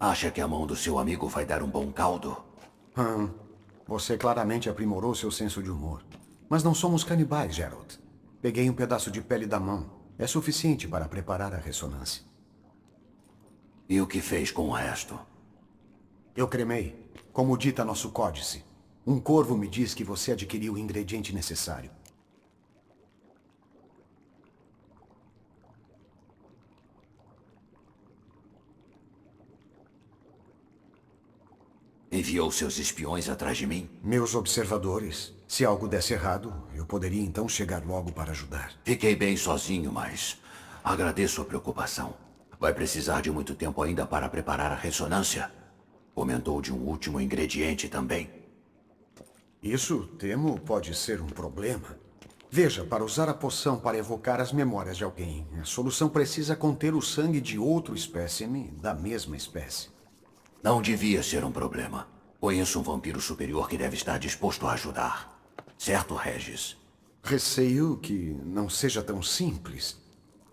Acha que a mão do seu amigo vai dar um bom caldo? Hum, você claramente aprimorou seu senso de humor. Mas não somos canibais, Gerald. Peguei um pedaço de pele da mão. É suficiente para preparar a ressonância. E o que fez com o resto? Eu cremei, como dita nosso códice. Um corvo me diz que você adquiriu o ingrediente necessário. Enviou seus espiões atrás de mim? Meus observadores. Se algo desse errado, eu poderia então chegar logo para ajudar. Fiquei bem sozinho, mas agradeço a preocupação. Vai precisar de muito tempo ainda para preparar a ressonância? Comentou de um último ingrediente também. Isso, temo, pode ser um problema. Veja, para usar a poção para evocar as memórias de alguém, a solução precisa conter o sangue de outro espécime da mesma espécie. Não devia ser um problema. Conheço um vampiro superior que deve estar disposto a ajudar. Certo, Regis? Receio que não seja tão simples.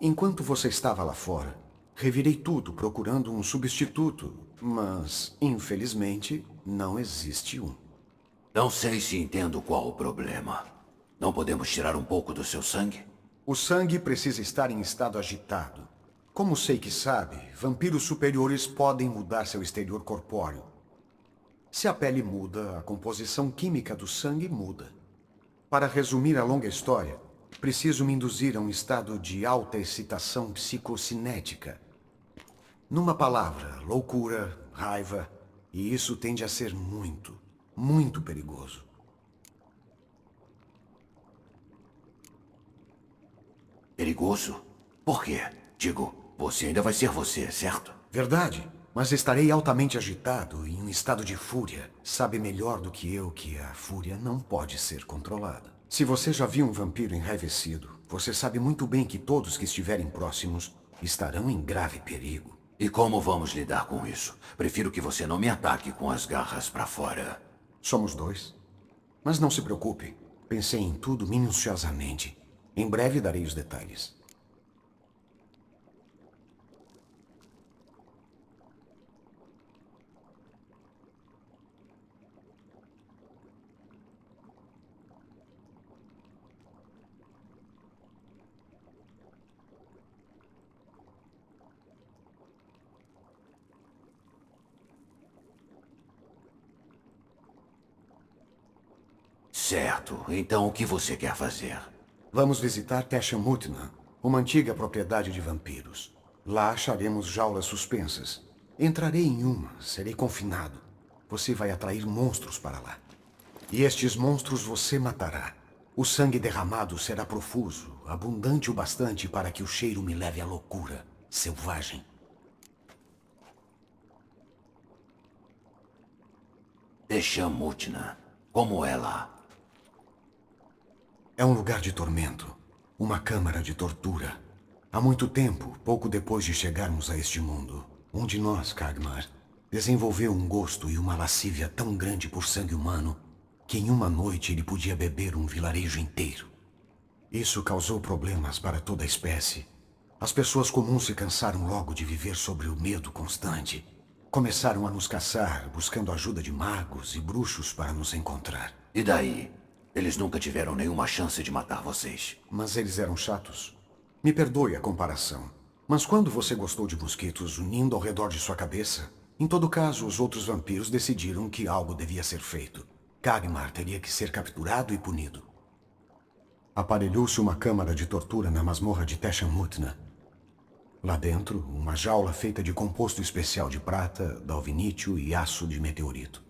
Enquanto você estava lá fora, revirei tudo procurando um substituto, mas, infelizmente, não existe um. Não sei se entendo qual o problema. Não podemos tirar um pouco do seu sangue? O sangue precisa estar em estado agitado. Como sei que sabe, vampiros superiores podem mudar seu exterior corpóreo. Se a pele muda, a composição química do sangue muda. Para resumir a longa história, preciso me induzir a um estado de alta excitação psicocinética. Numa palavra, loucura, raiva, e isso tende a ser muito, muito perigoso. Perigoso? Por quê? Digo, você ainda vai ser você, certo? Verdade, mas estarei altamente agitado e em um estado de fúria. Sabe melhor do que eu que a fúria não pode ser controlada. Se você já viu um vampiro enraivecido, você sabe muito bem que todos que estiverem próximos estarão em grave perigo. E como vamos lidar com isso? Prefiro que você não me ataque com as garras pra fora. Somos dois. Mas não se preocupe. Pensei em tudo minuciosamente. Em breve darei os detalhes. Certo. Então o que você quer fazer? Vamos visitar Teshamutna, uma antiga propriedade de vampiros. Lá acharemos jaulas suspensas. Entrarei em uma, serei confinado. Você vai atrair monstros para lá. E estes monstros você matará. O sangue derramado será profuso, abundante o bastante para que o cheiro me leve à loucura selvagem. Deshamutna. Como é lá? É um lugar de tormento, uma câmara de tortura. Há muito tempo, pouco depois de chegarmos a este mundo, um de nós, Kagmar, desenvolveu um gosto e uma lascívia tão grande por sangue humano que em uma noite ele podia beber um vilarejo inteiro. Isso causou problemas para toda a espécie. As pessoas comuns se cansaram logo de viver sobre o medo constante. Começaram a nos caçar, buscando ajuda de magos e bruxos para nos encontrar. E daí? Eles nunca tiveram nenhuma chance de matar vocês. Mas eles eram chatos. Me perdoe a comparação. Mas quando você gostou de mosquitos unindo ao redor de sua cabeça, em todo caso, os outros vampiros decidiram que algo devia ser feito. Kagmar teria que ser capturado e punido. Aparelhou-se uma câmara de tortura na masmorra de Teshamutna. Lá dentro, uma jaula feita de composto especial de prata, dalvinítio e aço de meteorito.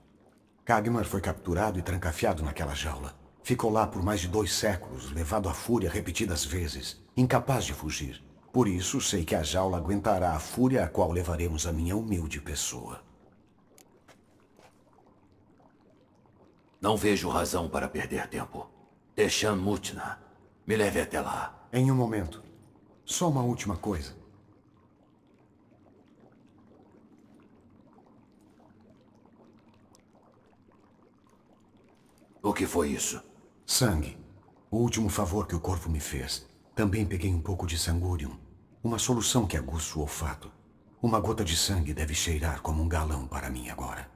Kagmar foi capturado e trancafiado naquela jaula. Ficou lá por mais de 2 séculos, levado à fúria repetidas vezes, incapaz de fugir. Por isso, sei que a jaula aguentará a fúria a qual levaremos a minha humilde pessoa. Não vejo razão para perder tempo. Deshamutna. Me leve até lá. Em um momento. Só uma última coisa. O que foi isso? Sangue. O último favor que o corpo me fez. Também peguei um pouco de sangúrium. Uma solução que aguça o olfato. Uma gota de sangue deve cheirar como um galão para mim agora.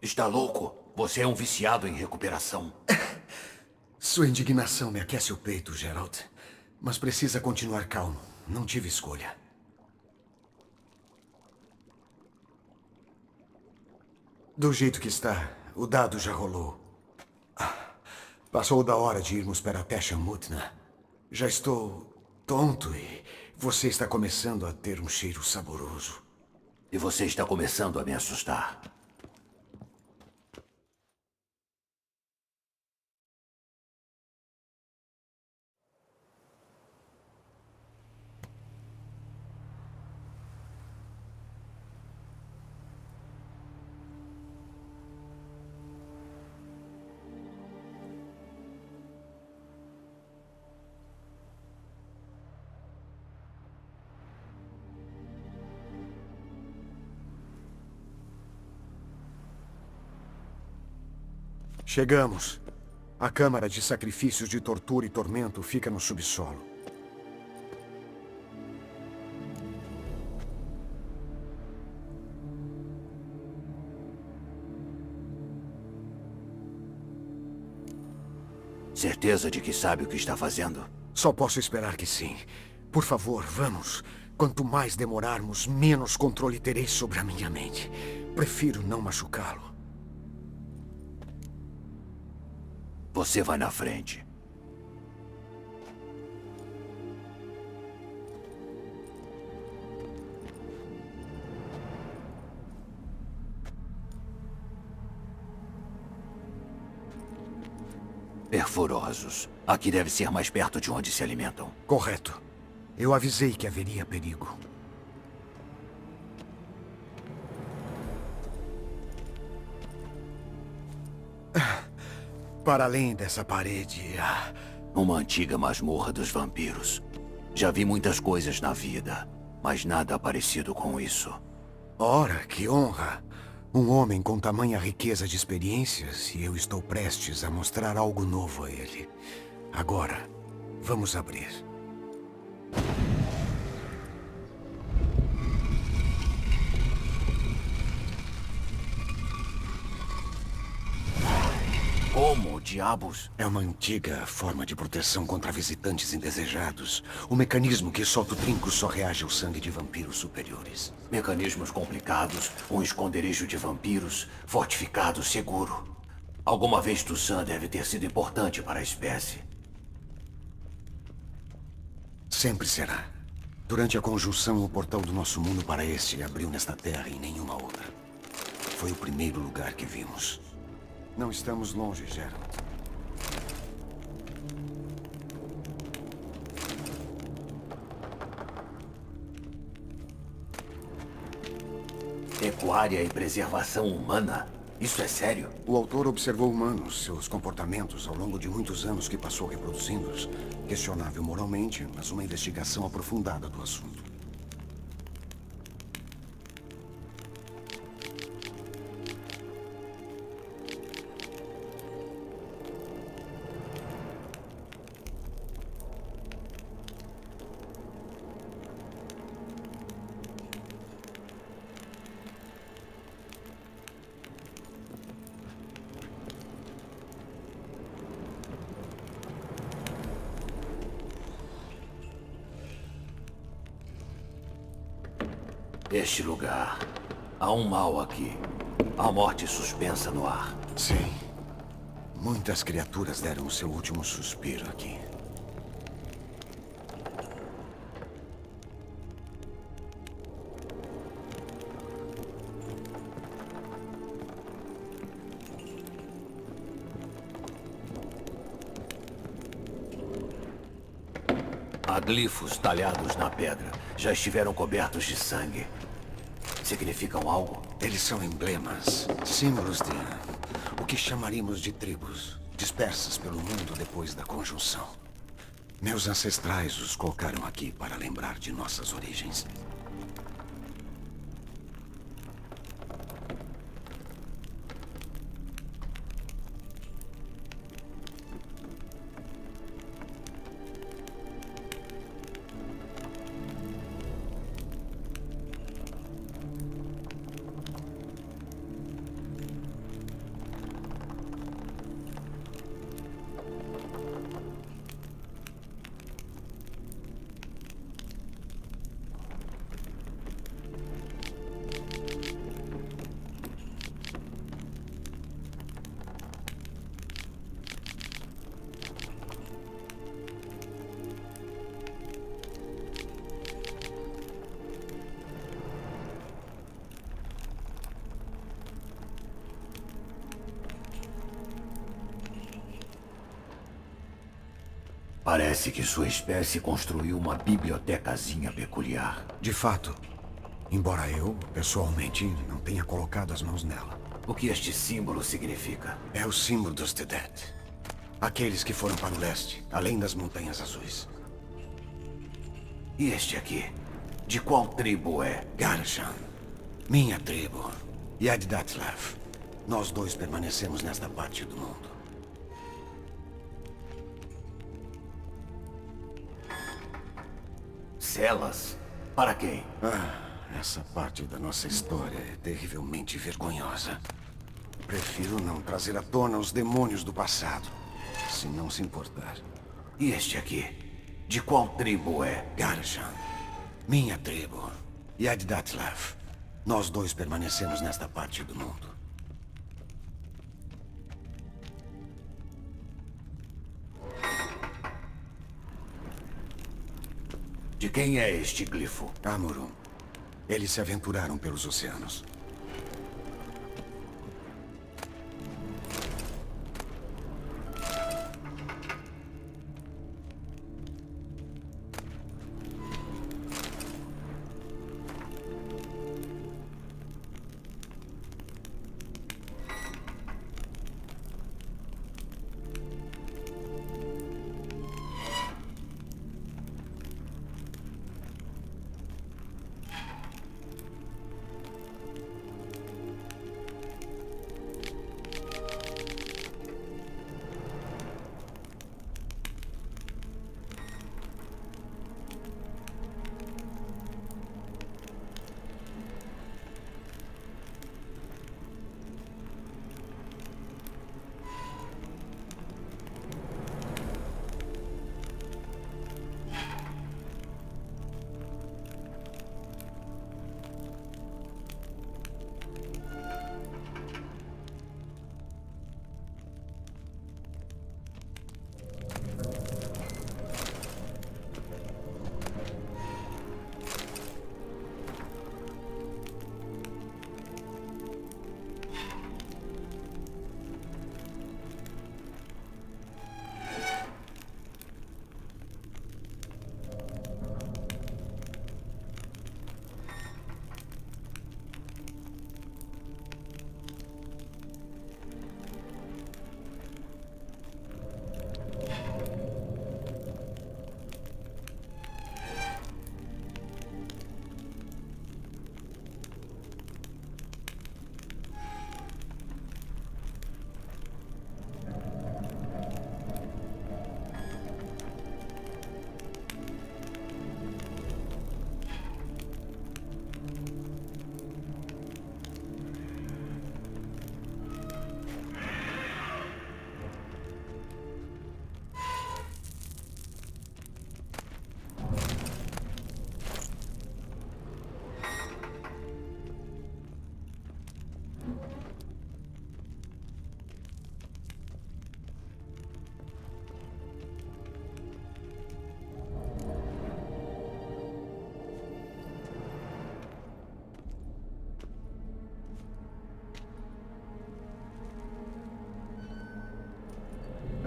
Está louco? Você é um viciado em recuperação. Sua indignação me aquece o peito, Gerald. Mas precisa continuar calmo. Não tive escolha. Do jeito que está, o dado já rolou. Passou da hora de irmos para a Pecha Mutna. Já estou tonto e você está começando a ter um cheiro saboroso. E você está começando a me assustar. Chegamos. A câmara de sacrifícios de tortura e tormento fica no subsolo. Certeza de que sabe o que está fazendo? Só posso esperar que sim. Por favor, vamos. Quanto mais demorarmos, menos controle terei sobre a minha mente. Prefiro não machucá-lo. Você vai na frente. Perfurosos. Aqui deve ser mais perto de onde se alimentam. Correto. Eu avisei que haveria perigo. Para além dessa parede, Uma antiga masmorra dos vampiros. Já vi muitas coisas na vida, mas nada parecido com isso. Ora, que honra! Um homem com tamanha riqueza de experiências e eu estou prestes a mostrar algo novo a ele. Agora, vamos abrir. Como diabos? É uma antiga forma de proteção contra visitantes indesejados. O mecanismo que solta o trinco só reage ao sangue de vampiros superiores. Mecanismos complicados, um esconderijo de vampiros, fortificado, seguro. Alguma vez Toussaint deve ter sido importante para a espécie. Sempre será. Durante a conjunção, o portal do nosso mundo para este abriu nesta terra e nenhuma outra. Foi o primeiro lugar que vimos. Não estamos longe, Gerald. Pecuária e preservação humana? Isso é sério? O autor observou humanos, seus comportamentos ao longo de muitos anos que passou reproduzindo-os. Questionável moralmente, mas uma investigação aprofundada do assunto. Este lugar. Há um mal aqui. A morte suspensa no ar. Sim. Muitas criaturas deram o seu último suspiro aqui. Há glifos talhados na pedra. Já estiveram cobertos de sangue. Significam algo? Eles são emblemas, símbolos de o que chamaríamos de tribos, dispersas pelo mundo depois da conjunção. Meus ancestrais os colocaram aqui para lembrar de nossas origens. Parece que sua espécie construiu uma bibliotecazinha peculiar. De fato. Embora eu, pessoalmente, não tenha colocado as mãos nela. O que este símbolo significa? É o símbolo dos Dead. Aqueles que foram para o leste, além das Montanhas Azuis. E este aqui? De qual tribo é? Garshan. Minha tribo. Yaddatlav. Nós dois permanecemos nesta parte do mundo. Celas? Para quem? Essa parte da nossa história é terrivelmente vergonhosa. Prefiro não trazer à tona os demônios do passado, se não se importar. E este aqui? De qual tribo é? Garshan. Minha tribo. Yaddatlav. Nós dois permanecemos nesta parte do mundo. De quem é este glifo? Amurum. Eles se aventuraram pelos oceanos.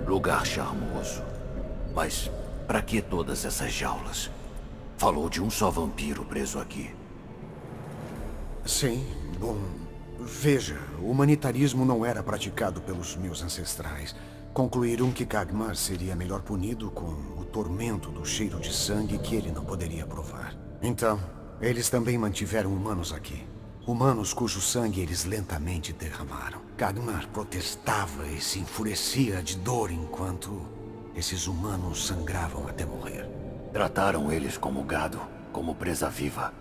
Lugar charmoso. Mas para que todas essas jaulas? Falou de um só vampiro preso aqui. Sim, bom... Veja, o humanitarismo não era praticado pelos meus ancestrais. Concluíram que Kagmar seria melhor punido com o tormento do cheiro de sangue que ele não poderia provar. Então, eles também mantiveram humanos aqui. Humanos cujo sangue eles lentamente derramaram. Kagmar protestava e se enfurecia de dor enquanto esses humanos sangravam até morrer. Trataram eles como gado, como presa viva.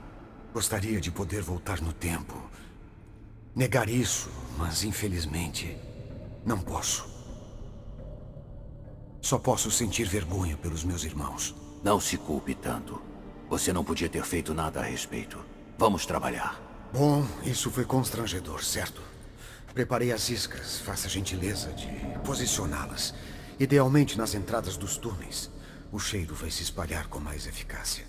Gostaria de poder voltar no tempo. Negar isso, mas infelizmente não posso. Só posso sentir vergonha pelos meus irmãos. Não se culpe tanto. Você não podia ter feito nada a respeito. Vamos trabalhar. Bom, isso foi constrangedor, certo? Preparei as iscas. Faça a gentileza de posicioná-las. Idealmente nas entradas dos túneis. O cheiro vai se espalhar com mais eficácia.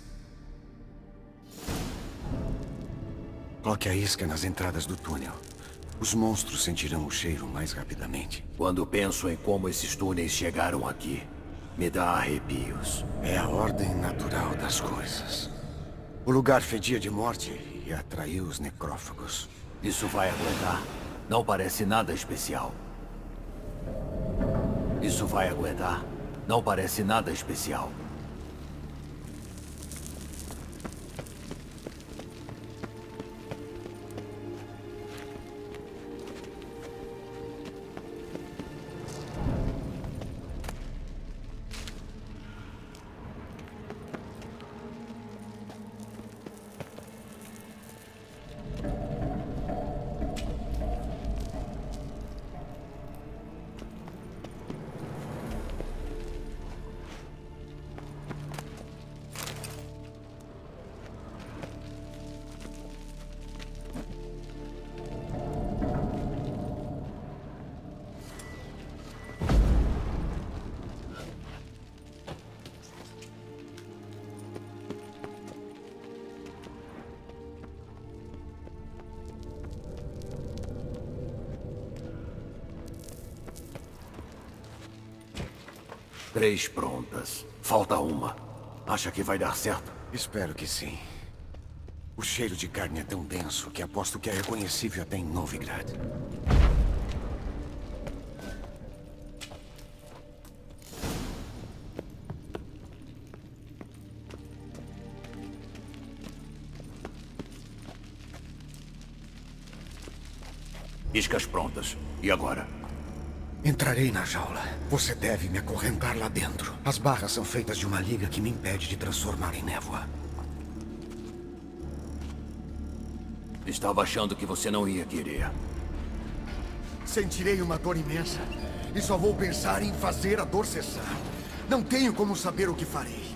Coloque a isca nas entradas do túnel. Os monstros sentirão o cheiro mais rapidamente. Quando penso em como esses túneis chegaram aqui, Me dá arrepios. É a ordem natural das coisas. O lugar fedia de morte e atraiu os necrófagos. Isso vai aguentar? Não parece nada especial. Isso vai aguentar? Não parece nada especial. Três prontas. Falta uma. Acha que vai dar certo? Espero que sim. O cheiro de carne é tão denso que aposto que é reconhecível até em Novigrad. Iscas prontas. E agora? Entrarei na jaula. Você deve me acorrentar lá dentro. As barras são feitas de uma liga que me impede de transformar em névoa. Estava achando que você não ia querer. Sentirei uma dor imensa. E só vou pensar em fazer a dor cessar. Não tenho como saber o que farei.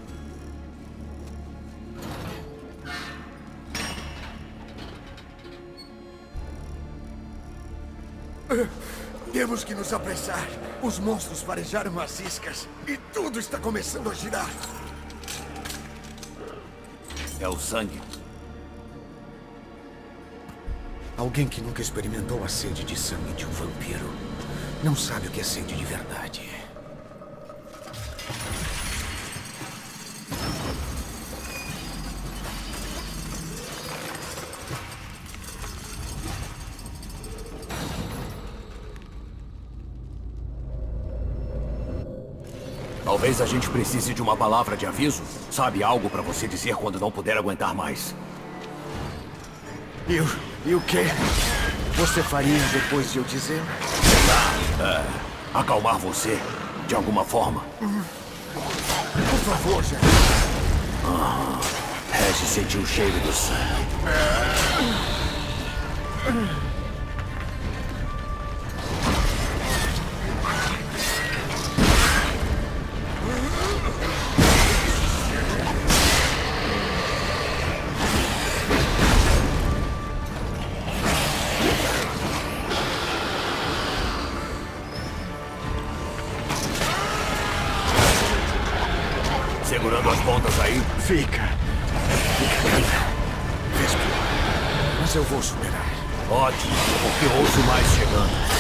Temos que nos apressar. Os monstros farejaram as iscas e tudo está começando a girar. É o sangue. Alguém que nunca experimentou a sede de sangue de um vampiro não sabe o que é sede de verdade. Talvez a gente precise de uma palavra de aviso. Sabe, algo pra você dizer quando não puder aguentar mais. E o quê? Você faria depois de eu dizer? Acalmar você, de alguma forma. Por favor, gente. Regis sentiu o cheiro do sangue. Segurando as pontas aí? Fica ainda. Fez pior. Mas eu vou superar. Ótimo, porque ouço mais chegando.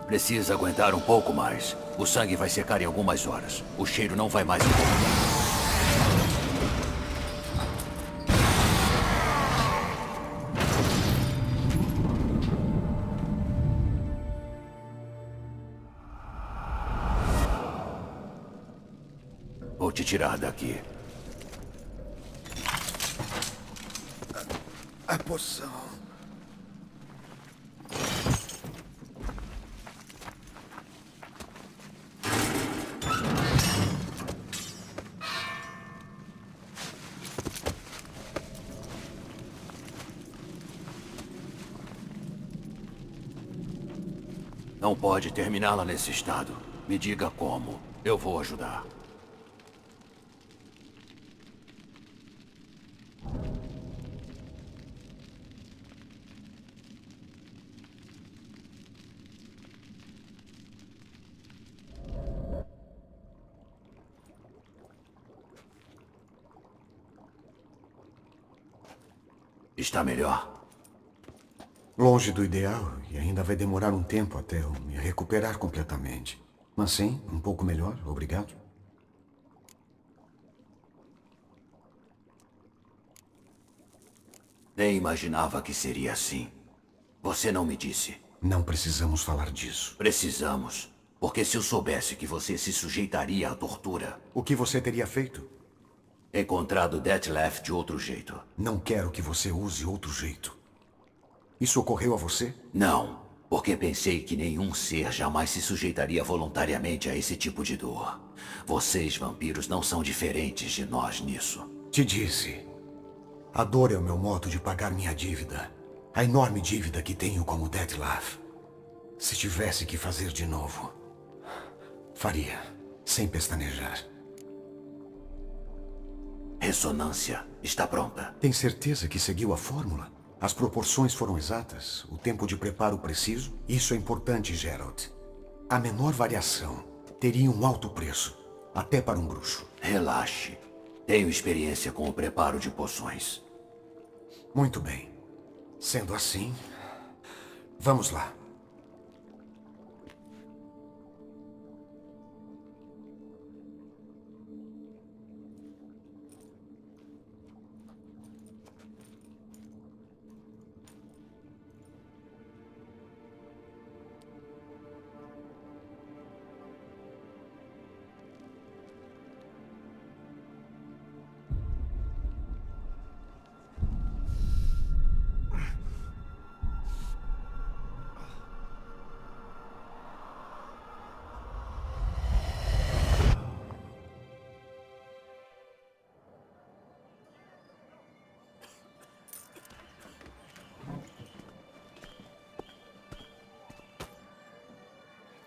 Precisa aguentar um pouco mais. O sangue vai secar em algumas horas. O cheiro não vai mais incomodar. Vou te tirar daqui. A poção. Não pode terminá-la nesse estado. Me diga como. Eu vou ajudar. Está melhor? Longe do ideal, e ainda vai demorar um tempo até eu me recuperar completamente. Mas sim, um pouco melhor, obrigado. Nem imaginava que seria assim. Você não me disse. Não precisamos falar disso. Precisamos. Porque se eu soubesse que você se sujeitaria à tortura... O que você teria feito? Encontrado Detlef de outro jeito. Não quero que você use outro jeito. Isso ocorreu a você? Não, porque pensei que nenhum ser jamais se sujeitaria voluntariamente a esse tipo de dor. Vocês, vampiros, não são diferentes de nós nisso. Te disse. A dor é o meu modo de pagar minha dívida. A enorme dívida que tenho como Detlef. Se tivesse que fazer de novo, faria, sem pestanejar. Ressonância está pronta. Tem certeza que seguiu a fórmula? As proporções foram exatas, o tempo de preparo preciso. Isso é importante, Geralt. A menor variação teria um alto preço, até para um bruxo. Relaxe. Tenho experiência com o preparo de poções. Muito bem. Sendo assim, vamos lá.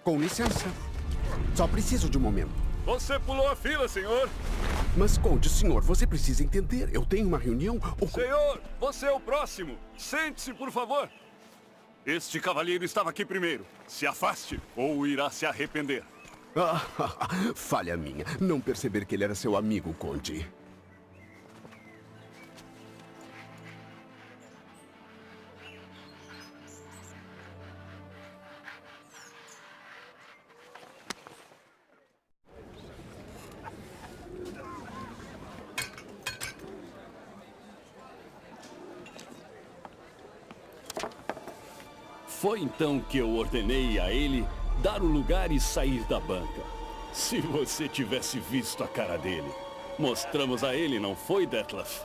Com licença. Só preciso de um momento. Você pulou a fila, senhor. Mas, Conde, senhor, você precisa entender. Eu tenho uma reunião... Senhor, você é o próximo. Sente-se, por favor. Este cavalheiro estava aqui primeiro. Se afaste ou irá se arrepender. Falha minha. Não perceber que ele era seu amigo, Conde. Foi então que eu ordenei a ele dar o lugar e sair da banca. Se você tivesse visto a cara dele. Mostramos a ele, não foi, Detlef?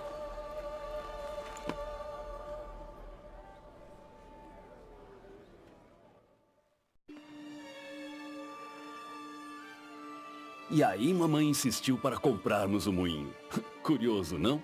E aí mamãe insistiu para comprarmos o moinho. Curioso, não?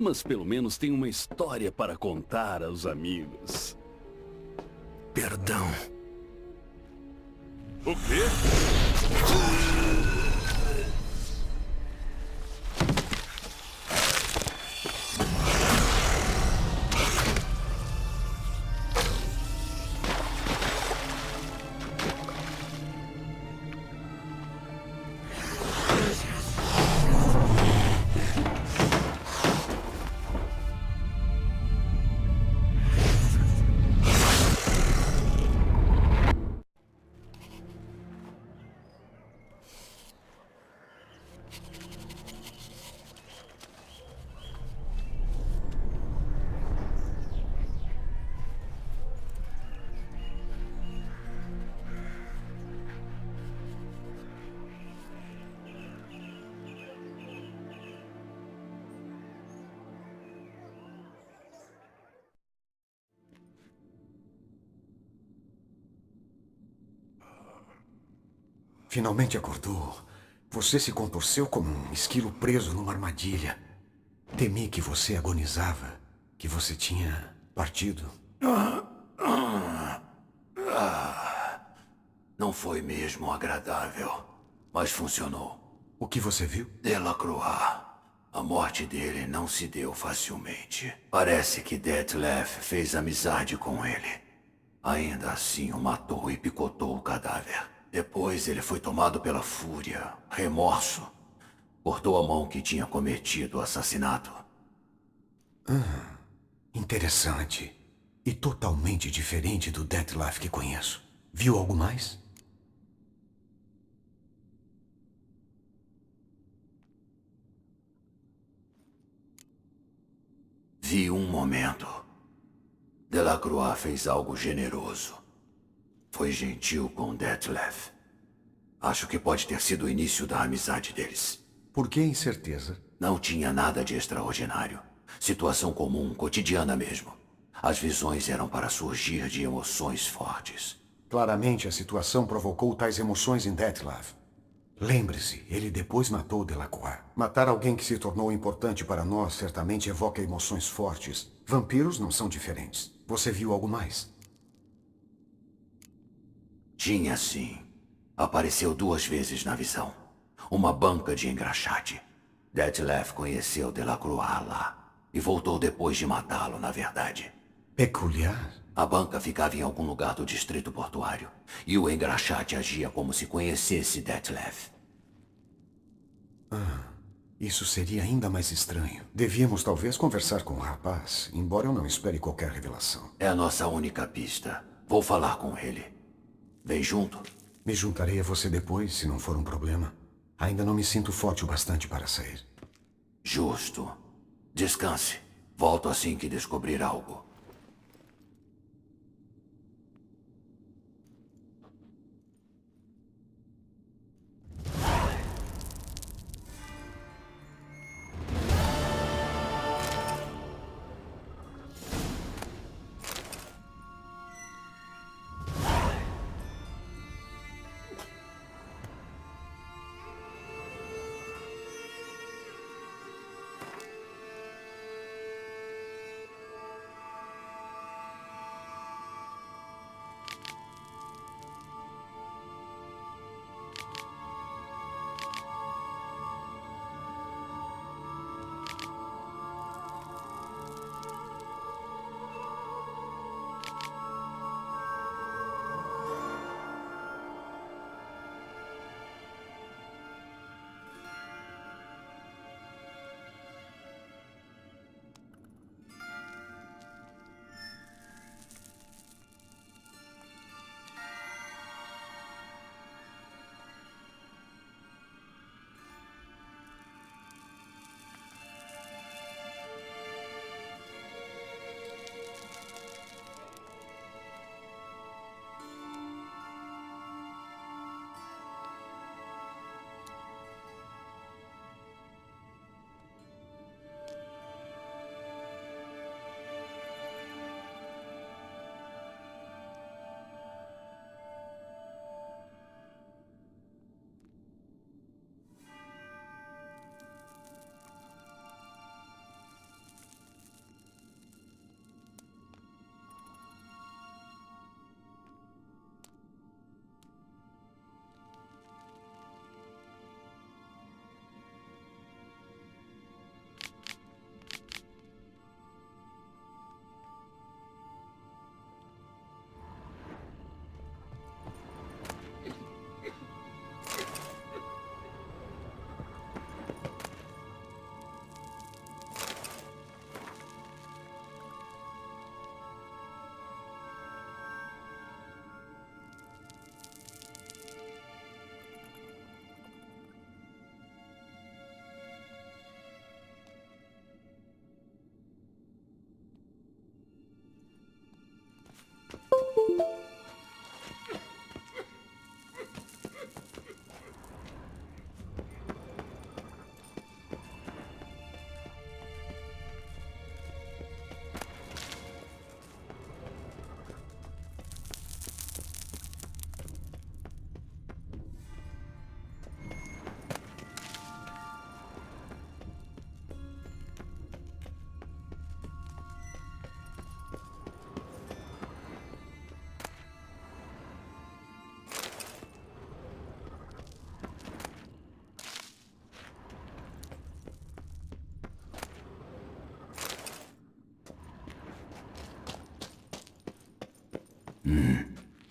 Mas pelo menos tem uma história para contar aos amigos. Perdão. O quê? Finalmente acordou. Você se contorceu como um esquilo preso numa armadilha. Temi que você agonizava, que você tinha partido. Não foi mesmo agradável, mas funcionou. O que você viu? Delacroix. A morte dele não se deu facilmente. Parece que Detlef fez amizade com ele. Ainda assim o matou e picotou o cadáver. Depois ele foi tomado pela fúria, remorso. Cortou a mão que tinha cometido o assassinato. Interessante. E totalmente diferente do Detlef que conheço. Viu algo mais? Vi um momento. Delacroix fez algo generoso. Foi gentil com Detlef. Acho que pode ter sido o início da amizade deles. Por que incerteza? Não tinha nada de extraordinário. Situação comum, cotidiana mesmo. As visões eram para surgir de emoções fortes. Claramente a situação provocou tais emoções em Detlef. Lembre-se, ele depois matou Delacroix. Matar alguém que se tornou importante para nós certamente evoca emoções fortes. Vampiros não são diferentes. Você viu algo mais? Tinha sim. Apareceu 2 vezes na visão. Uma banca de engraxate. Detlef conheceu Delacroix lá. E voltou depois de matá-lo, na verdade. Peculiar? A banca ficava em algum lugar do distrito portuário. E o engraxate agia como se conhecesse Detlef. Isso seria ainda mais estranho. Devíamos talvez conversar com o rapaz, embora eu não espere qualquer revelação. É a nossa única pista. Vou falar com ele. Vem junto? Me juntarei a você depois, se não for um problema. Ainda não me sinto forte o bastante para sair. Justo. Descanse. Volto assim que descobrir algo.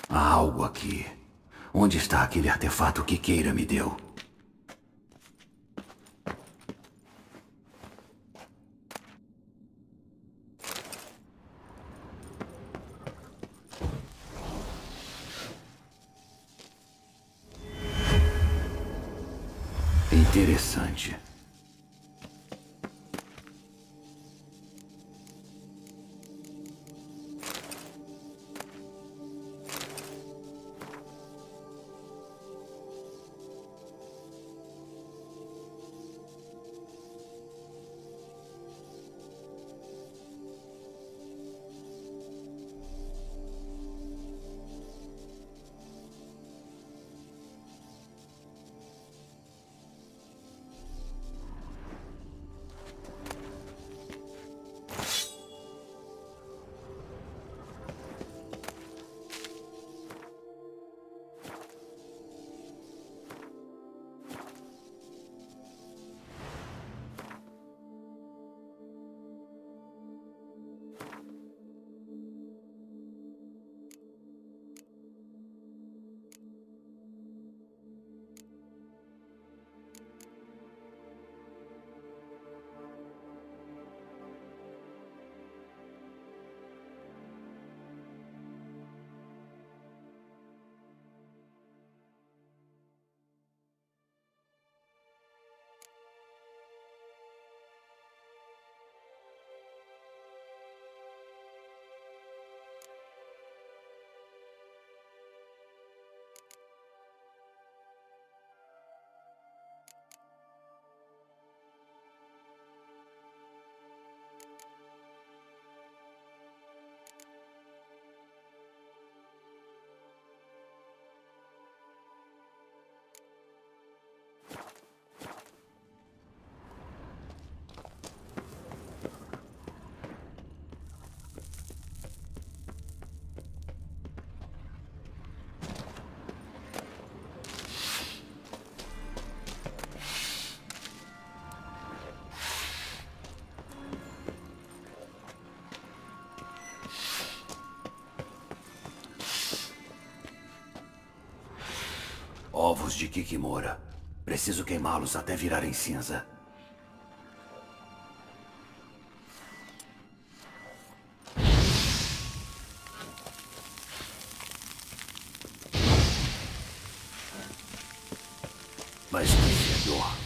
Há algo aqui. Onde está aquele artefato que Keira me deu? Interessante. Ovos de Kikimora. Preciso queimá-los até virarem cinza. Mas que fedor.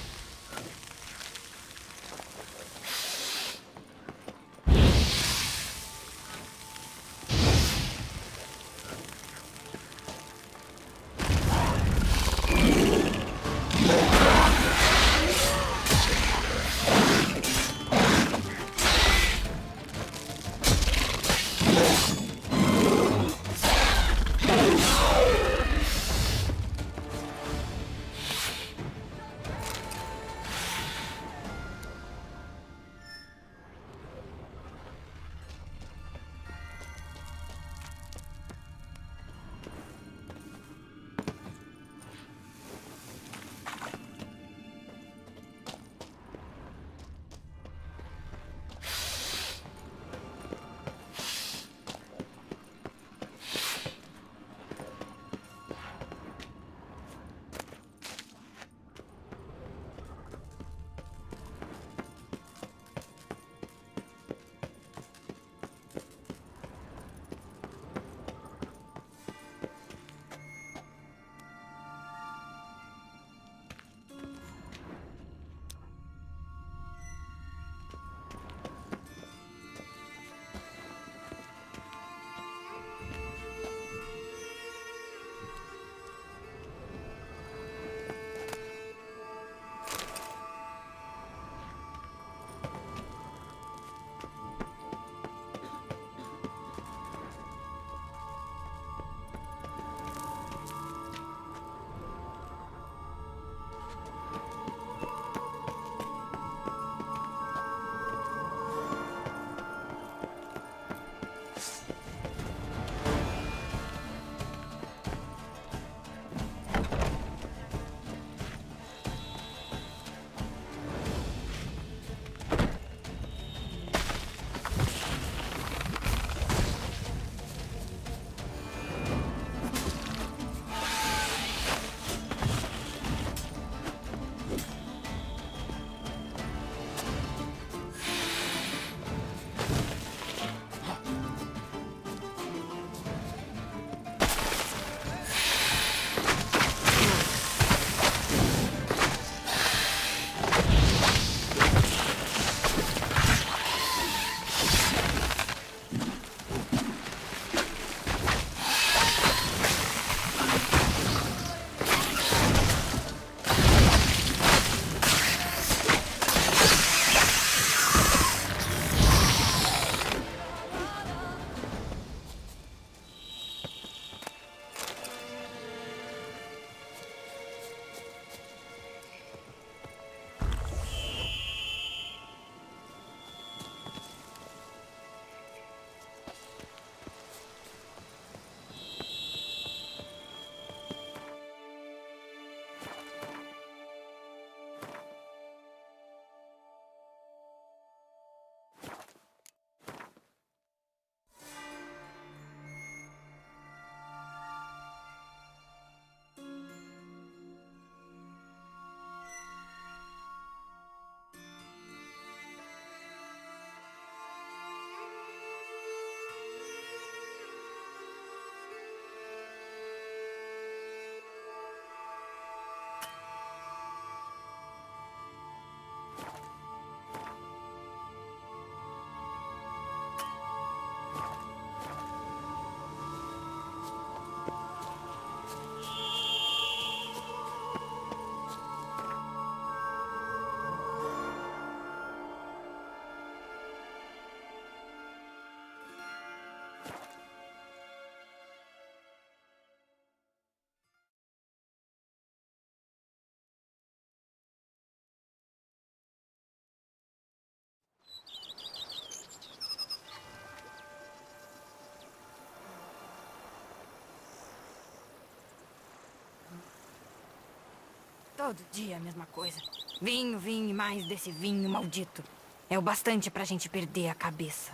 Todo dia a mesma coisa. Vinho, vinho e mais desse vinho maldito. É o bastante pra gente perder a cabeça.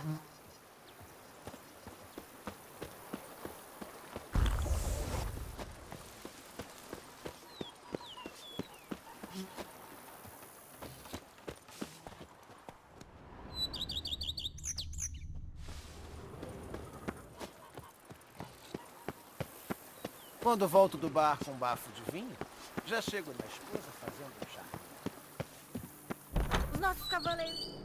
Quando volto do bar com um bafo de vinho, já chego na esposa fazendo um chá. Os nossos cavaleiros.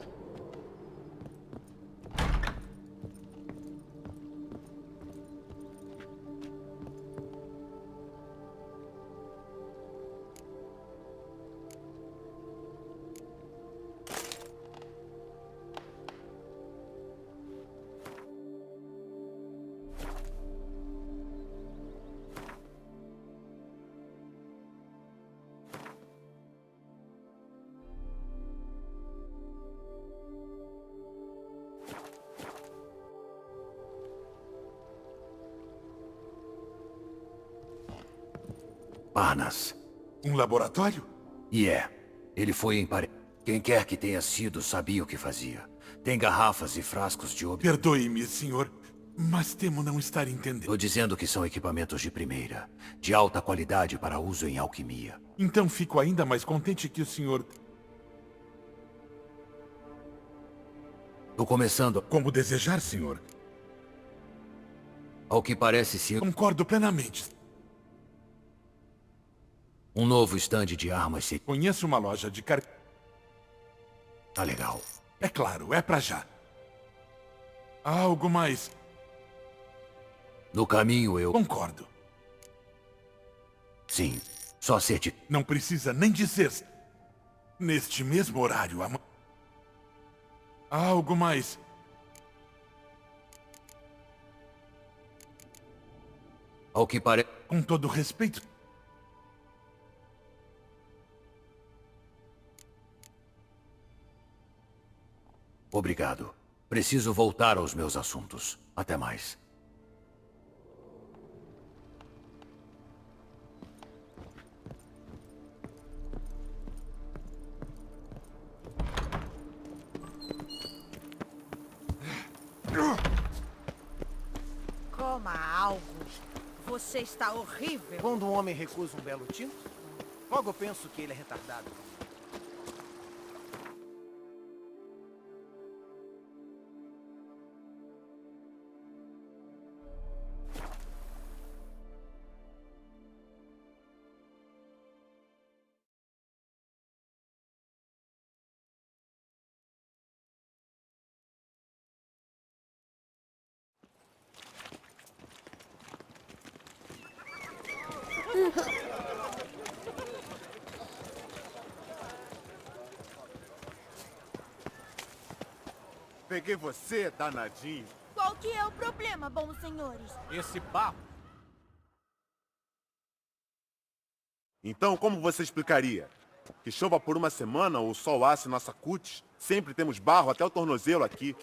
Parnas. Um laboratório? E é. Ele foi em Paris. Quem quer que tenha sido sabia o que fazia. Tem garrafas e frascos de ouro. Perdoe-me, senhor, mas temo não estar entendendo. Estou dizendo que são equipamentos de primeira, de alta qualidade para uso em alquimia. Então fico ainda mais contente que o senhor... Estou começando. Como desejar, senhor. Ao que parece ser Concordo plenamente. um novo estande de armas. Conheço uma loja de Tá legal. É claro, é pra já. Há algo mais? No caminho eu... Concordo. Sim. Só Não precisa nem dizer. Neste mesmo horário, há algo mais? Ao que parece... Com todo respeito. Obrigado. Preciso voltar aos meus assuntos. Até mais. Coma algo. Você está horrível. Quando um homem recusa um belo tinto, logo eu penso que ele é retardado. Peguei você, danadinho. Qual que é o problema, bons senhores? Esse barro. Então, como você explicaria? Que chova por uma semana ou o sol asse nossa cutis? Sempre temos barro até o tornozelo aqui.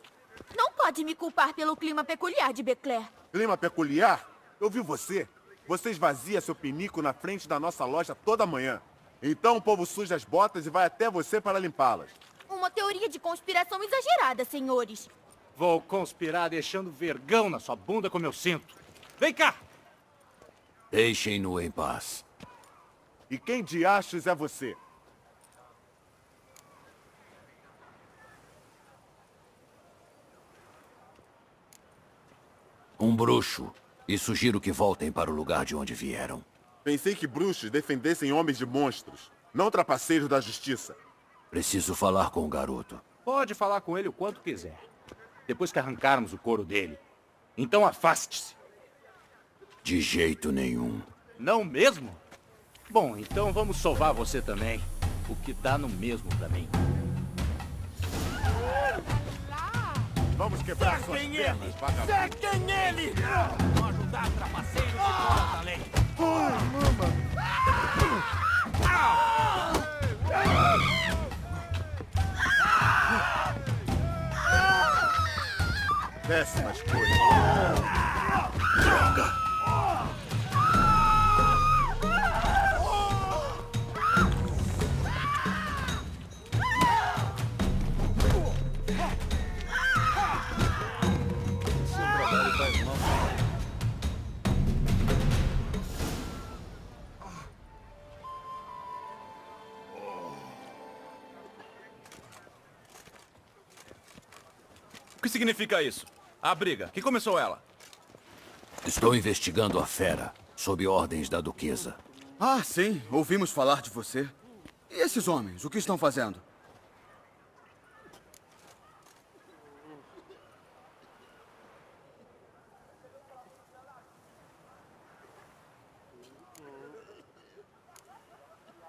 Não pode me culpar pelo clima peculiar de Becler. Clima peculiar? Eu vi você. Você esvazia seu pinico na frente da nossa loja toda manhã. Então o povo suja as botas e vai até você para limpá-las. Uma teoria de conspiração exagerada, senhores. Vou conspirar deixando vergão na sua bunda como eu sinto. Vem cá! Deixem-no em paz. E quem de achos é você? Um bruxo. E sugiro que voltem para o lugar de onde vieram. Pensei que bruxos defendessem homens de monstros, não trapaceiros da justiça. Preciso falar com o garoto. Pode falar com ele o quanto quiser. Depois que arrancarmos o couro dele. Então afaste-se. De jeito nenhum. Não mesmo? Bom, então vamos sovar você também. O que dá no mesmo pra mim. Vamos quebrar suas pernas, vagabundo. Sequem ele! Vão ajudar trapaceiros e fora da lei. Péssimas coisas. Droga! O que significa isso? A briga. Quem começou ela? Estou investigando a fera, sob ordens da duquesa. Ah, sim. Ouvimos falar de você. E esses homens, o que estão fazendo?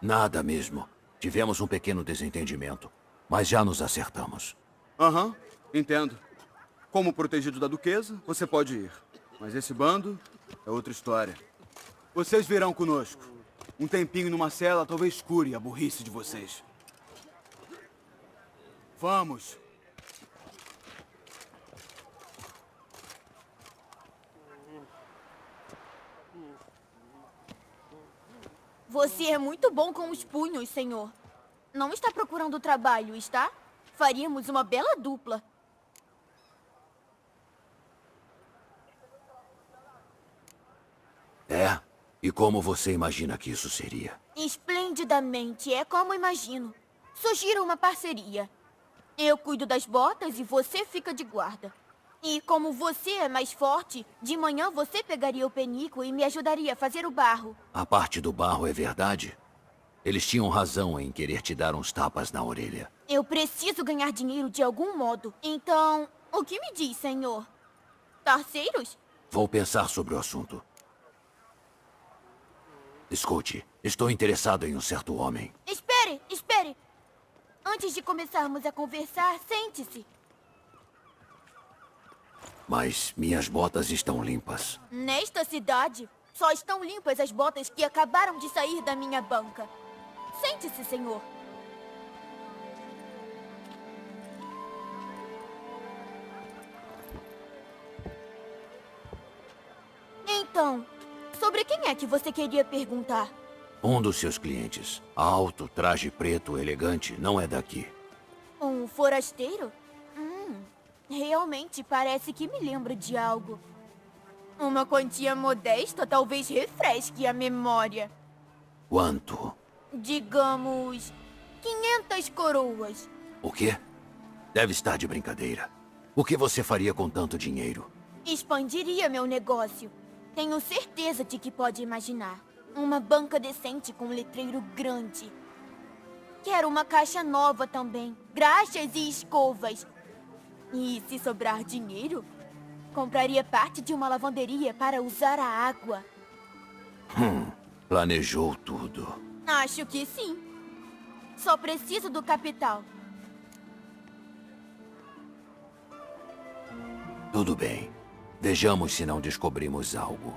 Nada mesmo. Tivemos um pequeno desentendimento, mas já nos acertamos. Aham, entendo. Como protegido da duquesa, você pode ir. Mas esse bando é outra história. Vocês virão conosco. Um tempinho numa cela talvez cure a burrice de vocês. Vamos. Você é muito bom com os punhos, senhor. Não está procurando trabalho, está? Faríamos uma bela dupla. É? E como você imagina que isso seria? Esplendidamente, é como imagino. Sugiro uma parceria. Eu cuido das botas e você fica de guarda. E como você é mais forte, de manhã você pegaria o penico e me ajudaria a fazer o barro. A parte do barro é verdade? Eles tinham razão em querer te dar uns tapas na orelha. Eu preciso ganhar dinheiro de algum modo. Então, o que me diz, senhor? Parceiros? Vou pensar sobre o assunto. Escute, estou interessado em um certo homem. Espere, espere. Antes de começarmos a conversar, sente-se. Mas minhas botas estão limpas. Nesta cidade, só estão limpas as botas que acabaram de sair da minha banca. Sente-se, senhor. Então, sobre quem é que você queria perguntar? Um dos seus clientes. Alto, traje preto, elegante, não é daqui. Um forasteiro? Realmente parece que me lembra de algo. Uma quantia modesta talvez refresque a memória. Quanto? Digamos, 500 coroas. O quê? Deve estar de brincadeira. O que você faria com tanto dinheiro? Expandiria meu negócio. Tenho certeza de que pode imaginar. Uma banca decente com um letreiro grande. Quero uma caixa nova também. Graxas e escovas. E se sobrar dinheiro, compraria parte de uma lavanderia para usar a água. Planejou tudo. Acho que sim. Só preciso do capital. Tudo bem. Vejamos se não descobrimos algo.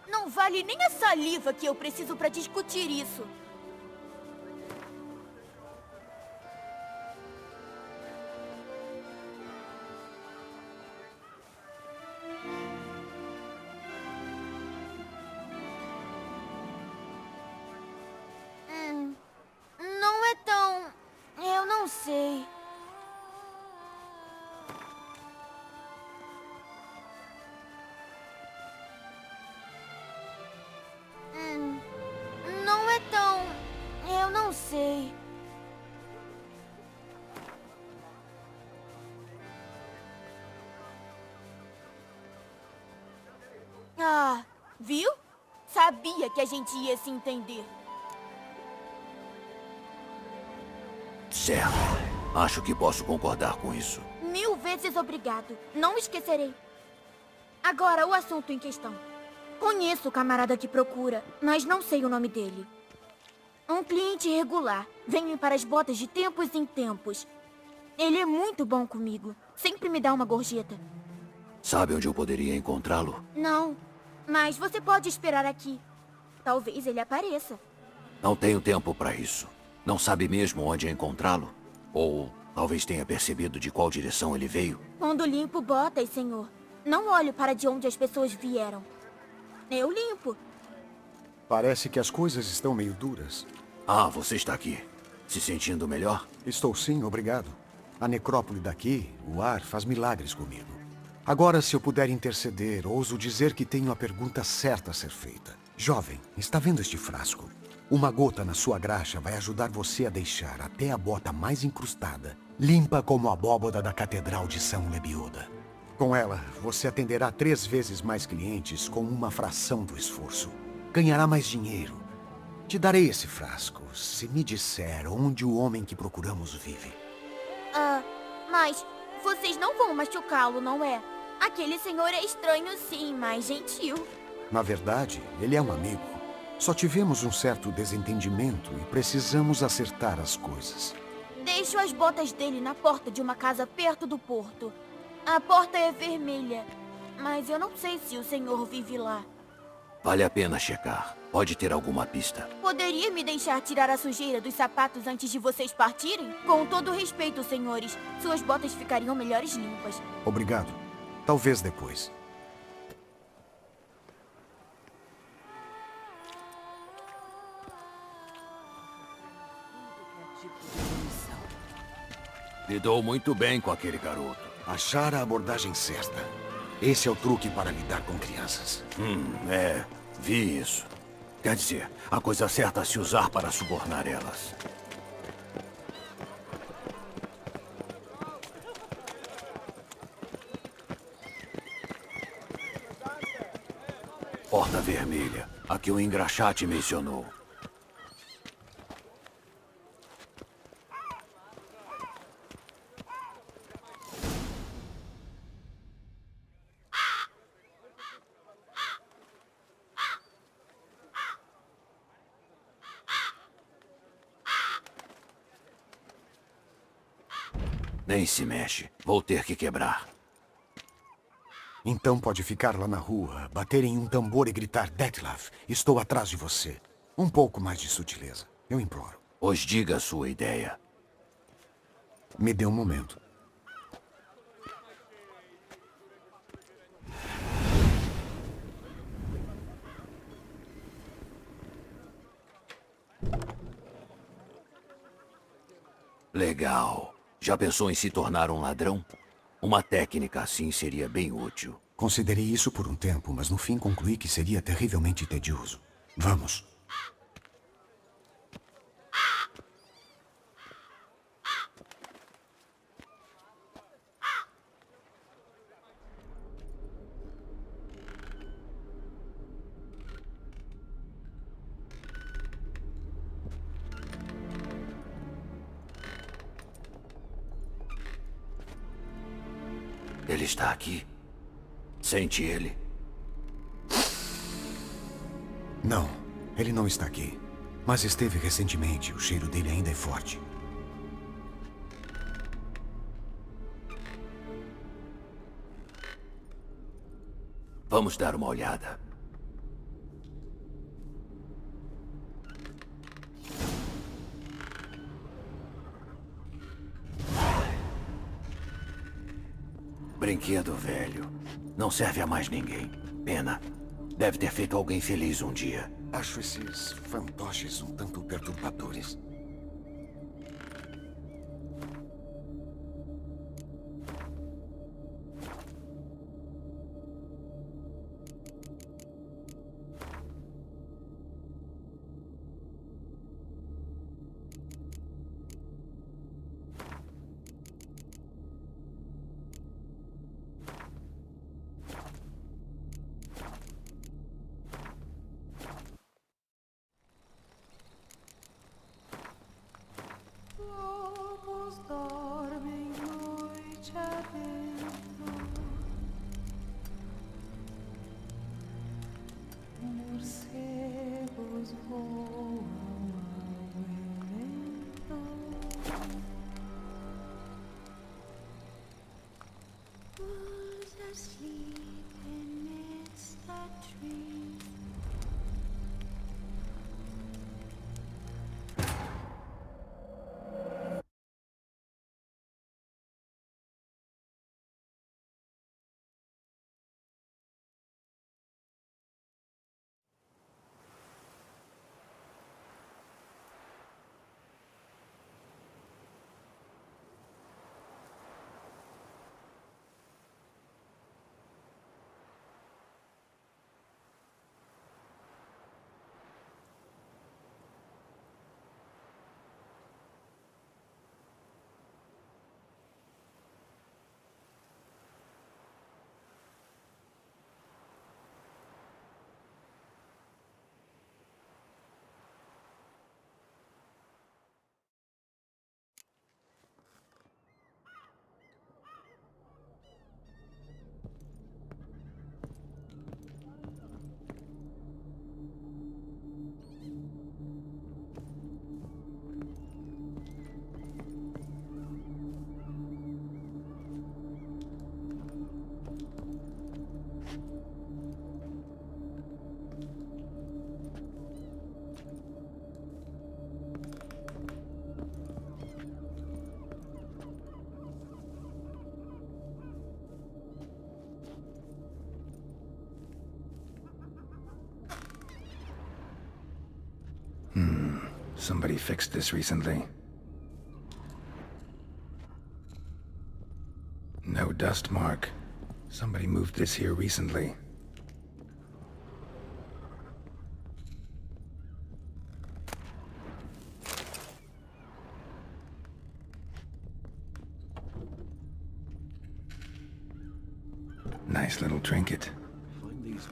Não vale nem a saliva que eu preciso para discutir isso. Não é tão... Eu não sei. Não é tão... Eu não sei. Ah, viu? Sabia que a gente ia se entender. Certo. Acho que posso concordar com isso. 1000 vezes obrigado. Não esquecerei. Agora, o assunto em questão. Conheço o camarada que procura, mas não sei o nome dele. Um cliente regular. Vem-me para as botas de tempos em tempos. Ele é muito bom comigo. Sempre me dá uma gorjeta. Sabe onde eu poderia encontrá-lo? Não, mas você pode esperar aqui. Talvez ele apareça. Não tenho tempo para isso. Não sabe mesmo onde encontrá-lo? Ou talvez tenha percebido de qual direção ele veio? Quando limpo botas, senhor, não olho para de onde as pessoas vieram. Eu limpo. Parece que as coisas estão meio duras. Ah, você está aqui. Se sentindo melhor? Estou sim, obrigado. A necrópole daqui, o ar, faz milagres comigo. Agora, se eu puder interceder, ouso dizer que tenho a pergunta certa a ser feita. Jovem, está vendo este frasco? Uma gota na sua graxa vai ajudar você a deixar até a bota mais incrustada, limpa como a abóboda da Catedral de São Lebioda. Com ela, você atenderá 3 vezes mais clientes com uma fração do esforço. Ganhará mais dinheiro. Te darei esse frasco, se me disser onde o homem que procuramos vive. Mas vocês não vão machucá-lo, não é? Aquele senhor é estranho sim, mas gentil. Na verdade, ele é um amigo. Só tivemos um certo desentendimento e precisamos acertar as coisas. Deixo as botas dele na porta de uma casa perto do porto. A porta é vermelha, mas eu não sei se o senhor vive lá. Vale a pena checar. Pode ter alguma pista. Poderia me deixar tirar a sujeira dos sapatos antes de vocês partirem? Com todo respeito, senhores, suas botas ficariam melhores limpas. Obrigado. Talvez depois. Lidou muito bem com aquele garoto. Achar a abordagem certa. Esse é o truque para lidar com crianças. Vi isso. Quer dizer, a coisa certa a se usar para subornar elas. Porta vermelha. A que o engraxate mencionou. Nem se mexe. Vou ter que quebrar. Então pode ficar lá na rua, bater em um tambor e gritar: Detlef, estou atrás de você. Um pouco mais de sutileza, eu imploro. Pois diga a sua ideia. Me dê um momento. Legal. Já pensou em se tornar um ladrão? Uma técnica assim seria bem útil. Considerei isso por um tempo, mas no fim concluí que seria terrivelmente tedioso. Vamos. Ele está aqui. Sente ele. Não, ele não está aqui. Mas esteve recentemente. O cheiro dele ainda é forte. Vamos dar uma olhada. Brinquedo velho. Não serve a mais ninguém. Pena. Deve ter feito alguém feliz um dia. Acho esses fantoches um tanto perturbadores. Somebody fixed this recently. No dust mark. Somebody moved this here recently. Nice little trinket. Find these.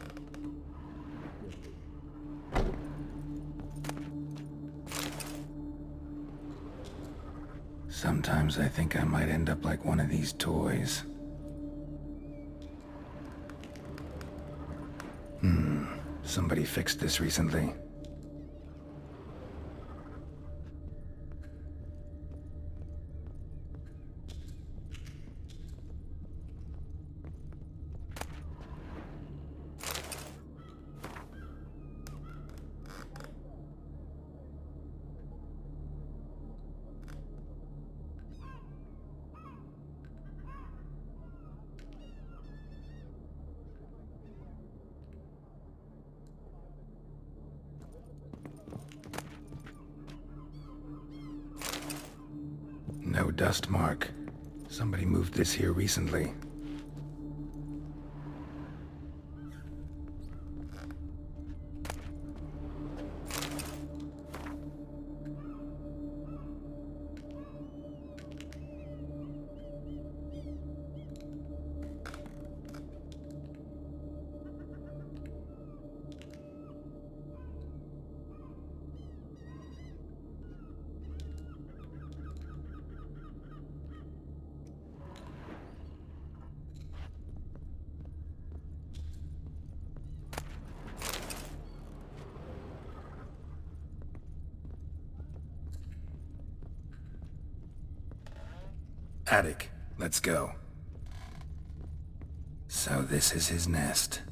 Sometimes I think I might end up like one of these toys. Somebody fixed this recently. No dust mark. Somebody moved this here recently. Attic, let's go. So this is his nest.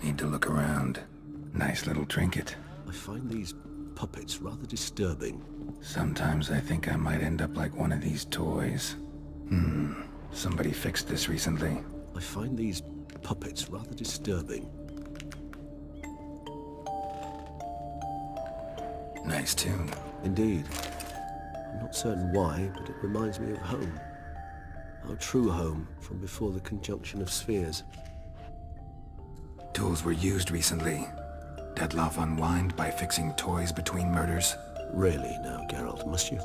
Need to look around. Nice little trinket. I find these puppets rather disturbing. Sometimes I think I might end up like one of these toys. Somebody fixed this recently. I find these puppets rather disturbing. Nice tune. Indeed. I'm not certain why, but it reminds me of home. Our true home from before the conjunction of spheres. Tools were used recently. Detloff unwind by fixing toys between murders. Really now, Geralt, must you?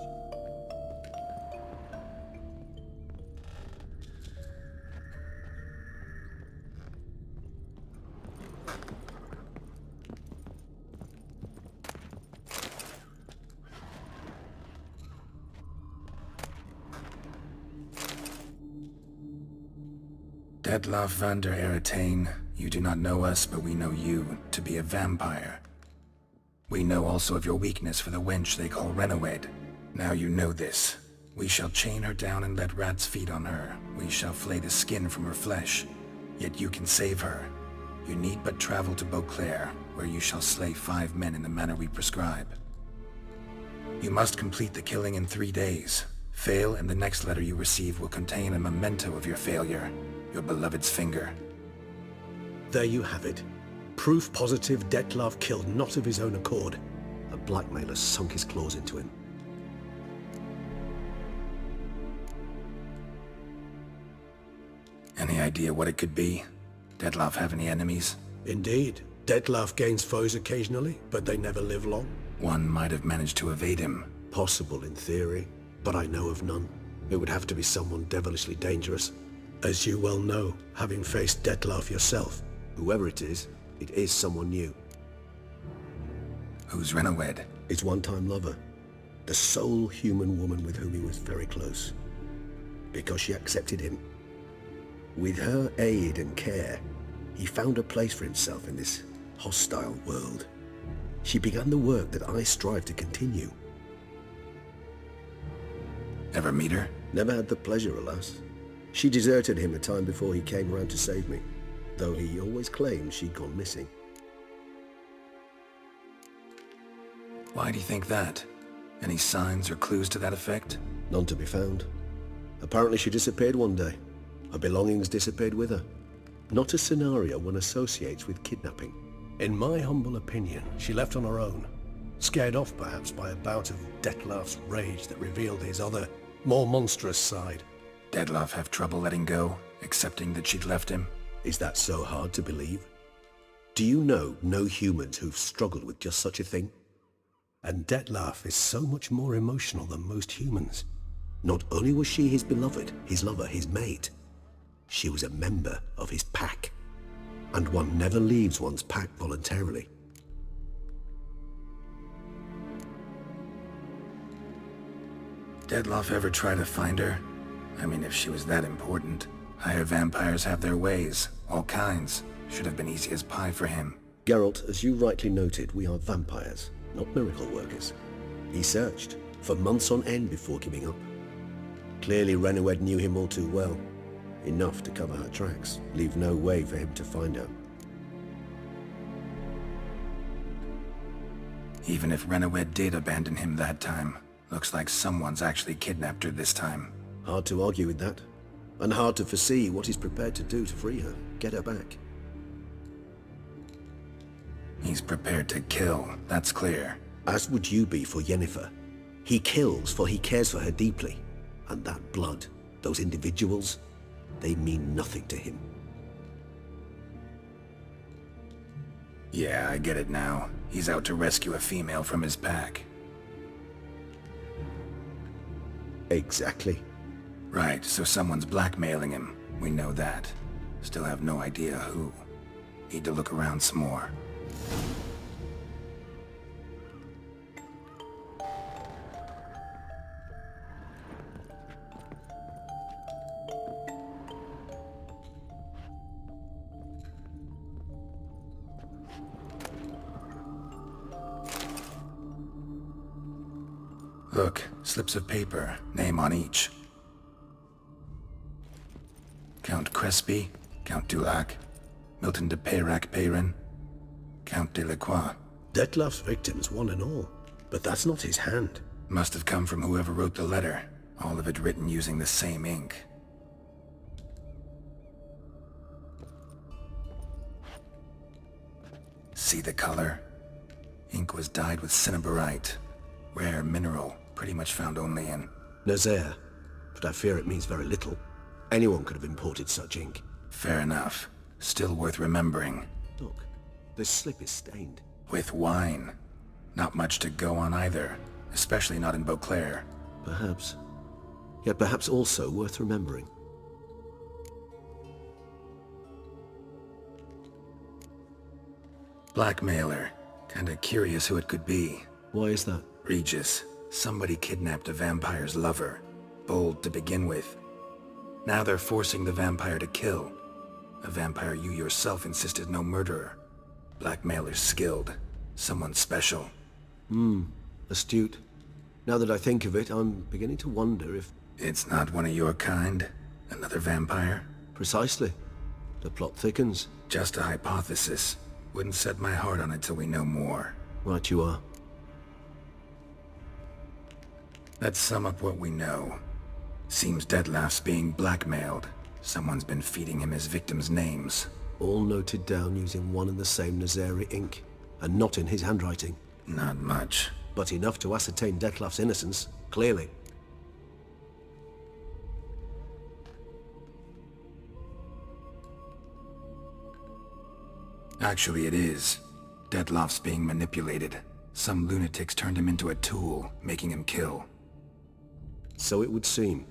Detloff van der Eretain, you do not know us, but we know you to be a vampire. We know also of your weakness for the wench they call Renawed. Now you know this. We shall chain her down and let rats feed on her. We shall flay the skin from her flesh. Yet you can save her. You need but travel to Beauclair, where you shall slay 5 men in the manner we prescribe. You must complete the killing in 3 days. Fail, and the next letter you receive will contain a memento of your failure. Your beloved's finger. There you have it. Proof positive Detlav killed not of his own accord. A blackmailer sunk his claws into him. Any idea what it could be? Detlav have any enemies? Indeed. Detlav gains foes occasionally, but they never live long. One might have managed to evade him. Possible in theory, but I know of none. It would have to be someone devilishly dangerous. As you well know, having faced Detlav yourself. Whoever it is someone new. Who's Renawed? His one-time lover. The sole human woman with whom he was very close. Because she accepted him. With her aid and care, he found a place for himself in this hostile world. She began the work that I strive to continue. Ever meet her? Never had the pleasure, alas. She deserted him a time before he came around to save me, though he always claimed she'd gone missing. Why do you think that? Any signs or clues to that effect? None to be found. Apparently she disappeared one day. Her belongings disappeared with her. Not a scenario one associates with kidnapping. In my humble opinion, she left on her own. Scared off, perhaps, by a bout of Detlef's rage that revealed his other, more monstrous side. Detlef have trouble letting go, accepting that she'd left him? Is that so hard to believe? Do you know no humans who've struggled with just such a thing? And Detlef is so much more emotional than most humans. Not only was she his beloved, his lover, his mate, she was a member of his pack. And one never leaves one's pack voluntarily. Detlef ever try to find her? I mean, if she was that important. Higher vampires have their ways, all kinds. Should have been easy as pie for him. Geralt, as you rightly noted, we are vampires, not miracle workers. He searched for months on end before giving up. Clearly Renowed knew him all too well. Enough to cover her tracks, leave no way for him to find her. Even if Renowed did abandon him that time, looks like someone's actually kidnapped her this time. Hard to argue with that. And hard to foresee what he's prepared to do to free her, get her back. He's prepared to kill, that's clear. As would you be for Yennefer. He kills for he cares for her deeply. And that blood, those individuals, they mean nothing to him. Yeah, I get it now. He's out to rescue a female from his pack. Exactly. Right, so someone's blackmailing him. We know that. Still have no idea who. Need to look around some more. Look, slips of paper, name on each. Count Crespi, Count Dulac, Milton de Peyrac-Peyrin, Count Delacroix. Detlef's victims, one and all. But that's not his hand. Must have come from whoever wrote the letter. All of it written using the same ink. See the color? Ink was dyed with cinnabarite. Rare mineral, pretty much found only in... Nazaire. But I fear it means very little. Anyone could have imported such ink. Fair enough. Still worth remembering. Look, this slip is stained. With wine. Not much to go on either. Especially not in Beauclair. Perhaps. Yet perhaps also worth remembering. Blackmailer. Kinda curious who it could be. Why is that? Regis. Somebody kidnapped a vampire's lover. Bold to begin with. Now they're forcing the vampire to kill. A vampire you yourself insisted no murderer. Blackmailer's skilled. Someone special. Astute. Now that I think of it, I'm beginning to wonder if... It's not one of your kind? Another vampire? Precisely. The plot thickens. Just a hypothesis. Wouldn't set my heart on it till we know more. Right you are. Let's sum up what we know. Seems Detlef's being blackmailed. Someone's been feeding him his victims' names. All noted down using one and the same Nazari ink, and not in his handwriting. Not much. But enough to ascertain Detlef's innocence, clearly. Actually, it is. Detlef's being manipulated. Some lunatics turned him into a tool, making him kill. So it would seem.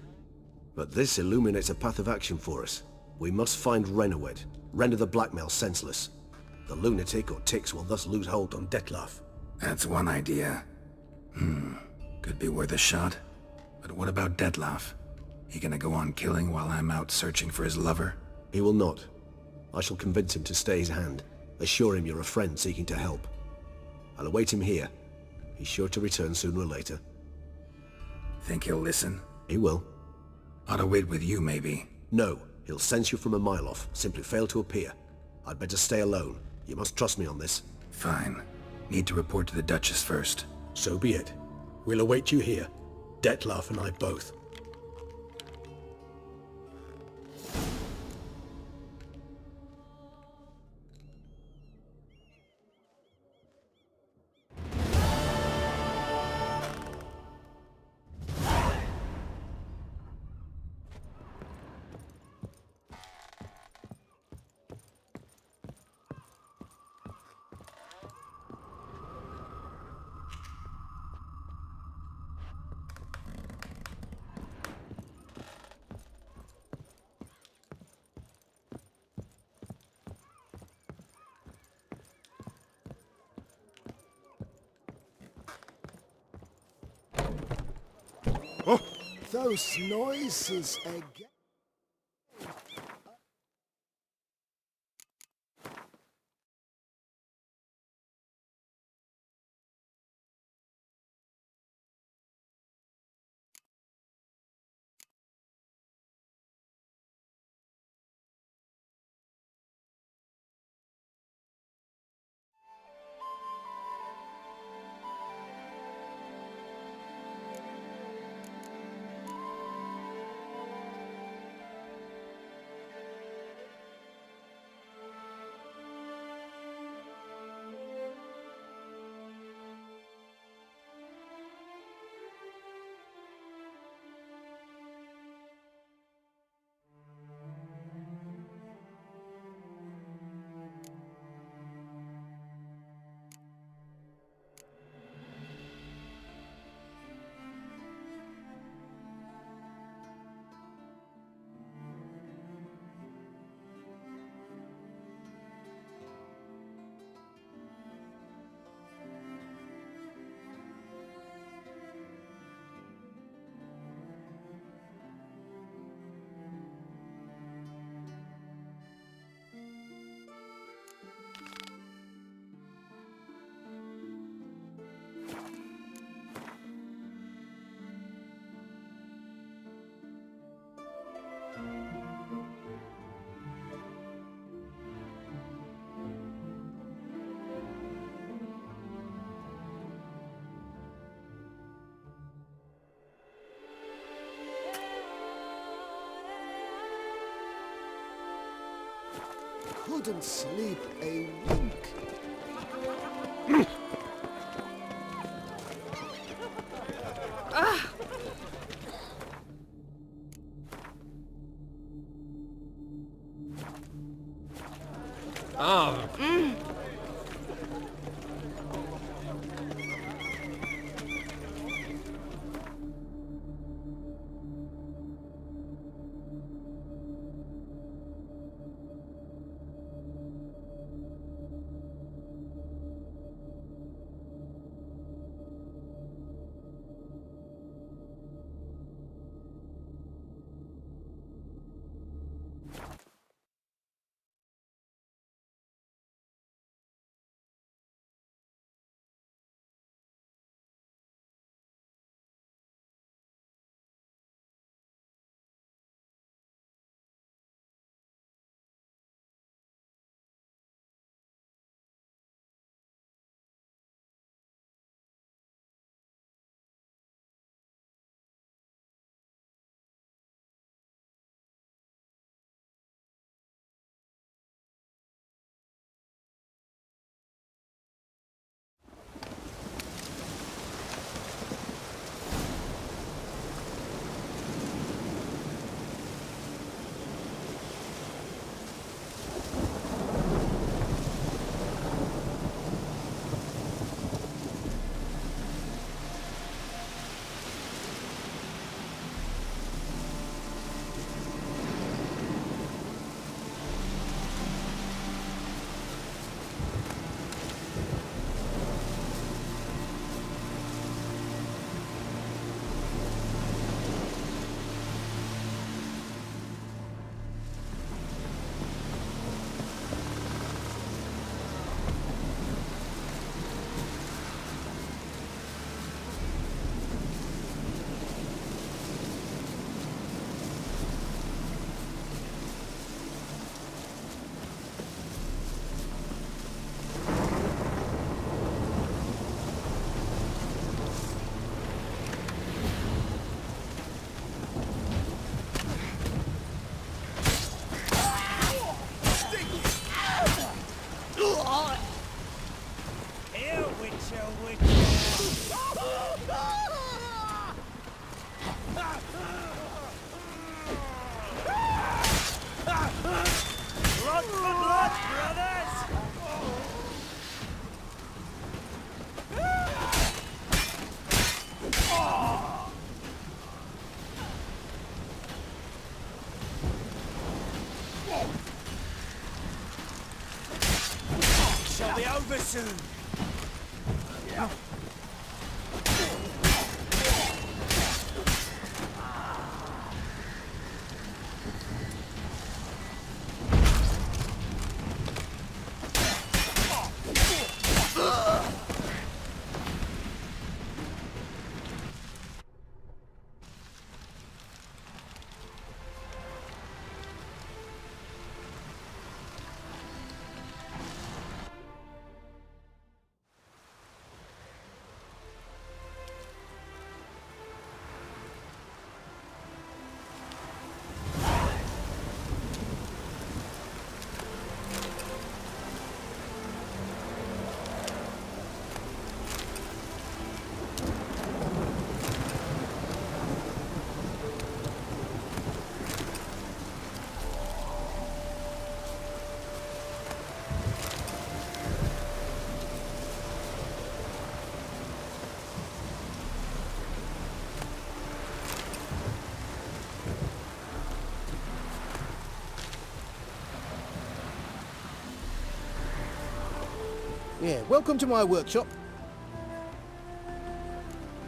But this illuminates a path of action for us. We must find Renowed, render the blackmail senseless. The lunatic or ticks will thus lose hold on Detlef. That's one idea. Could be worth a shot. But what about Detlef? He gonna go on killing while I'm out searching for his lover? He will not. I shall convince him to stay his hand. Assure him you're a friend seeking to help. I'll await him here. He's sure to return sooner or later. Think he'll listen? He will. Ought to wait with you, maybe. No, he'll sense you from a mile off. Simply fail to appear. I'd better stay alone. You must trust me on this. Fine. Need to report to the Duchess first. So be it. We'll await you here. Detlef and I both. those noises again. Couldn't sleep a wink. over soon. Yeah, welcome to my workshop.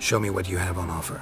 Show me what you have on offer.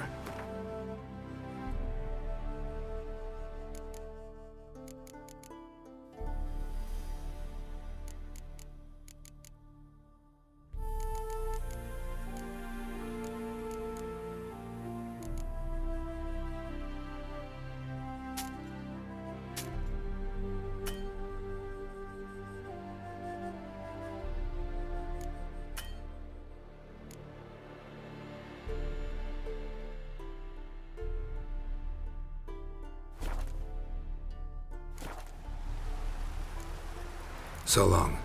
So long.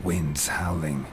Winds howling.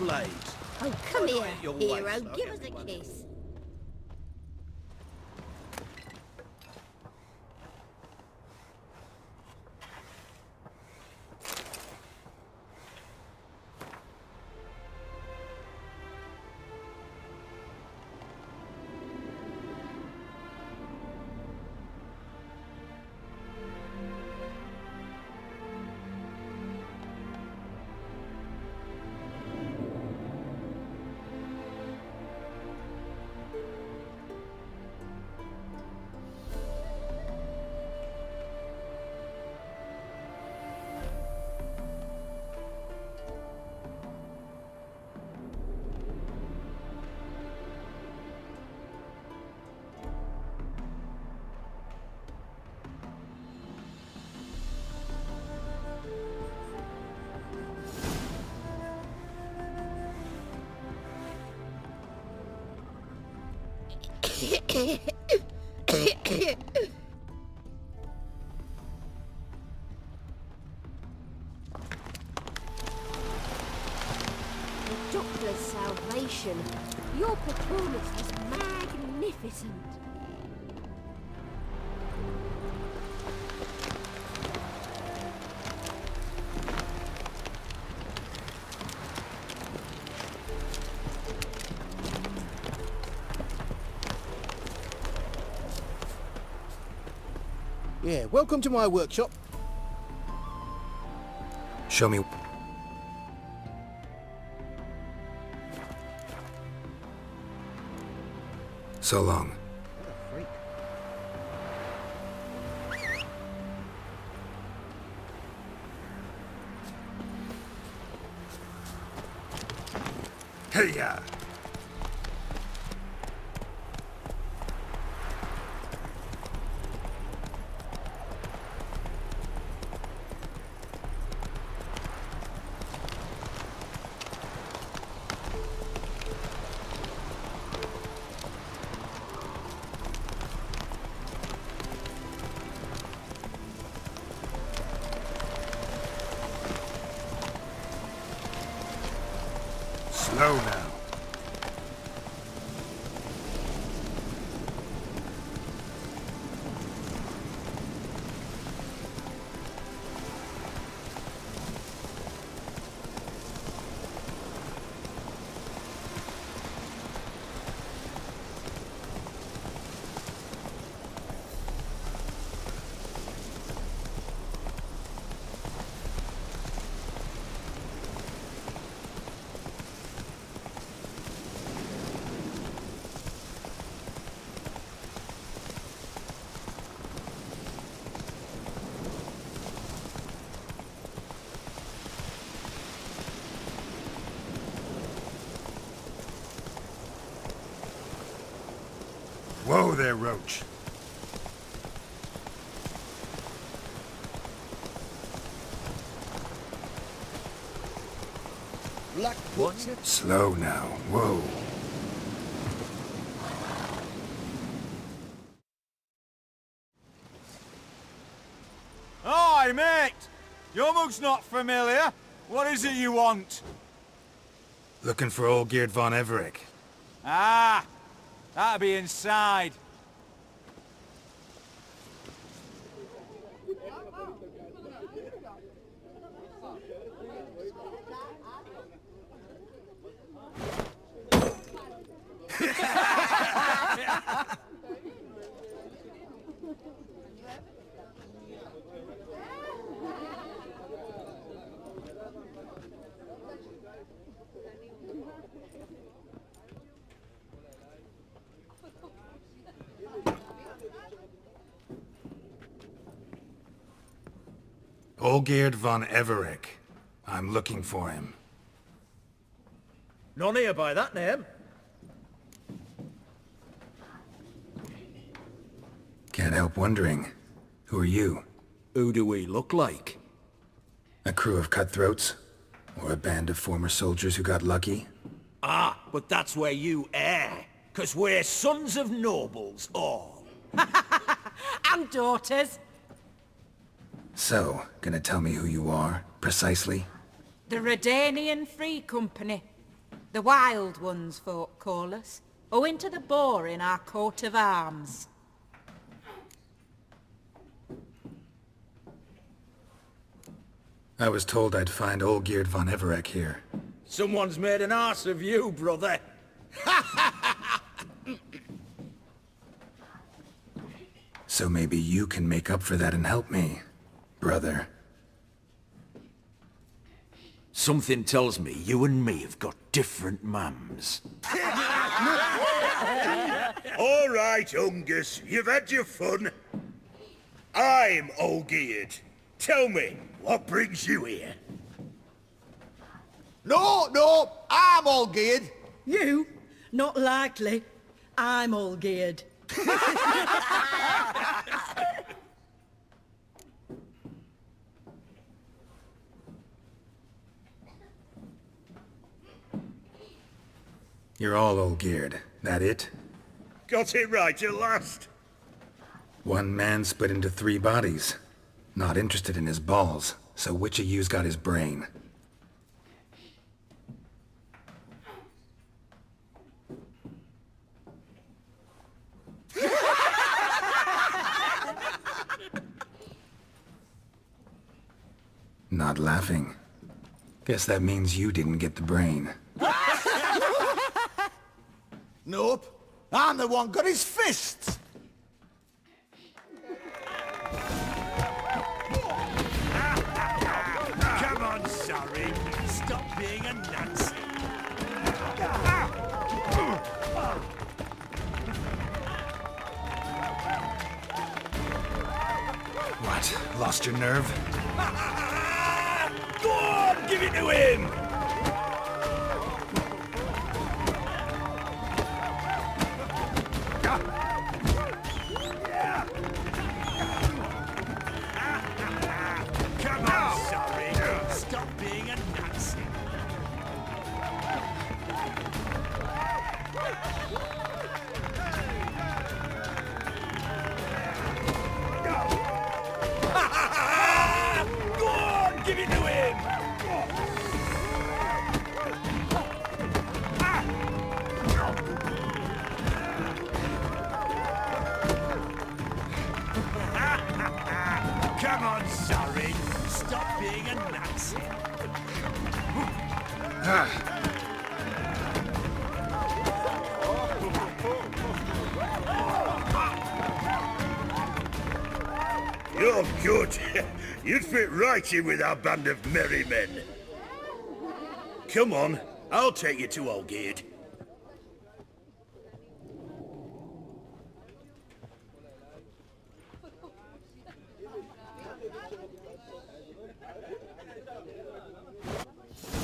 blades. Oh, come here, Your hero. waist, I'll Give get us me a one. kiss. The Doctor's salvation. Your performance was magnificent. Yeah, welcome to my workshop. Show me. So long. Hey-ya! Slow now. Whoa there, Roach. Black What's it? Slow now. Whoa. Hi, mate! Your mug's not familiar. What is it you want? Looking for old Geert von Everec. Ah! That'll be inside. Olgeerd von Everec. I'm looking for him. None here by that name. Can't help wondering. Who are you? Who do we look like? A crew of cutthroats? Or a band of former soldiers who got lucky? Ah, but that's where you err. 'Cause we're sons of nobles, all. And daughters. So, gonna tell me who you are, precisely? The Redanian Free Company. The Wild Ones, folk call us, owing to the boar in our coat of arms. I was told I'd find Olgierd von Everec here. Someone's made an arse of you, brother. So maybe you can make up for that and help me, brother. Something tells me you and me have got different mums. All right, Ungus, you've had your fun. I'm Olgierd. Tell me, what brings you here? No, I'm all geared. You? Not likely. I'm all geared. You're all Olgierd, that it? Got it right at last. One man split into 3 bodies. Not interested in his balls, so which of you's got his brain? Not laughing. Guess that means you didn't get the brain. Nope. I'm the one got his fists. Come on, sorry. Stop being a Nazi. What? Lost your nerve? Go on, give it to him! Come on, sorry. Stop being a Nazi. Go on, give it to him! Come on, sorry. Stop being a Nazi. You're good. You'd fit right in with our band of merry men. Come on, I'll take you to Olgierd.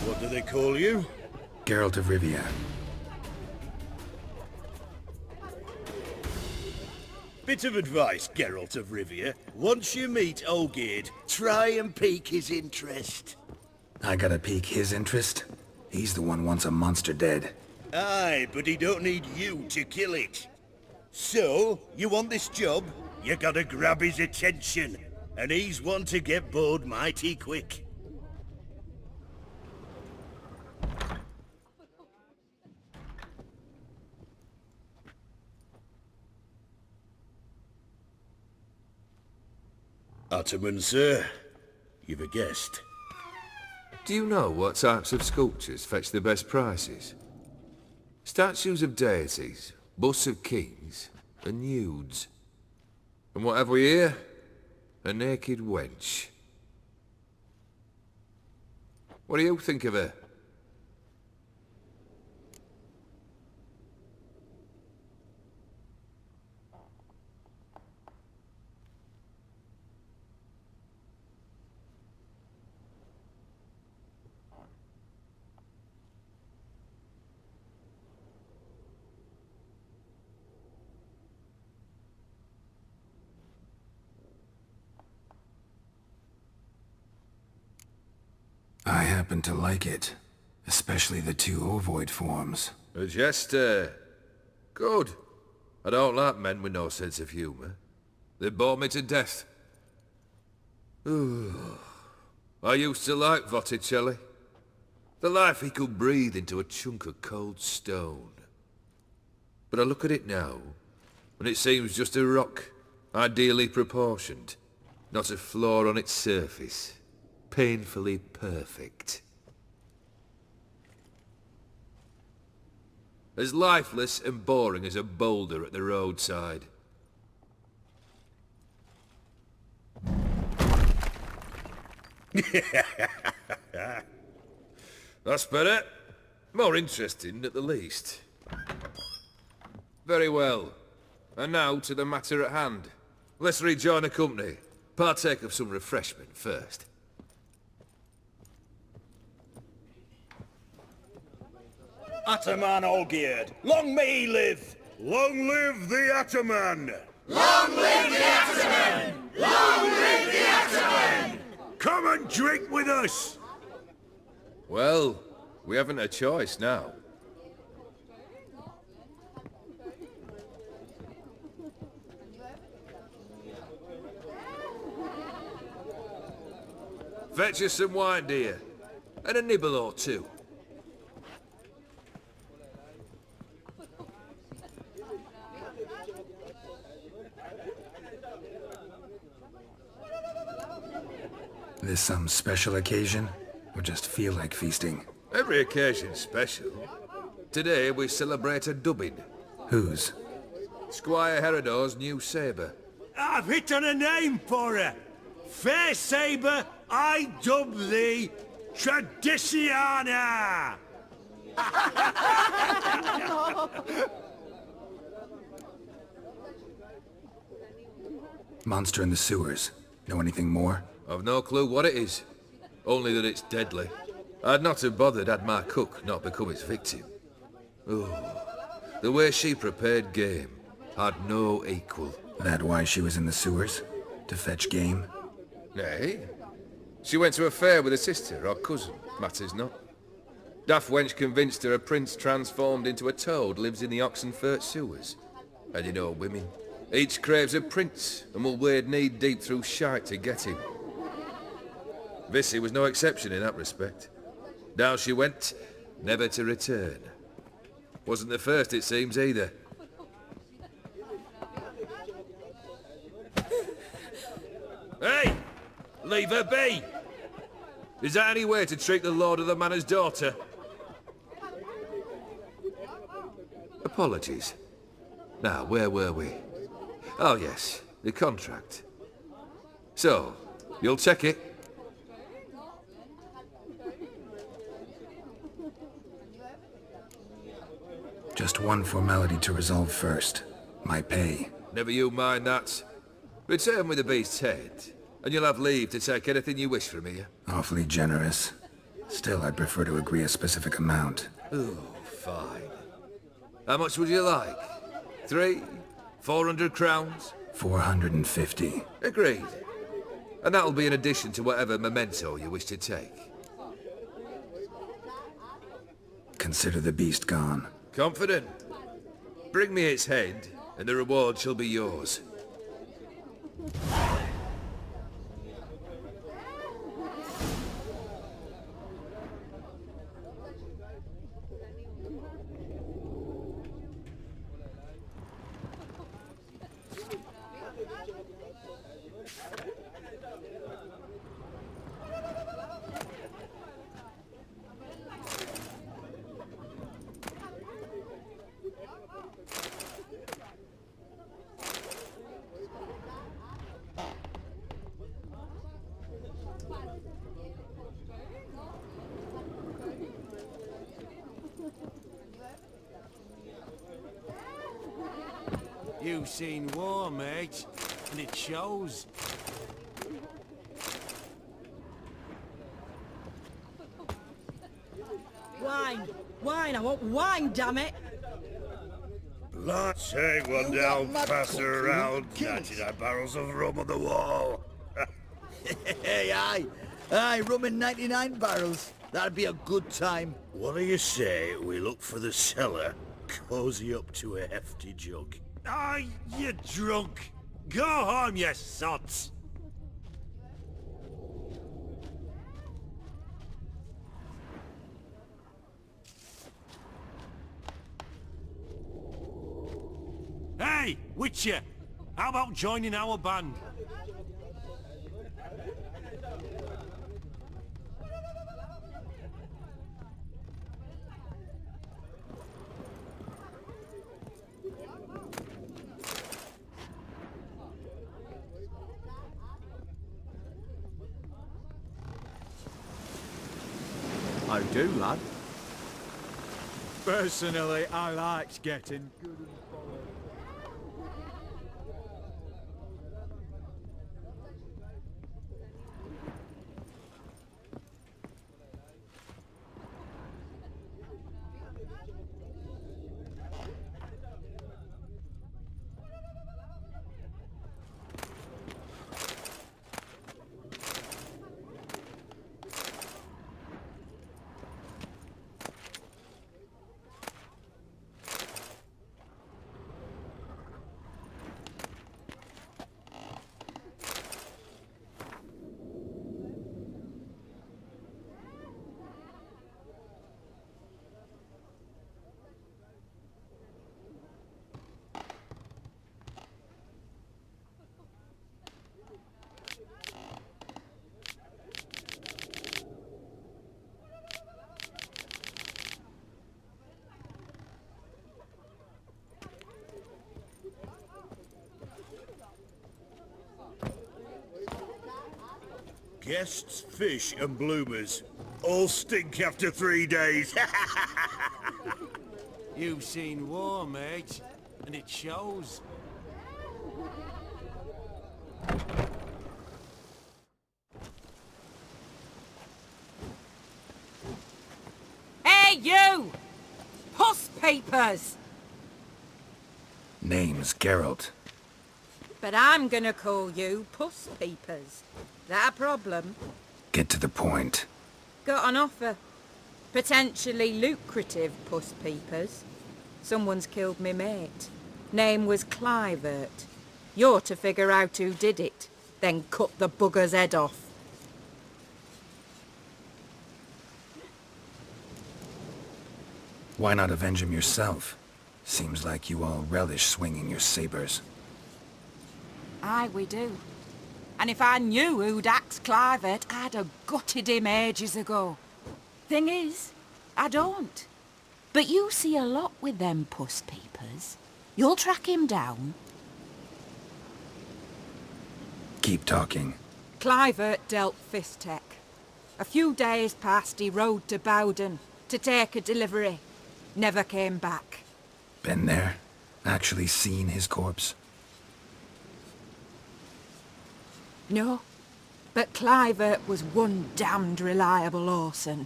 What do they call you? Geralt of Rivia. Bit of advice, Geralt of Rivia. Once you meet Olgierd, try and pique his interest. I gotta pique his interest? He's the one wants a monster dead. Aye, but he don't need you to kill it. So, you want this job? You gotta grab his attention. And he's one to get bored mighty quick. Ottoman, sir. You've a guest. Do you know what types of sculptures fetch the best prices? Statues of deities, busts of kings, and nudes. And what have we here? A naked wench. What do you think of her? I happen to like it. Especially the 2 ovoid forms. A jester. Good. I don't like men with no sense of humour. They bore me to death. Ooh. I used to like Botticelli. The life he could breathe into a chunk of cold stone. But I look at it now, and it seems just a rock, ideally proportioned. Not a flaw on its surface. Painfully perfect. As lifeless and boring as a boulder at the roadside. That's better. More interesting, at the least. Very well. And now to the matter at hand. Let's rejoin the company. Partake of some refreshment first. Ataman Olgierd, long may he live! Long live the Ataman! Long live the Ataman! Long live the Ataman! Come and drink with us! Well, we haven't a choice now. Fetch us some wine, dear. And a nibble or two. This some special occasion? Or just feel like feasting? Every occasion's special. Today we celebrate a dubbing. Whose? Squire Herodor's new sabre. I've hit on a name for her. Fair sabre, I dub thee Tradiciana! Monster in the sewers. Know anything more? I've no clue what it is. Only that it's deadly. I'd not have bothered had my cook not become its victim. Oh, the way she prepared game had no equal. That why she was in the sewers? To fetch game? Nay. She went to a fair with a sister or cousin, matters not. Daft wench convinced her a prince transformed into a toad lives in the Oxenfurt sewers. And you know women. Each craves a prince and will wade knee-deep through shite to get him. Vissy was no exception in that respect. Down she went, never to return. Wasn't the first, it seems, either. Hey! Leave her be! Is that any way to treat the lord of the manor's daughter? Apologies. Now, where were we? Oh yes, the contract. So, you'll check it? Just one formality to resolve first. My pay. Never you mind that. Return with the beast's head, and you'll have leave to take anything you wish from here. Awfully generous. Still, I'd prefer to agree a specific amount. Oh, fine. How much would you like? 400 crowns? 450. Agreed. And that'll be in addition to whatever memento you wish to take. Consider the beast gone. Confident? Bring me its head, and the reward shall be yours. You've seen war, mate, and it shows. Wine! Wine! I want wine, damn it! Let's take one down, pass her around, 99 barrels of rum on the wall. Hey, aye, rum in 99 barrels. That'd be a good time. What do you say we look for the cellar, cozy up to a hefty jug? Aye, you drunk. Go home, you sots. Hey, Witcher! How about joining our band? I do, lad. Personally, I likes getting good and followed. Guests, fish, and bloomers all stink after 3 days. You've seen war, mate, and it shows. Hey, you! Puss papers! Name's Geralt. But I'm gonna call you Puss Peepers. That a problem? Get to the point. Got an offer. Potentially lucrative Puss Peepers. Someone's killed me mate. Name was Clivert. You're to figure out who did it, then cut the bugger's head off. Why not avenge him yourself? Seems like you all relish swinging your sabers. Aye, we do. And if I knew who'd axed Clivert, I'd have gutted him ages ago. Thing is, I don't. But you see a lot with them Puss Peepers. You'll track him down. Keep talking. Clivert dealt Fistech. A few days past, he rode to Bowden to take a delivery. Never came back. Been there? Actually seen his corpse? No, but Clivert was one damned reliable Orson.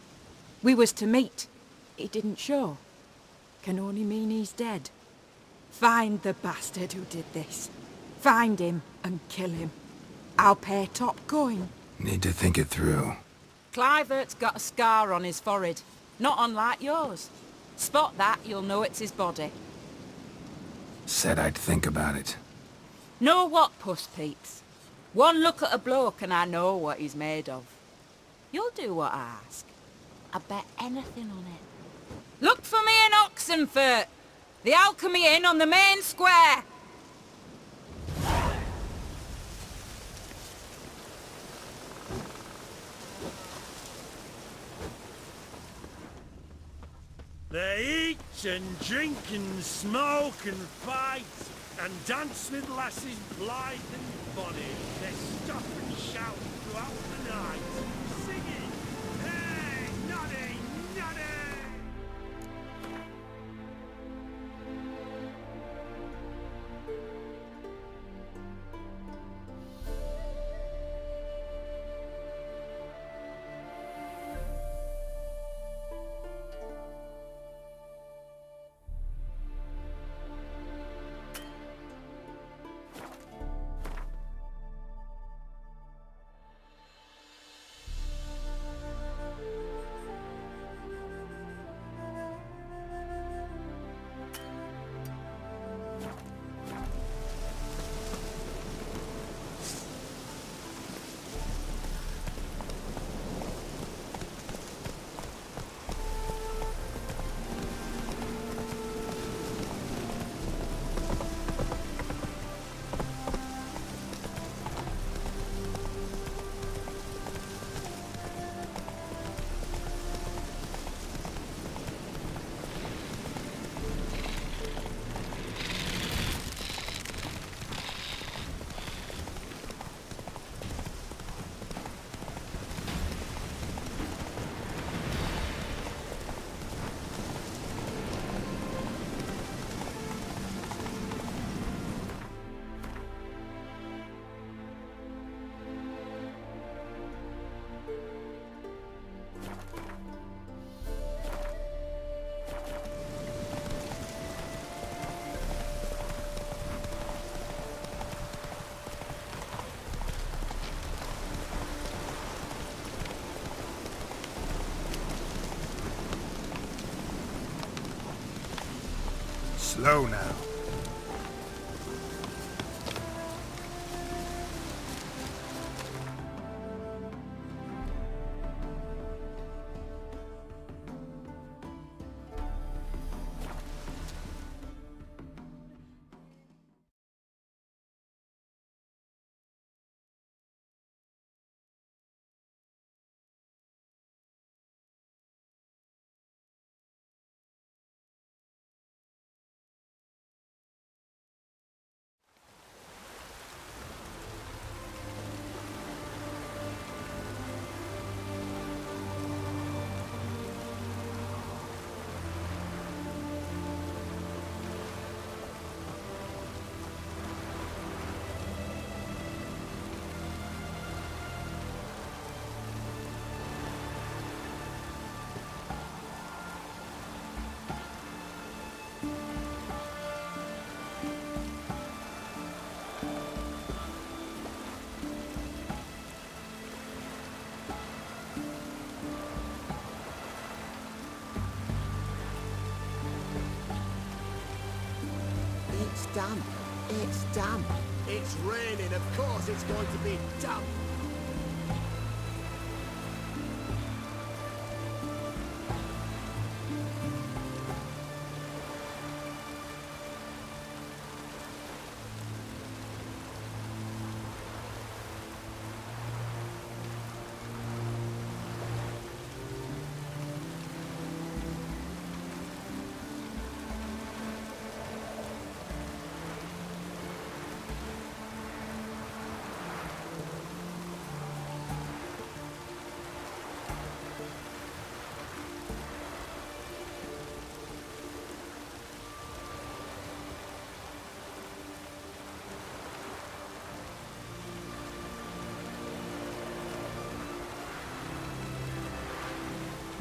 We was to meet. He didn't show. Can only mean he's dead. Find the bastard who did this. Find him and kill him. I'll pay top coin. Need to think it through. Clivert's got a scar on his forehead, not unlike yours. Spot that, you'll know it's his body. Said I'd think about it. Know what, Puss Peeps? One look at a bloke and I know what he's made of. You'll do what I ask. I bet anything on it. Look for me in Oxenfurt! The Alchemy Inn on the main square! They eat and drink and smoke and fight and dance with lasses blithe and bonny. They stop and shout throughout the night, singing, "Hey, noddy, noddy!" Slow now. It's damp. It's damp. It's raining. Of course it's going to be damp.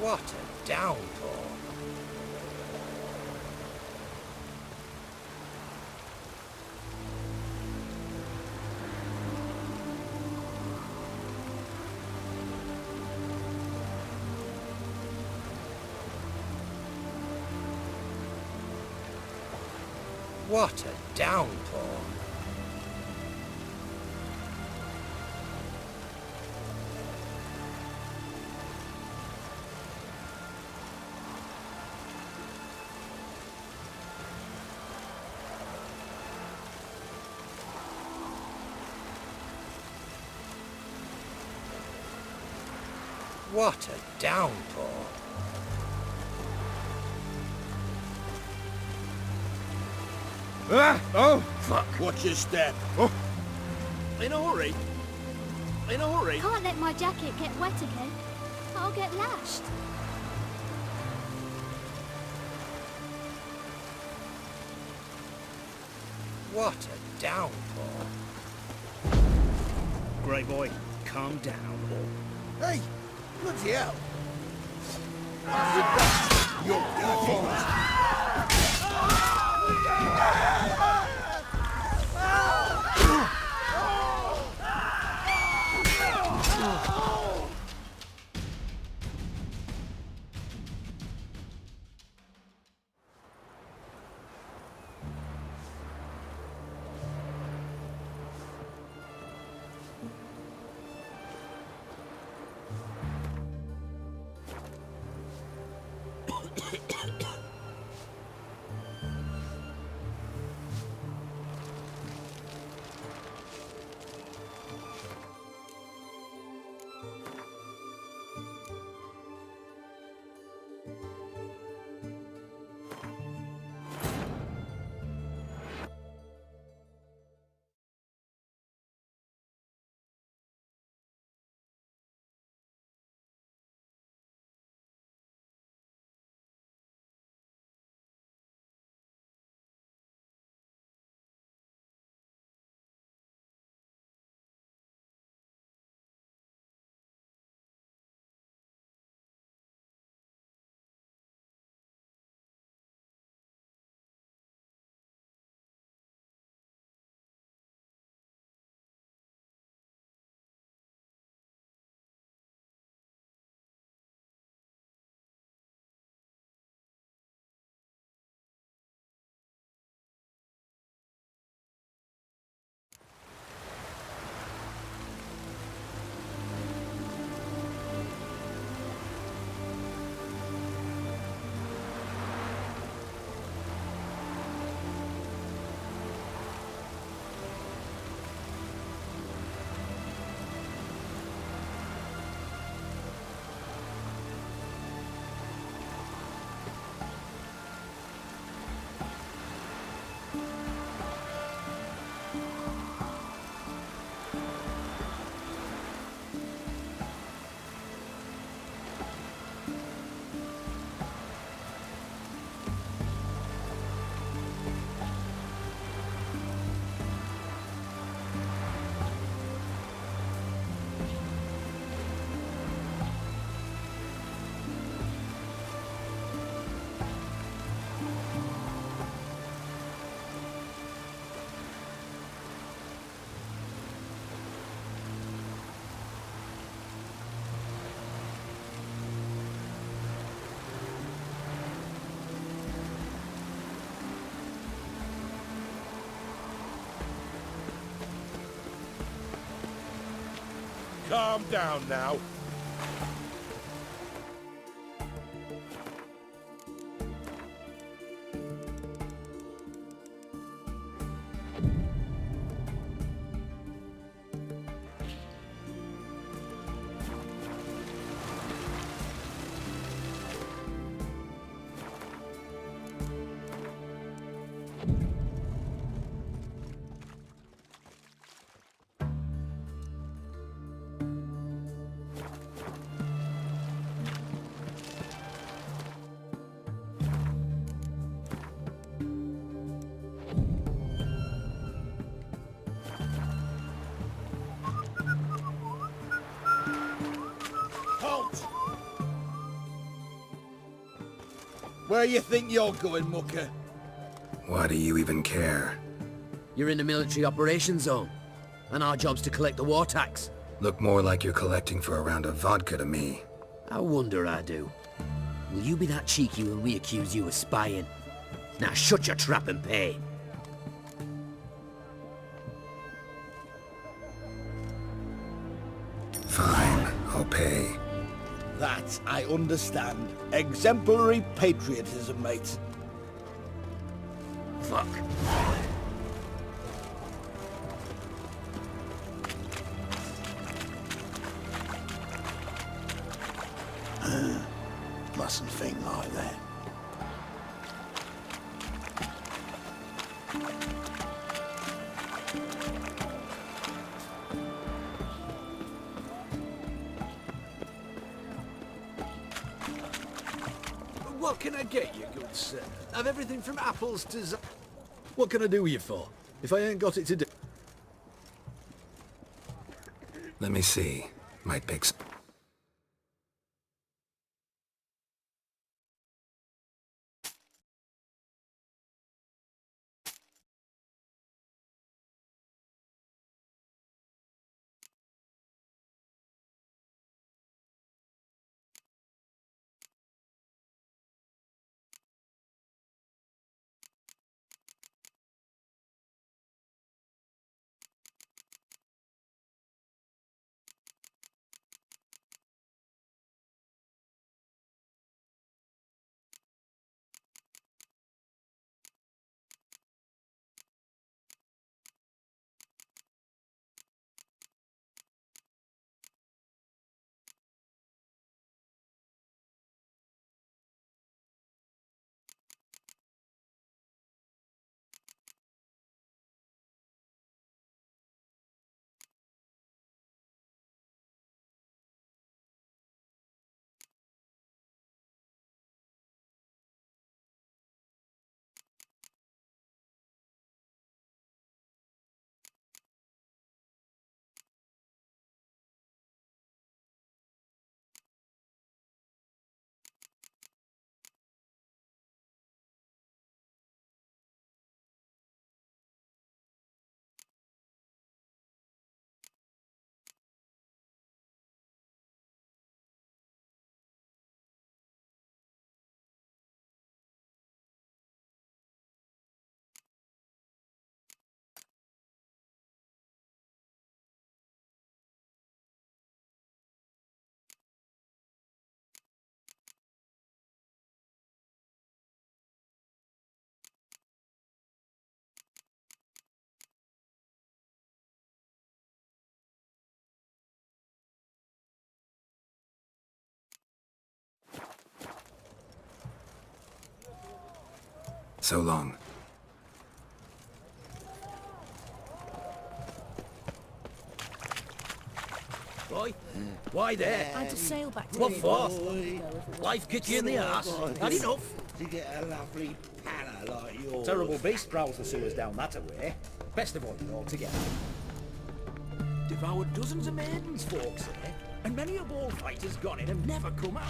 What a downpour. What a downpour. What a downpour. Ah! Oh! Fuck. Watch your step. Oh! In a hurry. In a hurry. Can't let my jacket get wet again. I'll get lashed. What a downpour. Grey boy, calm down. Hey! Bloody hell! You're dirty. Calm down now. Halt! Where you think you're going, mucker? Why do you even care? You're in the military operations zone, and our job's to collect the war tax. Look more like you're collecting for a round of vodka to me. I wonder I do. Will you be that cheeky when we accuse you of spying? Now shut your trap and pay. Fine, I'll pay. That I understand. Exemplary patriotism, mate. Fuck. Mustn't think like that. What can I get you, good sir? I've everything from apples to What can I do with you for, if I ain't got it to do? Let me see. Might pick some. So long. boy. Why there? And to sail back to What the for? North. Life kick you in the arse. Had enough? To get a lovely palla like yours. Terrible beast prowls the sewers down that way. Best avoid it altogether. Devoured dozens of maidens, folks say, and many a bullfighter's gone in and never come out.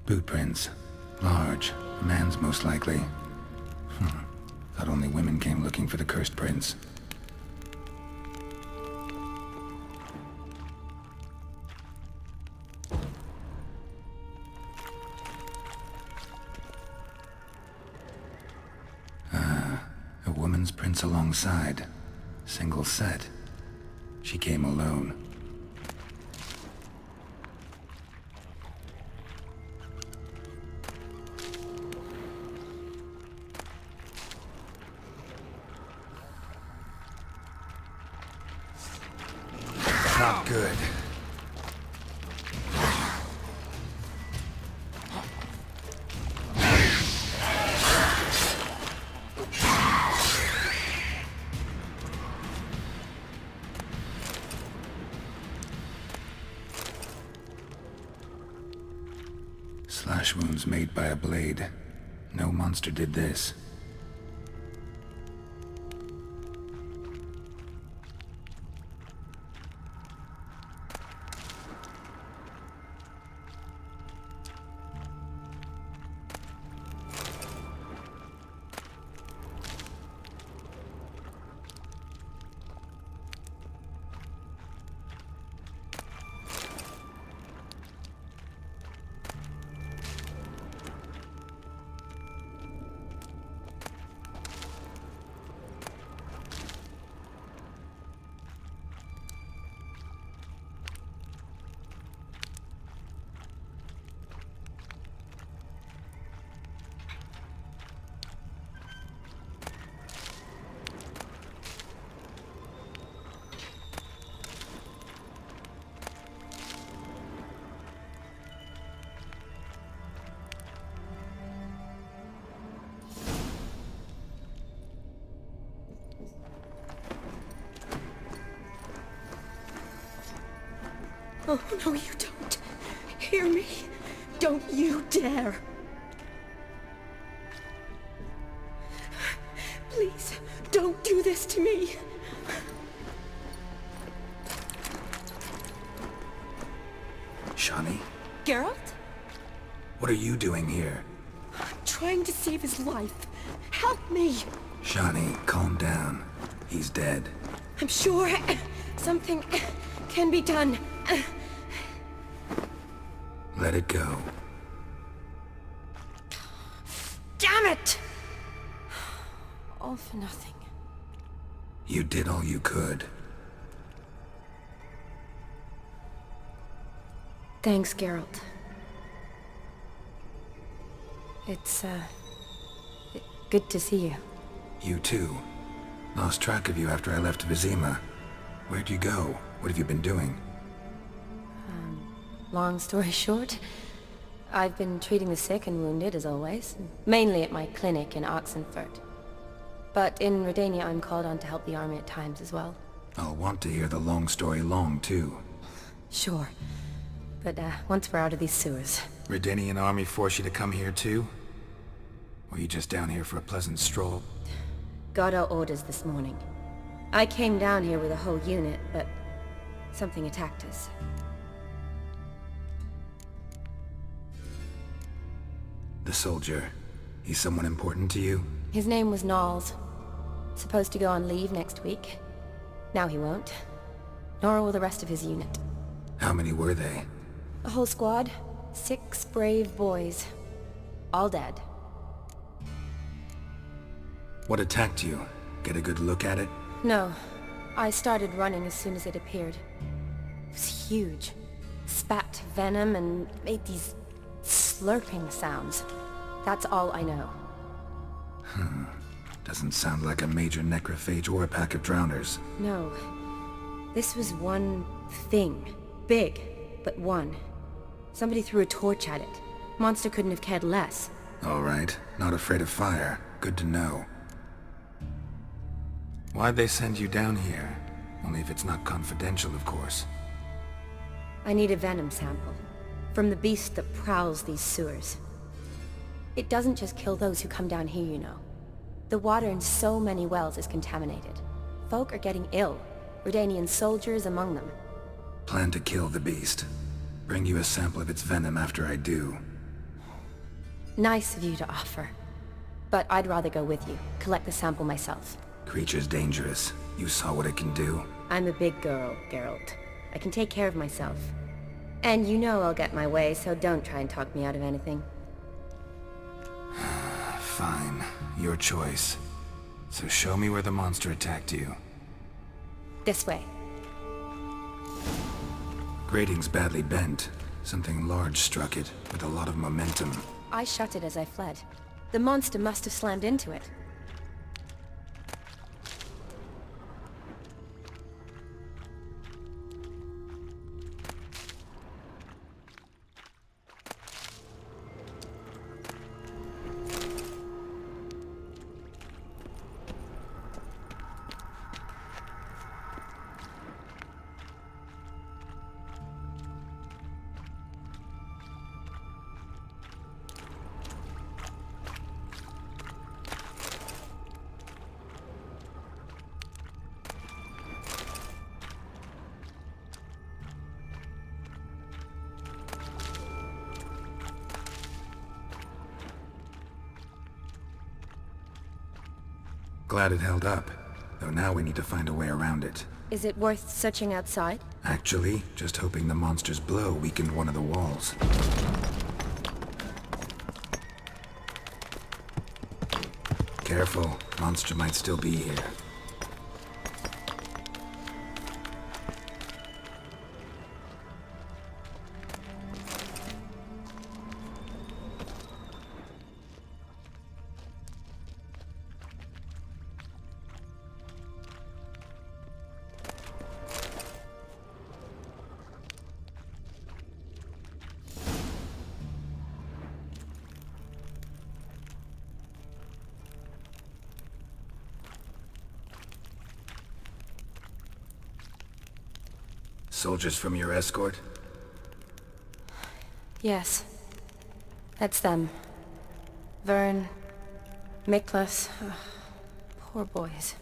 Boot prints. Large. A man's most likely. Thought only women came looking for the cursed prince. A woman's prints alongside. Single set. She came alone. Not good. Slash wounds made by a blade. No monster did this. Oh, no, you don't. Hear me? Don't you dare. Please, don't do this to me. Shani? Geralt? What are you doing here? Trying to save his life. Help me. Shani, calm down. He's dead. I'm sure something can be done. Let it go. Damn it! All for nothing. You did all you could. Thanks, Geralt. It's, good to see you. You too. Lost track of you after I left Vizima. Where'd you go? What have you been doing? Long story short, I've been treating the sick and wounded, as always. Mainly at my clinic in Oxenfurt. But in Redania, I'm called on to help the army at times as well. I'll want to hear the long story long, too. Sure. But, once we're out of these sewers. Redanian army force you to come here, too? Or you just down here for a pleasant stroll? Got our orders this morning. I came down here with a whole unit, but something attacked us. The soldier. He's someone important to you? His name was Knowles. Supposed to go on leave next week. Now he won't. Nor will the rest of his unit. How many were they? A whole squad. 6 brave boys. All dead. What attacked you? Get a good look at it? No. I started running as soon as it appeared. It was huge. Spat venom and made these slurping sounds. That's all I know. Doesn't sound like a major necrophage or a pack of drowners. No. This was one thing. Big, but one. Somebody threw a torch at it. Monster couldn't have cared less. All right, not afraid of fire. Good to know. Why'd they send you down here? Only if it's not confidential, of course. I need a venom sample. From the beast that prowls these sewers. It doesn't just kill those who come down here, you know. The water in so many wells is contaminated. Folk are getting ill. Redanian soldiers among them. Plan to kill the beast. Bring you a sample of its venom after I do. Nice of you to offer. But I'd rather go with you. Collect the sample myself. Creature's dangerous. You saw what it can do. I'm a big girl, Geralt. I can take care of myself. And you know I'll get my way, so don't try and talk me out of anything. Fine. Your choice. So show me where the monster attacked you. This way. Grating's badly bent. Something large struck it, with a lot of momentum. I shut it as I fled. The monster must have slammed into it. Glad it held up, though now we need to find a way around it. Is it worth searching outside? Actually, just hoping the monster's blow weakened one of the walls. Careful, monster might still be here. Soldiers from your escort? Yes. That's them. Vern, Miklas. Poor boys.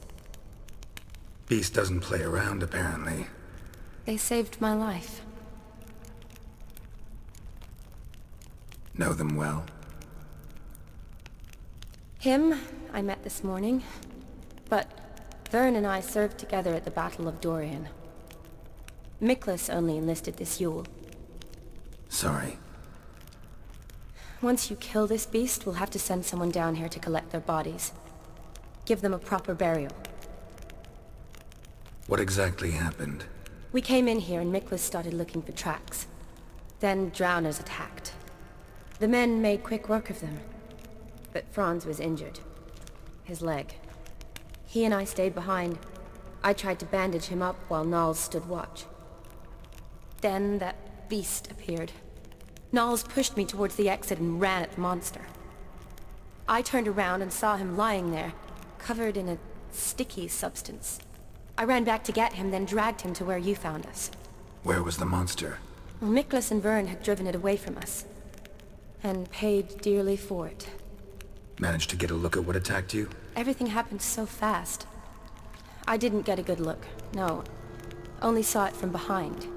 Beast doesn't play around, apparently. They saved my life. Know them well? Him, I met this morning. But Vern and I served together at the Battle of Dorian. Miklas only enlisted this Yule. Sorry. Once you kill this beast, we'll have to send someone down here to collect their bodies. Give them a proper burial. What exactly happened? We came in here and Miklas started looking for tracks. Then drowners attacked. The men made quick work of them. But Franz was injured. His leg. He and I stayed behind. I tried to bandage him up while Nals stood watch. Then that beast appeared. Nals pushed me towards the exit and ran at the monster. I turned around and saw him lying there, covered in a sticky substance. I ran back to get him, then dragged him to where you found us. Where was the monster? Well, Miklas and Vern had driven it away from us. And paid dearly for it. Managed to get a look at what attacked you? Everything happened so fast. I didn't get a good look, no. Only saw it from behind.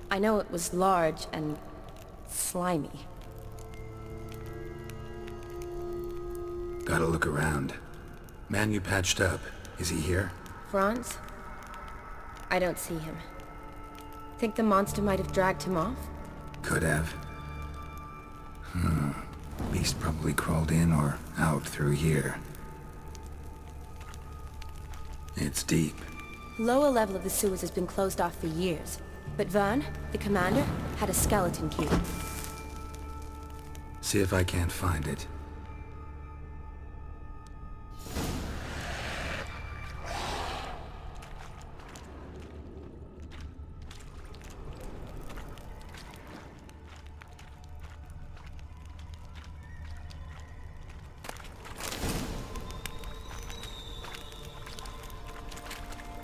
I know it was large and slimy. Gotta look around. Man you patched up, is he here? Franz? I don't see him. Think the monster might have dragged him off? Could have. Beast probably crawled in or out through here. It's deep. Lower level of the sewers has been closed off for years. But Vern, the commander, had a skeleton key. See if I can't find it.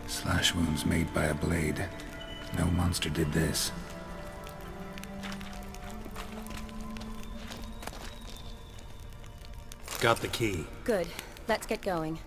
Slash wounds made by a blade. No monster did this. Got the key. Good. Let's get going.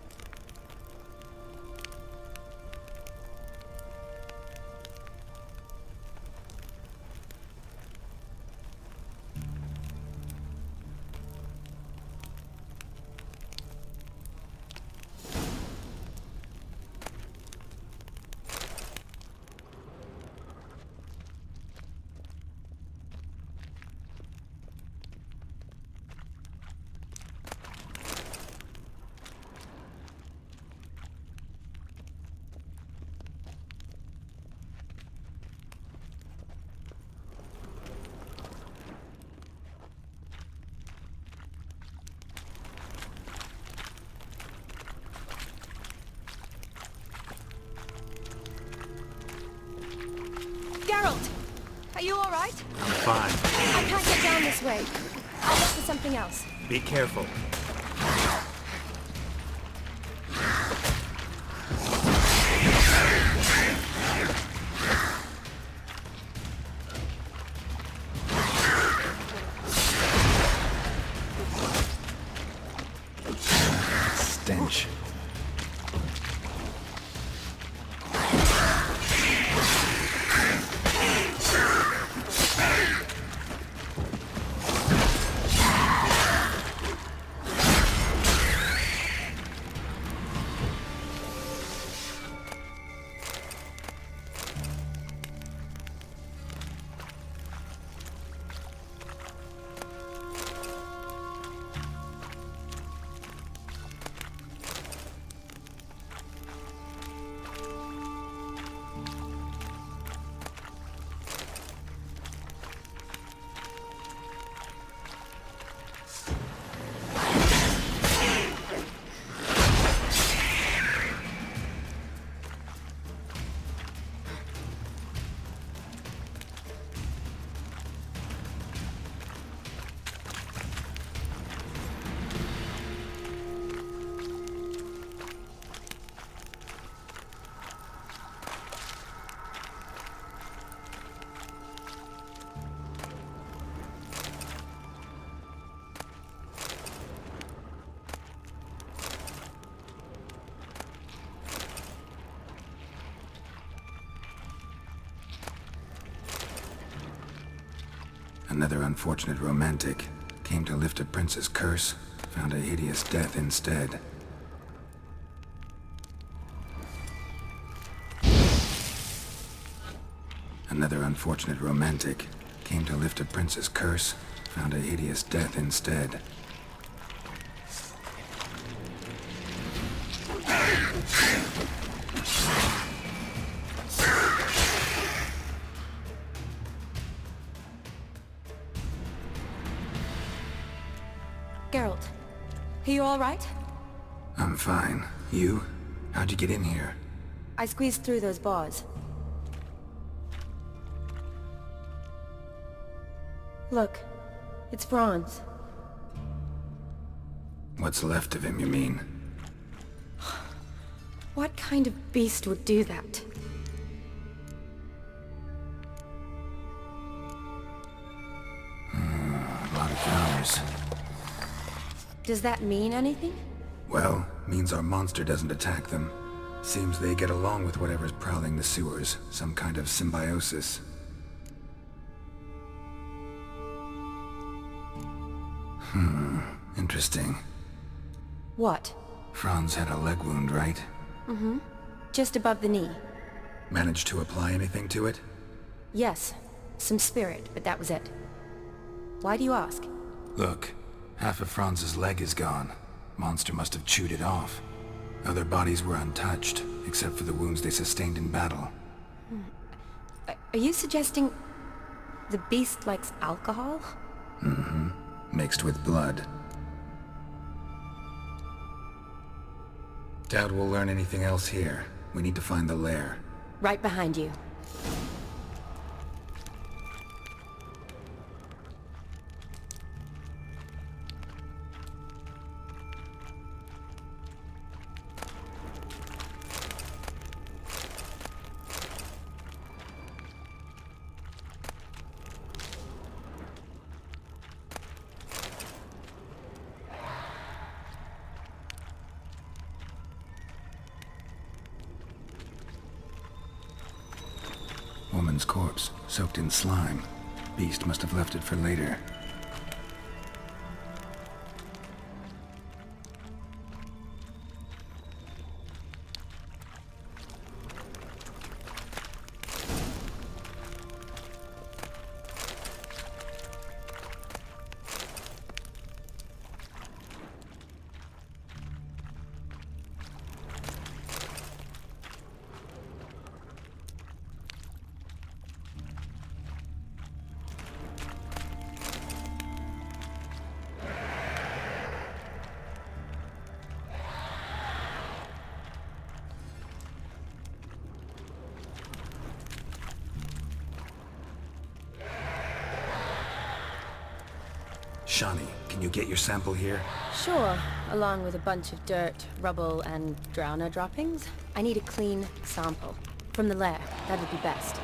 Geralt! Are you alright? I'm fine. I can't get down this way. I'll look for something else. Be careful. Stench. Another unfortunate romantic. Came to lift a prince's curse, found a hideous death instead. Another unfortunate romantic. Came to lift a prince's curse, found a hideous death instead. Geralt, are you all right? I'm fine. You? How'd you get in here? I squeezed through those bars. Look, it's Franz. What's left of him, you mean? What kind of beast would do that? A lot of flowers. Does that mean anything? Well, means our monster doesn't attack them. Seems they get along with whatever's prowling the sewers. Some kind of symbiosis. Interesting. What? Franz had a leg wound, right? Mm-hmm. Just above the knee. Managed to apply anything to it? Yes. Some spirit, but that was it. Why do you ask? Look, half of Franz's leg is gone. Monster must have chewed it off. Other bodies were untouched, except for the wounds they sustained in battle. Are you suggesting the beast likes alcohol? Mm-hmm. Mixed with blood. Doubt we'll learn anything else here. We need to find the lair. Right behind you. Woman's corpse, soaked in slime. Beast must have left it for later. Shawnee, can you get your sample here? Sure, along with a bunch of dirt, rubble, and drowner droppings. I need a clean sample. From the lair, that would be best.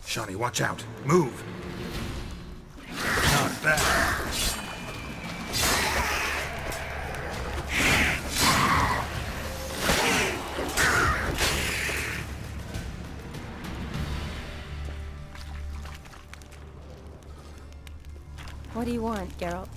Shawnee, watch out! Move! Not bad. What do you want, Geralt?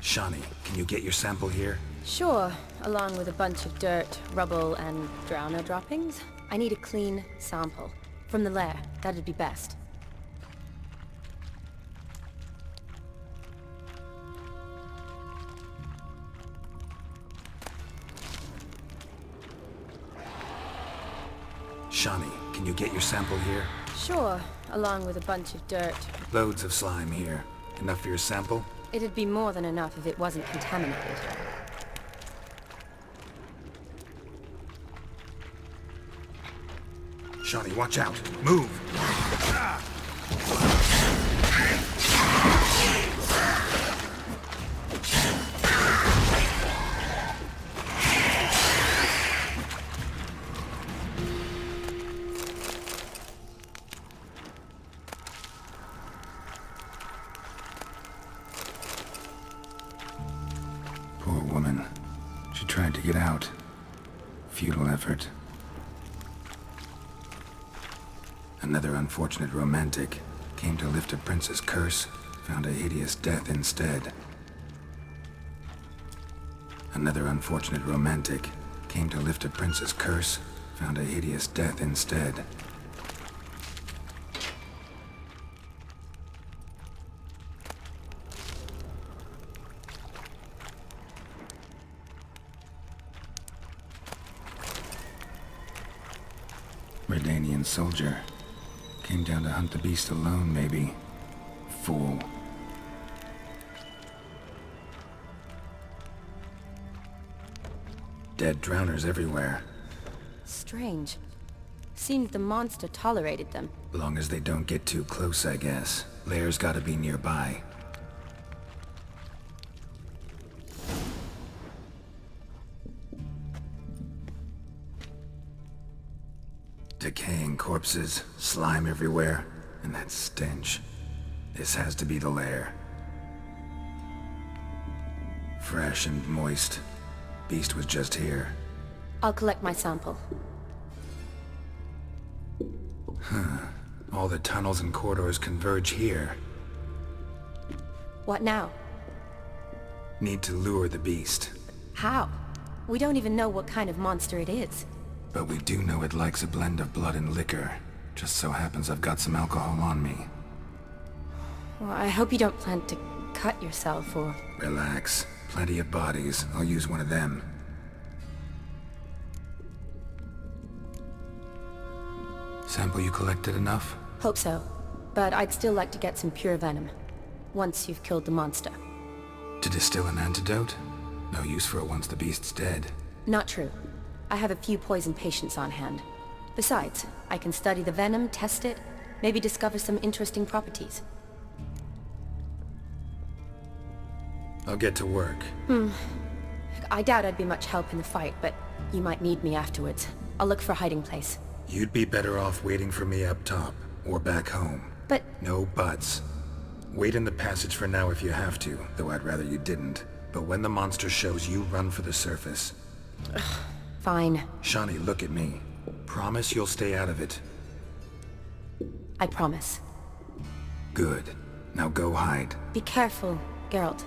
Shawnee, can you get your sample here? Sure, along with a bunch of dirt, rubble, and drowner droppings. I need a clean sample. From the lair, that'd be best. Shawnee, can you get your sample here? Sure, along with a bunch of dirt. Loads of slime here. Enough for your sample? It'd be more than enough if it wasn't contaminated. Shawnee, watch out! Move! Poor woman. She tried to get out. Futile effort. Another unfortunate romantic came to lift a prince's curse, found a hideous death instead. Another unfortunate romantic came to lift a prince's curse, found a hideous death instead. Redanian soldier. Came down to hunt the beast alone, maybe. Fool. Dead drowners everywhere. Strange. Seems the monster tolerated them. Long as they don't get too close, I guess. Lair's gotta be nearby. Decaying corpses, slime everywhere, and that stench. This has to be the lair. Fresh and moist. Beast was just here. I'll collect my sample. Huh. All the tunnels and corridors converge here. What now? Need to lure the beast. How? We don't even know what kind of monster it is. But we do know it likes a blend of blood and liquor. Just so happens I've got some alcohol on me. Well, I hope you don't plan to cut yourself or... Relax. Plenty of bodies. I'll use one of them. Sample you collected enough? Hope so. But I'd still like to get some pure venom. Once you've killed the monster. To distill an antidote? No use for it once the beast's dead. Not true. I have a few poison patients on hand. Besides, I can study the venom, test it, maybe discover some interesting properties. I'll get to work. I doubt I'd be much help in the fight, but you might need me afterwards. I'll look for a hiding place. You'd be better off waiting for me up top, or back home. But... No buts. Wait in the passage for now if you have to, though I'd rather you didn't. But when the monster shows, you run for the surface. Fine. Shani, look at me. Promise you'll stay out of it. I promise. Good. Now go hide. Be careful, Geralt.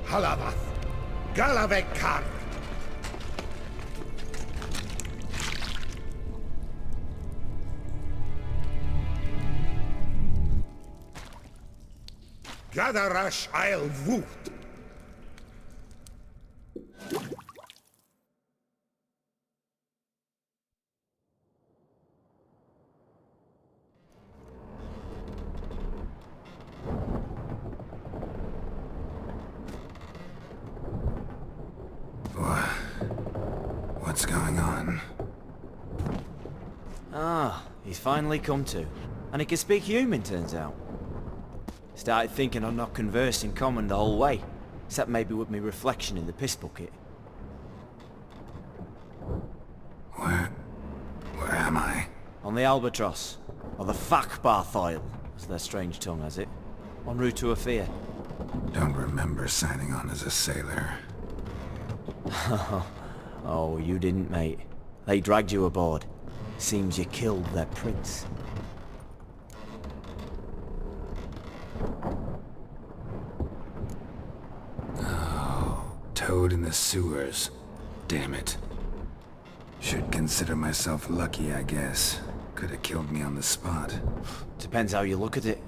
Halavath, Galavekar. Gadarash I'll Woot. What's going on? Ah, he's finally come to. And he can speak human, turns out. Started thinking I'd not conversed in common the whole way, except maybe with me reflection in the piss bucket. Where am I? On the Albatross, or the Fakbarthoil, as their strange tongue has it, en route to Ophir. Don't remember signing on as a sailor. Oh, you didn't, mate. They dragged you aboard. Seems you killed their prince. Oh, toad in the sewers. Damn it. Should consider myself lucky, I guess. Could have killed me on the spot. Depends how you look at it.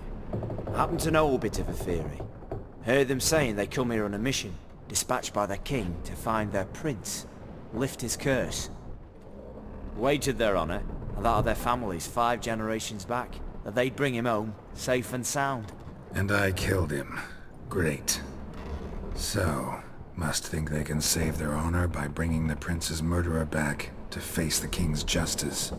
Happen to know a bit of a theory. Heard them saying they come here on a mission, dispatched by their king to find their prince, lift his curse. Wagered their honour, and that of their families 5 generations back, that they'd bring him home, safe and sound. And I killed him. Great. So, must think they can save their honor by bringing the prince's murderer back to face the king's justice.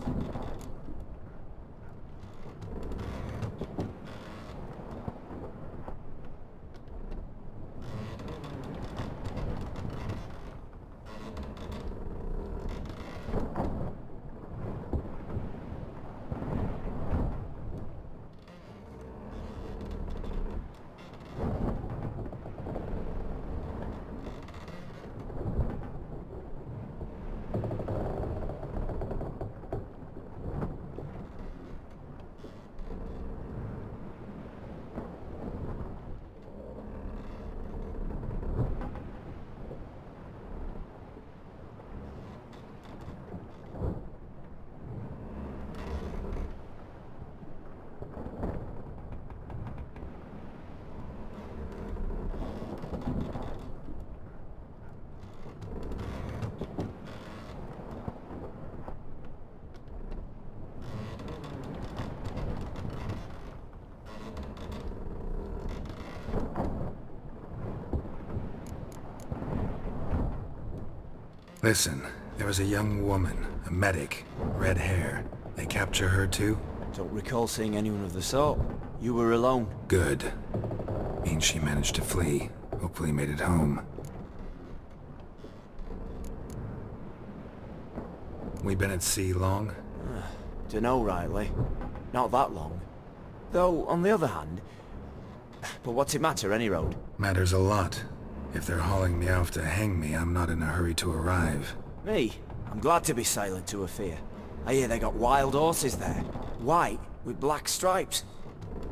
Listen, there was a young woman, a medic, red hair. They capture her too? Don't recall seeing anyone of the sort. You were alone. Good. Means she managed to flee. Hopefully made it home. We been at sea long? Dunno rightly. Not that long. Though, on the other hand... But what's it matter, any road? Matters a lot. If they're hauling me off to hang me, I'm not in a hurry to arrive. Me? I'm glad to be sailing to Ophir. I hear they got wild horses there. White, with black stripes.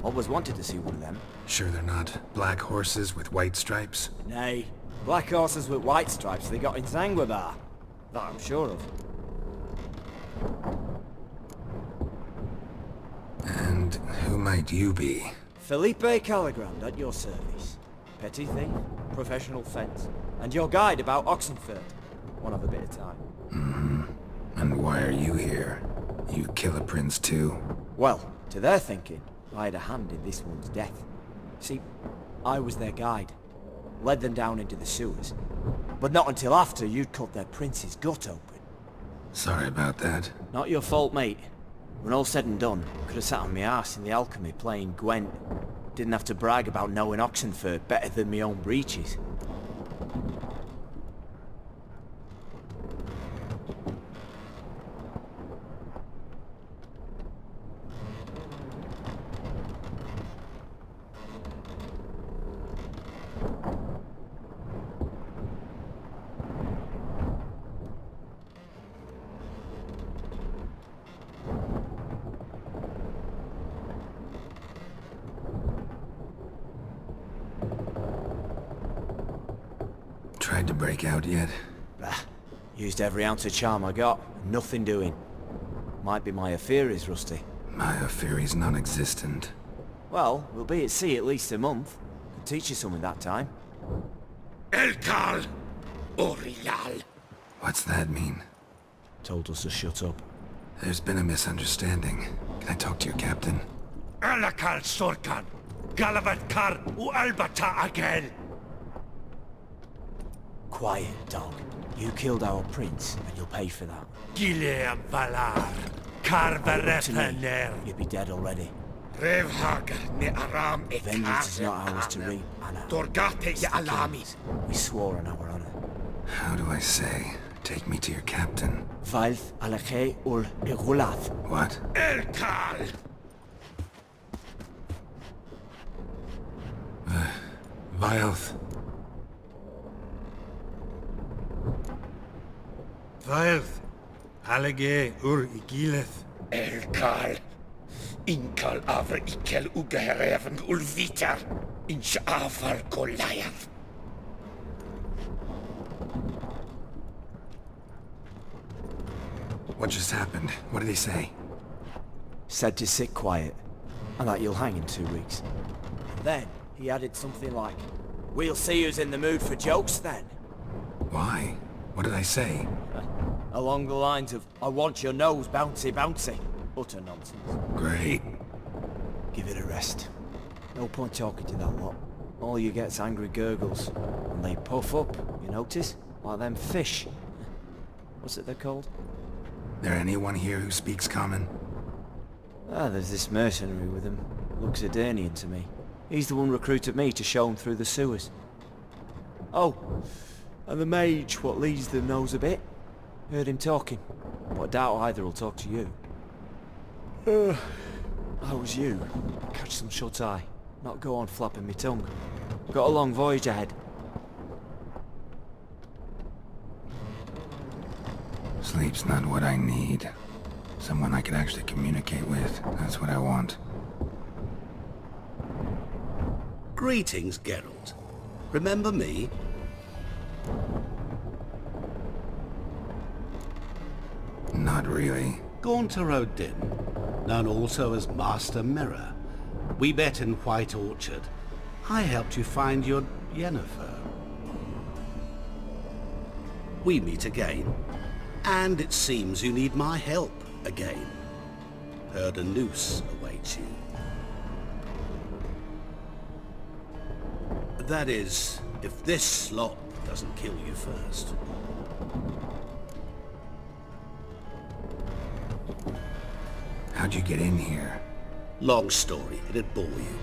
Always wanted to see one of them. Sure they're not black horses with white stripes? Nay, black horses with white stripes they got in Zangwabar. That I'm sure of. And who might you be? Felipe Caligrand at your service. Petty thief, professional fence, and your guide about Oxenfurt. Won't have a bit of time. Mm-hmm. And why are you here? You kill a prince too? Well, to their thinking, I had a hand in this one's death. See, I was their guide. Led them down into the sewers. But not until after you'd cut their prince's gut open. Sorry about that. Not your fault, mate. When all said and done, could have sat on my arse in the alchemy playing Gwent. Didn't have to brag about knowing Oxenfurt better than my own breeches. Tried to break out yet? Bah, used every ounce of charm I got. Nothing doing. Might be my Apheri's rusty. My Apheri's non-existent. Well, we'll be at sea at least a month. Could teach you something that time. Elkal! Orial! What's that mean? Told us to shut up. There's been a misunderstanding. Can I talk to your captain? Alakal Sorkan! Galavat Kar u Albata Agel! Quiet, dog. You killed our prince, and you'll pay for that. Gileam Valar! Karvarepaner! You'd be dead already. Revhagar ne Aram e Vengeance is not ours to reap, Anna. Dorgate ya Alami! We swore on our honor. How do I say? Take me to your captain. Vailth Alakhe ul Igulath. What? Elkal! Vilth. Vailth! Alage ur Igileth. Elkal! Inkal avre ikel ugehereven ulvitar! Inch afar Goliath! What just happened? What did he say? Said to sit quiet, and that you'll hang in 2 weeks. And then he added something like, "We'll see who's in the mood for jokes then." Why? What did I say? Along the lines of, "I want your nose bouncy bouncy." Utter nonsense. Great. Give it a rest. No point talking to that lot. All you get's angry gurgles. And they puff up, you notice? Like them fish. What's it they're called? There anyone here who speaks common? Ah, there's this mercenary with him. Looks Edirnian to me. He's the one recruited me to show him through the sewers. Oh, and the mage what leads them knows a bit. Heard him talking, but I doubt either will talk to you. How was you? Catch some shut-eye. Not go on flapping me tongue. Got a long voyage ahead. Sleep's not what I need. Someone I can actually communicate with. That's what I want. Greetings, Geralt. Remember me? Not really. Gaunter O'Din, known also as Master Mirror. We met in White Orchard. I helped you find your Yennefer. We meet again. And it seems you need my help again. Heard a noose awaits you. That is, if this slop doesn't kill you first. How'd you get in here? Long story, it'd bore you.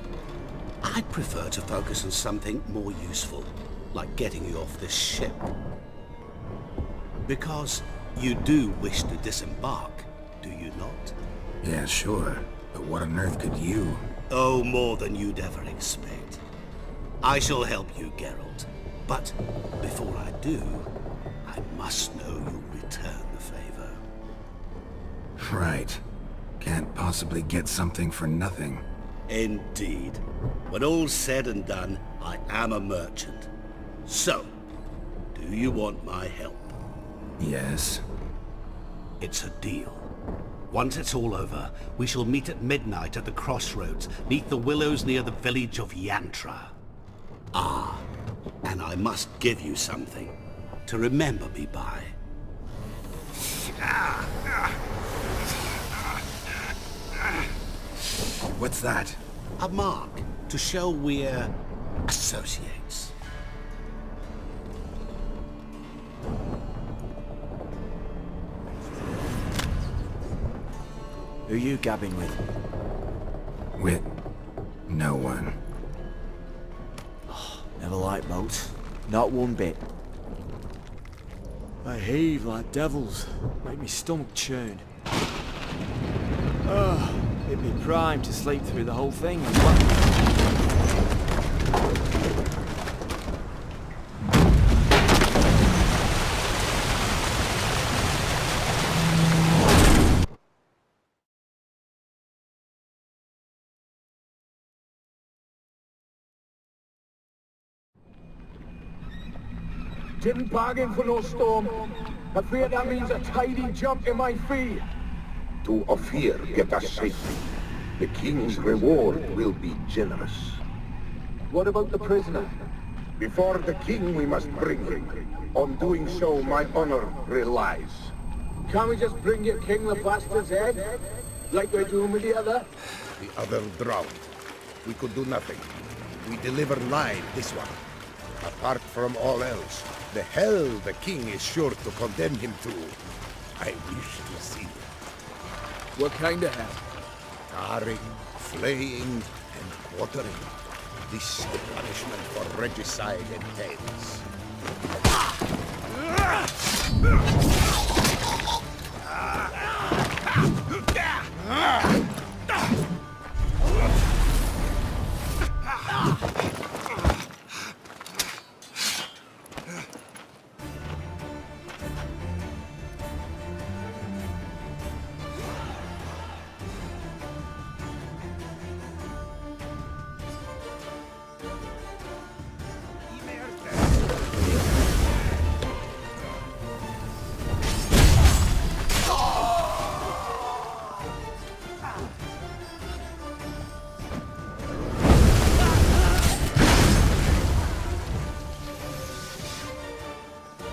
I'd prefer to focus on something more useful, like getting you off this ship. Because you do wish to disembark, do you not? Yeah, sure. But what on earth could you? Oh, more than you'd ever expect. I shall help you, Geralt. But before I do, I must know you'll return the favor. Right. Can't possibly get something for nothing. Indeed. When all's said and done, I am a merchant. So, do you want my help? Yes. It's a deal. Once it's all over, we shall meet at midnight at the crossroads, neath the willows near the village of Yantra. Ah, and I must give you something to remember me by. What's that? A mark to show we're associates. Who you gabbing with? With no one. Never liked boats. Not one bit. They heave like devils. Make me stomach churn. Oh, it'd be prime to sleep through the whole thing. Didn't bargain for no storm. I fear that means a tidy jump in my fee. To Ophir, get us safely. The king's reward will be generous. What about the prisoner? Before the king, we must bring him. On doing so, my honor relies. Can't we just bring your king the bastard's head? Like we're doing with the other? The other drowned. We could do nothing. We deliver live this one. Apart from all else, the hell the king is sure to condemn him to. I wish to see. What kind of hell? Tarring, flaying, and quartering. This is the punishment for regicide entails.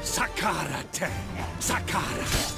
Sakarate! Sakara!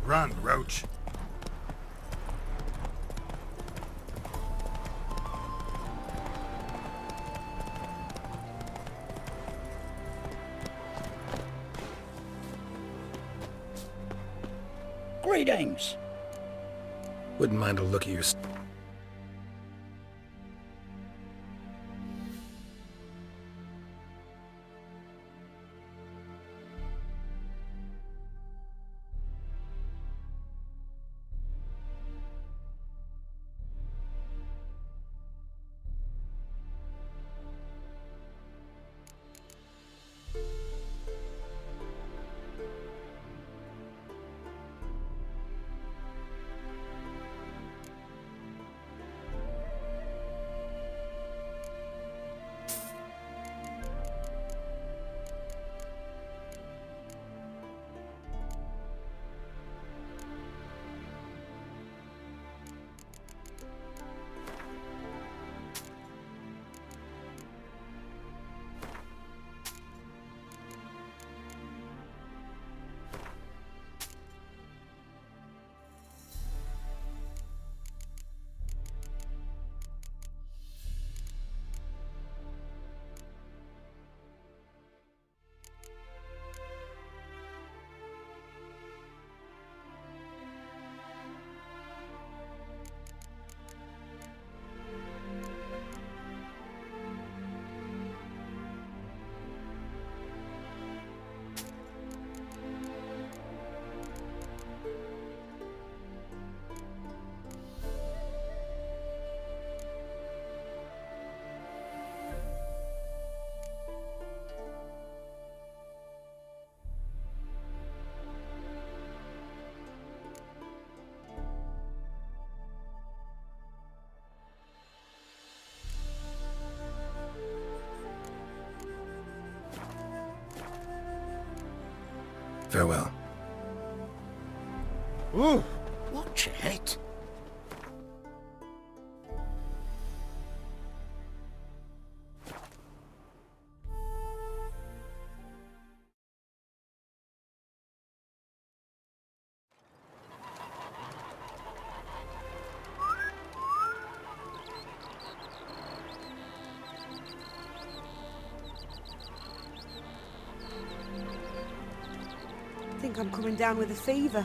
Run, Roach. Greetings. Wouldn't mind a look at your... Farewell. Ooh, watch it. I think I'm coming down with a fever.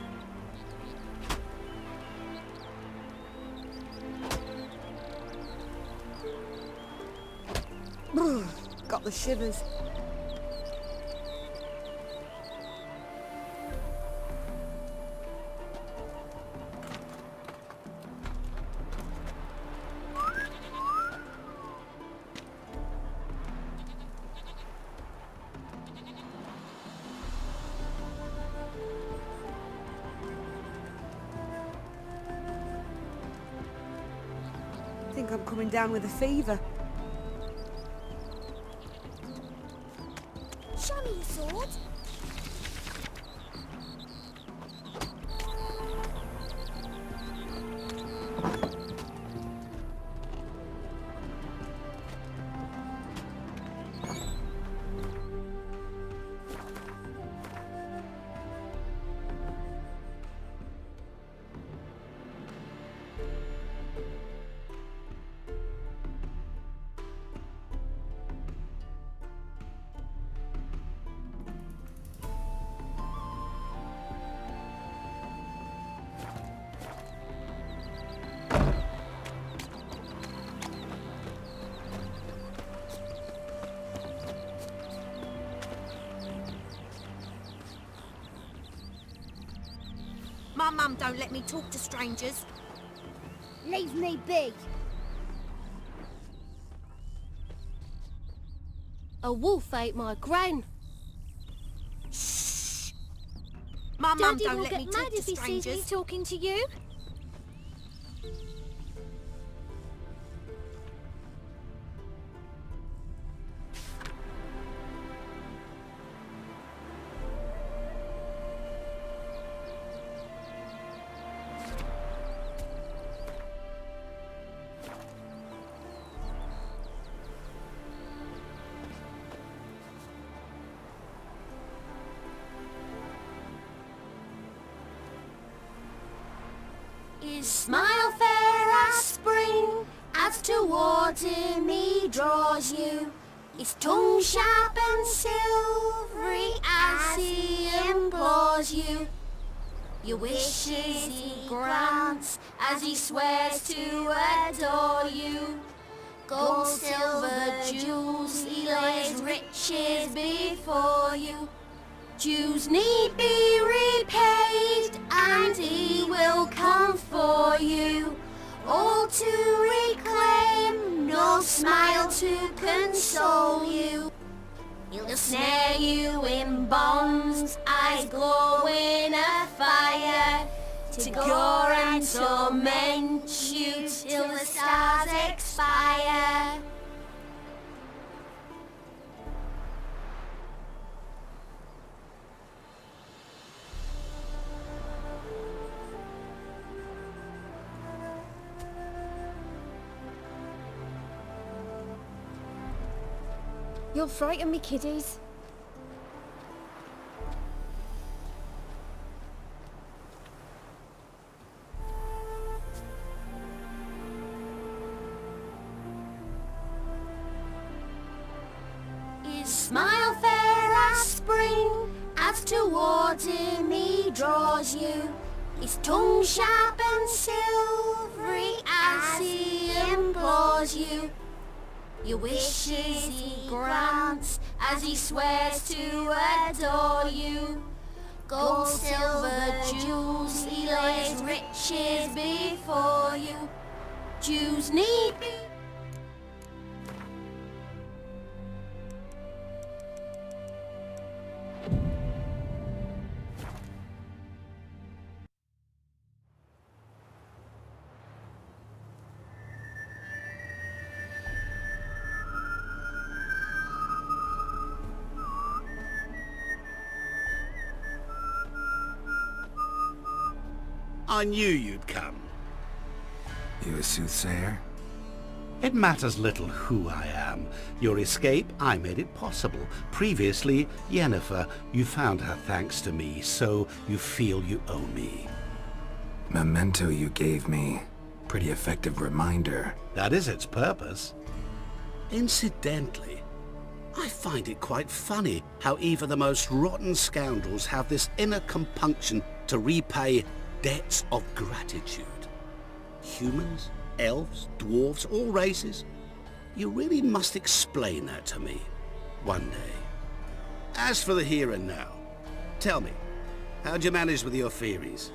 Got the shivers. I think I'm coming down with a fever. Show me your sword. My mum don't let me talk to strangers. Leave me be. A wolf ate my gran. My mum Daddy don't will let get me mad talk to if he sees me strangers. talking to you. His smile fair as spring, as towards him he draws you. His tongue sharp and silvery as he implores you. Your wishes he grants as he swears to adore you. Gold, silver, jewels, he lays riches before you. Dues need be repaid, and he will come for you. All to reclaim, no smile to console you. He'll snare you in bonds, eyes glowing a fire, to gore and torment you till the stars expire. You'll frighten me, kiddies. His smile fair as spring, as towards him he draws you. His tongue sharp and silvery as he implores you. Your wishes he grants as he swears to adore you. Gold, silver, jewels, he lays riches before you. Dues need be... I knew you'd come. You a soothsayer? It matters little who I am. Your escape, I made it possible. Previously, Yennefer, you found her thanks to me, so you feel you owe me. Memento you gave me. Pretty effective reminder. That is its purpose. Incidentally, I find it quite funny how even the most rotten scoundrels have this inner compunction to repay debts of gratitude. Humans, elves, dwarves, all races. You really must explain that to me one day. As for the here and now, tell me, how'd you manage with your theories?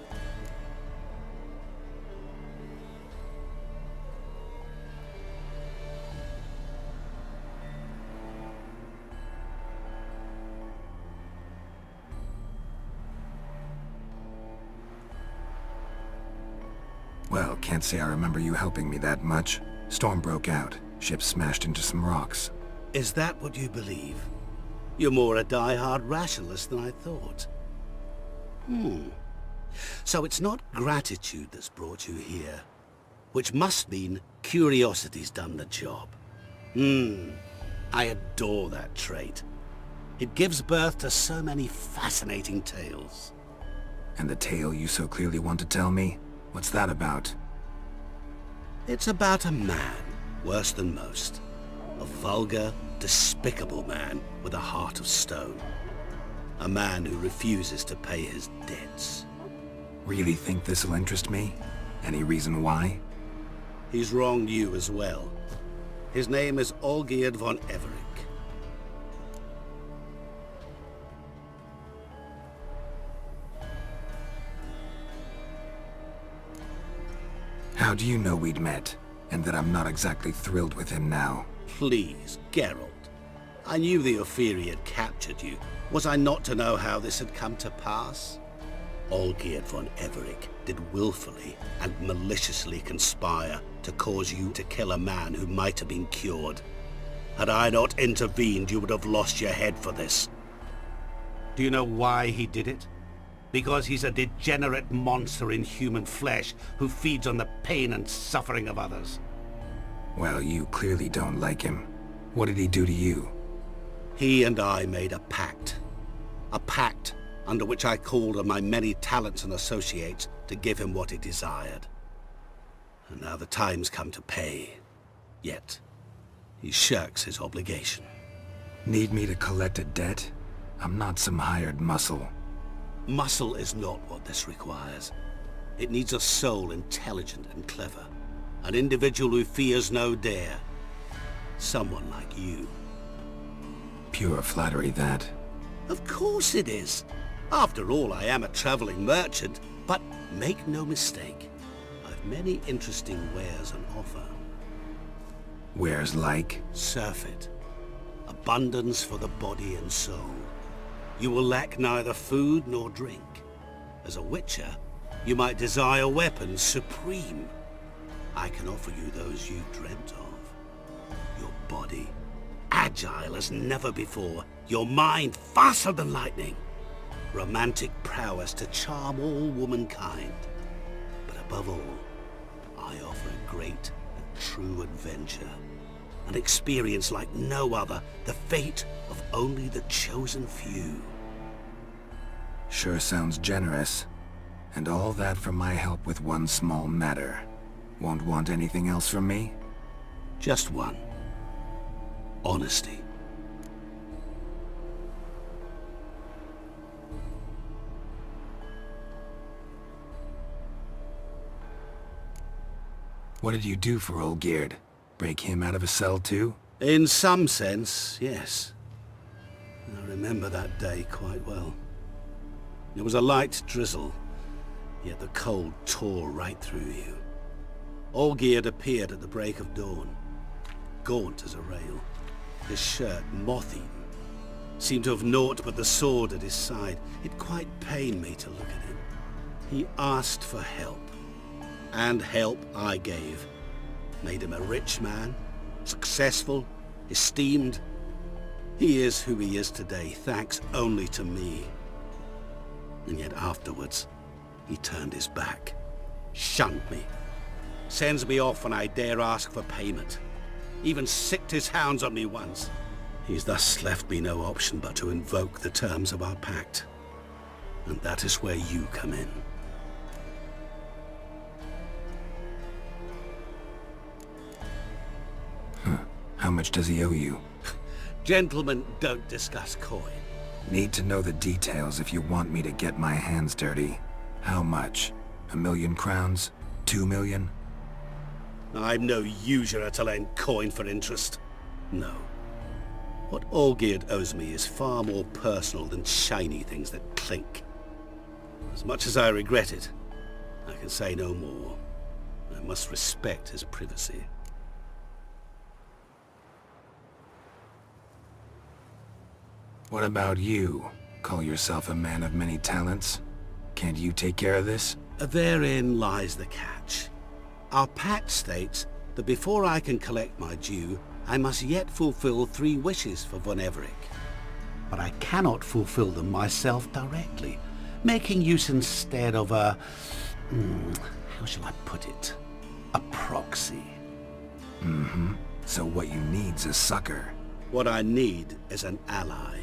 Well, can't say I remember you helping me that much. Storm broke out. Ship smashed into some rocks. Is that what you believe? You're more a die-hard rationalist than I thought. So it's not gratitude that's brought you here, which must mean curiosity's done the job. I adore that trait. It gives birth to so many fascinating tales. And the tale you so clearly want to tell me? What's that about? It's about a man, worse than most. A vulgar, despicable man with a heart of stone. A man who refuses to pay his debts. Really think this'll interest me? Any reason why? He's wronged you as well. His name is Olgierd von Everec. How do you know we'd met, and that I'm not exactly thrilled with him now? Please, Geralt. I knew the Ophiri had captured you. Was I not to know how this had come to pass? Olgierd von Everec did willfully and maliciously conspire to cause you to kill a man who might have been cured. Had I not intervened, you would have lost your head for this. Do you know why he did it? Because he's a degenerate monster in human flesh who feeds on the pain and suffering of others. Well, you clearly don't like him. What did he do to you? He and I made a pact. A pact under which I called on my many talents and associates to give him what he desired. And now the time's come to pay. Yet, he shirks his obligation. Need me to collect a debt? I'm not some hired muscle. Muscle is not what this requires. It needs a soul intelligent and clever. An individual who fears no dare. Someone like you. Pure flattery, that. Of course it is. After all, I am a traveling merchant. But make no mistake, I've many interesting wares on offer. Wares like? Surfeit. Abundance for the body and soul. You will lack neither food nor drink. As a witcher, you might desire weapons supreme. I can offer you those you dreamt of. Your body, agile as never before. Your mind, faster than lightning. Romantic prowess to charm all womankind. But above all, I offer a great and true adventure. An experience like no other, the fate of only the chosen few. Sure sounds generous. And all that for my help with one small matter. Won't want anything else from me? Just one. Honesty. What did you do for Olgierd? Break him out of a cell too? In some sense, yes. I remember that day quite well. It was a light drizzle, yet the cold tore right through you. Olgierd appeared at the break of dawn, gaunt as a rail, his shirt moth-eaten, seemed to have naught but the sword at his side. It quite pained me to look at him. He asked for help, and help I gave. Made him a rich man, successful, esteemed. He is who he is today, thanks only to me. And yet afterwards, he turned his back, shunned me, sends me off when I dare ask for payment, even sicked his hounds on me once. He's thus left me no option but to invoke the terms of our pact. And that is where you come in. How much does he owe you? Gentlemen don't discuss coin. Need to know the details if you want me to get my hands dirty. How much? 1,000,000 crowns? 2 million? I'm no usurer to lend coin for interest. No. What Olgierd owes me is far more personal than shiny things that clink. As much as I regret it, I can say no more. I must respect his privacy. What about you? Call yourself a man of many talents? Can't you take care of this? Therein lies the catch. Our pact states that before I can collect my due, I must yet fulfill 3 wishes for Von Everec. But I cannot fulfill them myself directly, making use instead of a... how shall I put it? A proxy. Mm-hmm. So what you need's a sucker. What I need is an ally.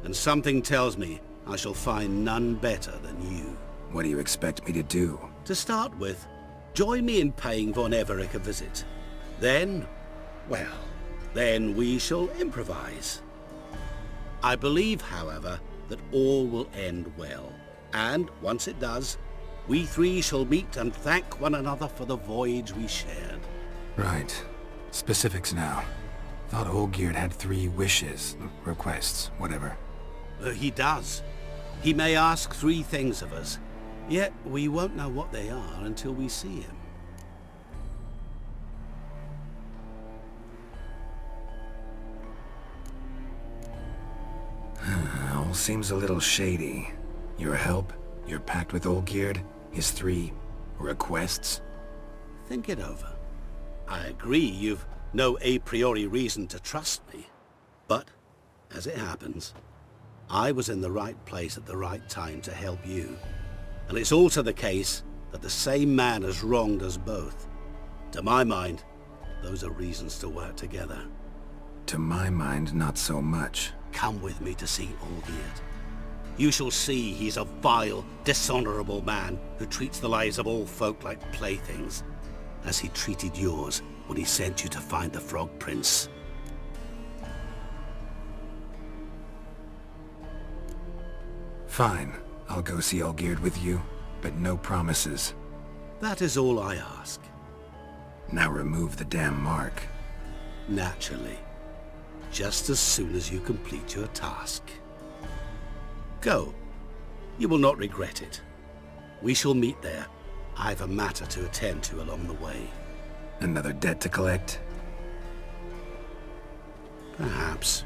And something tells me I shall find none better than you. What do you expect me to do? To start with, join me in paying Von Everec a visit. Then, well, then we shall improvise. I believe, however, that all will end well. And once it does, we 3 shall meet and thank one another for the voyage we shared. Right. Specifics now. Thought Olgierd had 3 wishes, requests, whatever. He does. He may ask 3 things of us, yet we won't know what they are until we see him. All seems a little shady. Your help, your pact with Olgierd, his 3 requests. Think it over. I agree you've no a priori reason to trust me. But, as it happens, I was in the right place at the right time to help you. And it's also the case that the same man has wronged us both. To my mind, those are reasons to work together. To my mind, not so much. Come with me to see Olgierd. You shall see he's a vile, dishonorable man who treats the lives of all folk like playthings. as he treated yours when he sent you to find the Frog Prince. Fine. I'll go see Olgierd with you, but no promises. That is all I ask. Now remove the damn mark. Naturally. Just as soon as you complete your task. Go. You will not regret it. We shall meet there. I have a matter to attend to along the way. Another debt to collect? Perhaps.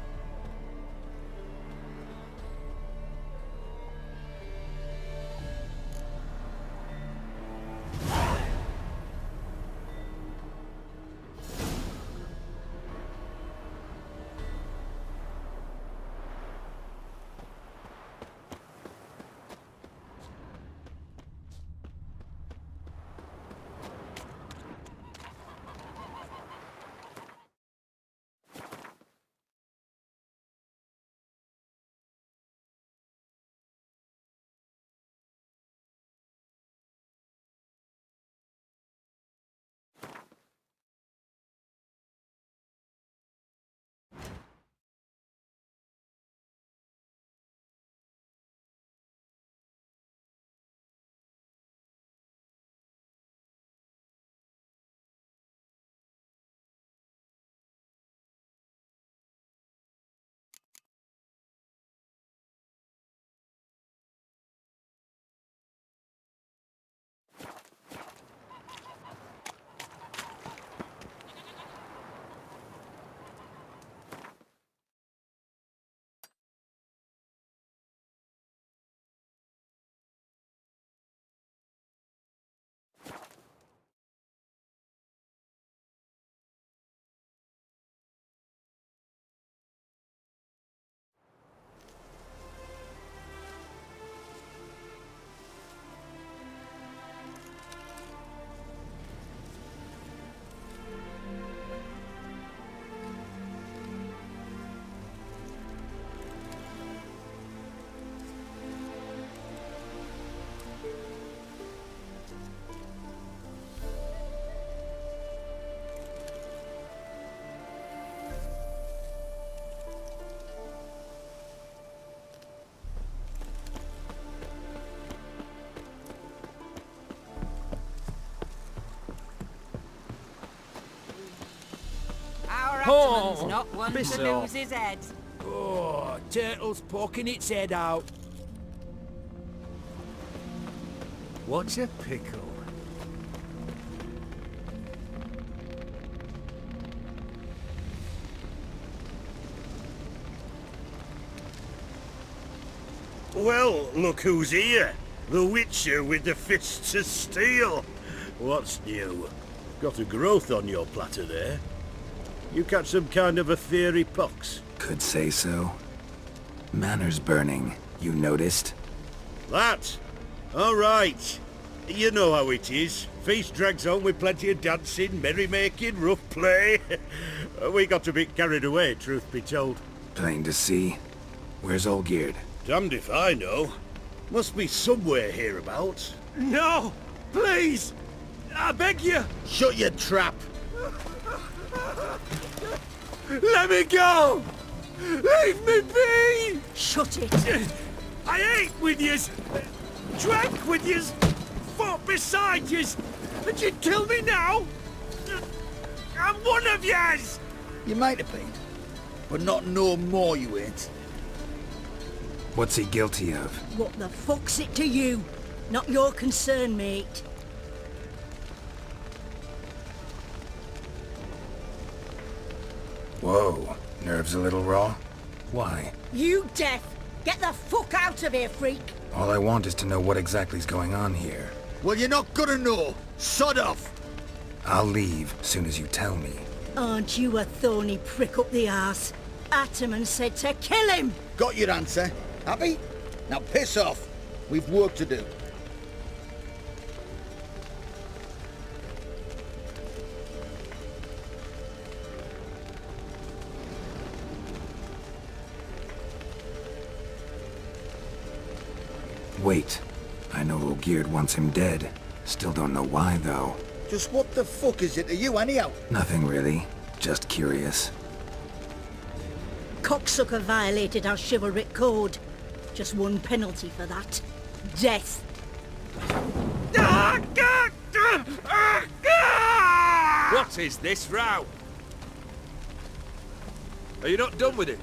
Atman's not one piss to off. lose his head. Oh, turtle's poking its head out. What's a pickle? Well, look who's here. The Witcher with the fists of steel. What's new? Got a growth on your platter there. You catch some kind of a fiery pox? Could say so. Manor's burning. You noticed? That? All right. You know how it is. Feast drags on with plenty of dancing, merrymaking, rough play. We got a bit carried away, truth be told. Plain to see. Where's Olgierd? Damned if I know. Must be somewhere hereabouts. No! Please! I beg you! Shut your trap! Let me go! Leave me be! Shut it! I ate with yous, drank with yous, fought beside yous, and you'd kill me now? I'm one of yous! You might have been, but not no more you ain't. What's he guilty of? What the fuck's it to you? Not your concern, mate. Whoa. Nerves a little raw? Why? You deaf! Get the fuck out of here, freak! All I want is to know what exactly is going on here. Well, you're not gonna know. Sod off! I'll leave soon as you tell me. Aren't you a thorny prick up the arse? Atman said to kill him! Got your answer. Happy? Now piss off. We've work to do. Wait. I know Olgierd wants him dead. Still don't know why, though. Just what the fuck is it to you, anyhow? Nothing really. Just curious. Cocksucker violated our chivalric code. Just one penalty for that. Death. What is this row? Are you not done with it?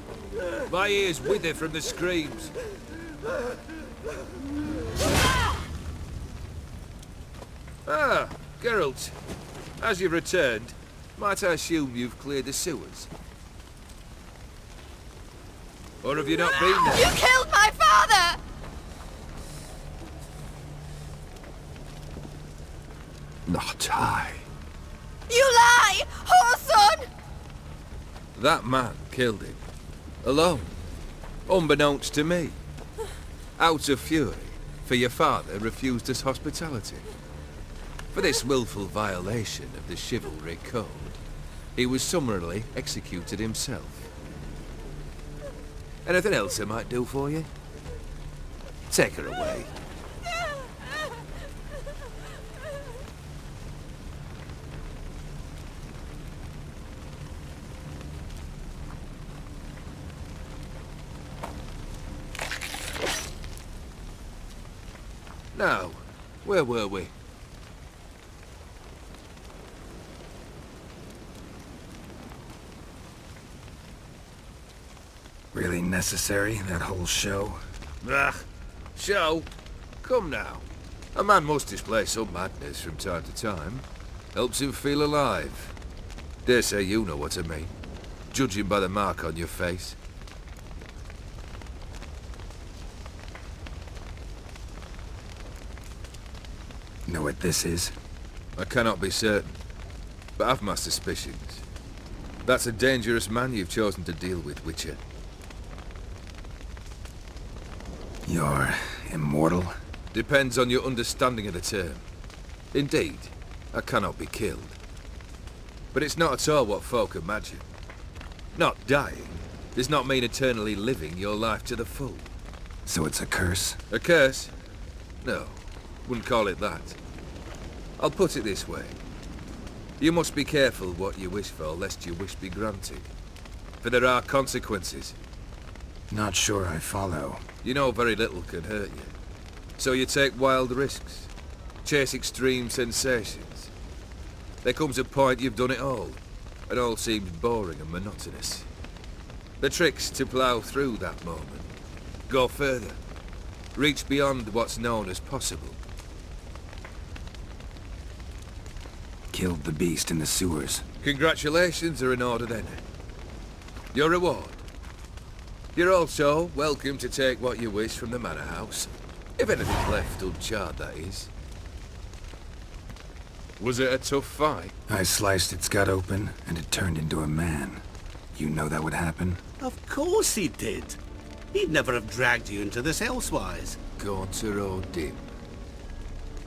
My ears wither from the screams. Ah, Geralt. As you've returned, might I assume you've cleared the sewers? Or have you not been there? You killed my father! Not I. You lie! Whoreson! That man killed him. Alone. Unbeknownst to me. Out of fury, for your father refused us hospitality. For this willful violation of the chivalry code, he was summarily executed himself. Anything else I might do for you? Take her away. Now, where were we? Really necessary, that whole show? Ah, show? Come now. A man must display some madness from time to time. Helps him feel alive. Dare say you know what I mean, judging by the mark on your face. Know what this is? I cannot be certain, but I've my suspicions. That's a dangerous man you've chosen to deal with, Witcher. You're immortal? Depends on your understanding of the term. Indeed, I cannot be killed. But it's not at all what folk imagine. Not dying does not mean eternally living your life to the full. So it's a curse? A curse? No, wouldn't call it that. I'll put it this way. You must be careful what you wish for, lest your wish be granted. For there are consequences. Not sure I follow. You know very little can hurt you. So you take wild risks. Chase extreme sensations. There comes a point you've done it all, and all seems boring and monotonous. The trick's to plough through that moment. Go further. Reach beyond what's known as possible. Killed the beast in the sewers. Congratulations are in order then. Your reward. You're also welcome to take what you wish from the manor house. If anything's left uncharred, that is. Was it a tough fight? I sliced its gut open, and it turned into a man. You know that would happen? Of course he did. He'd never have dragged you into this elsewise. Gaunter O'Dim.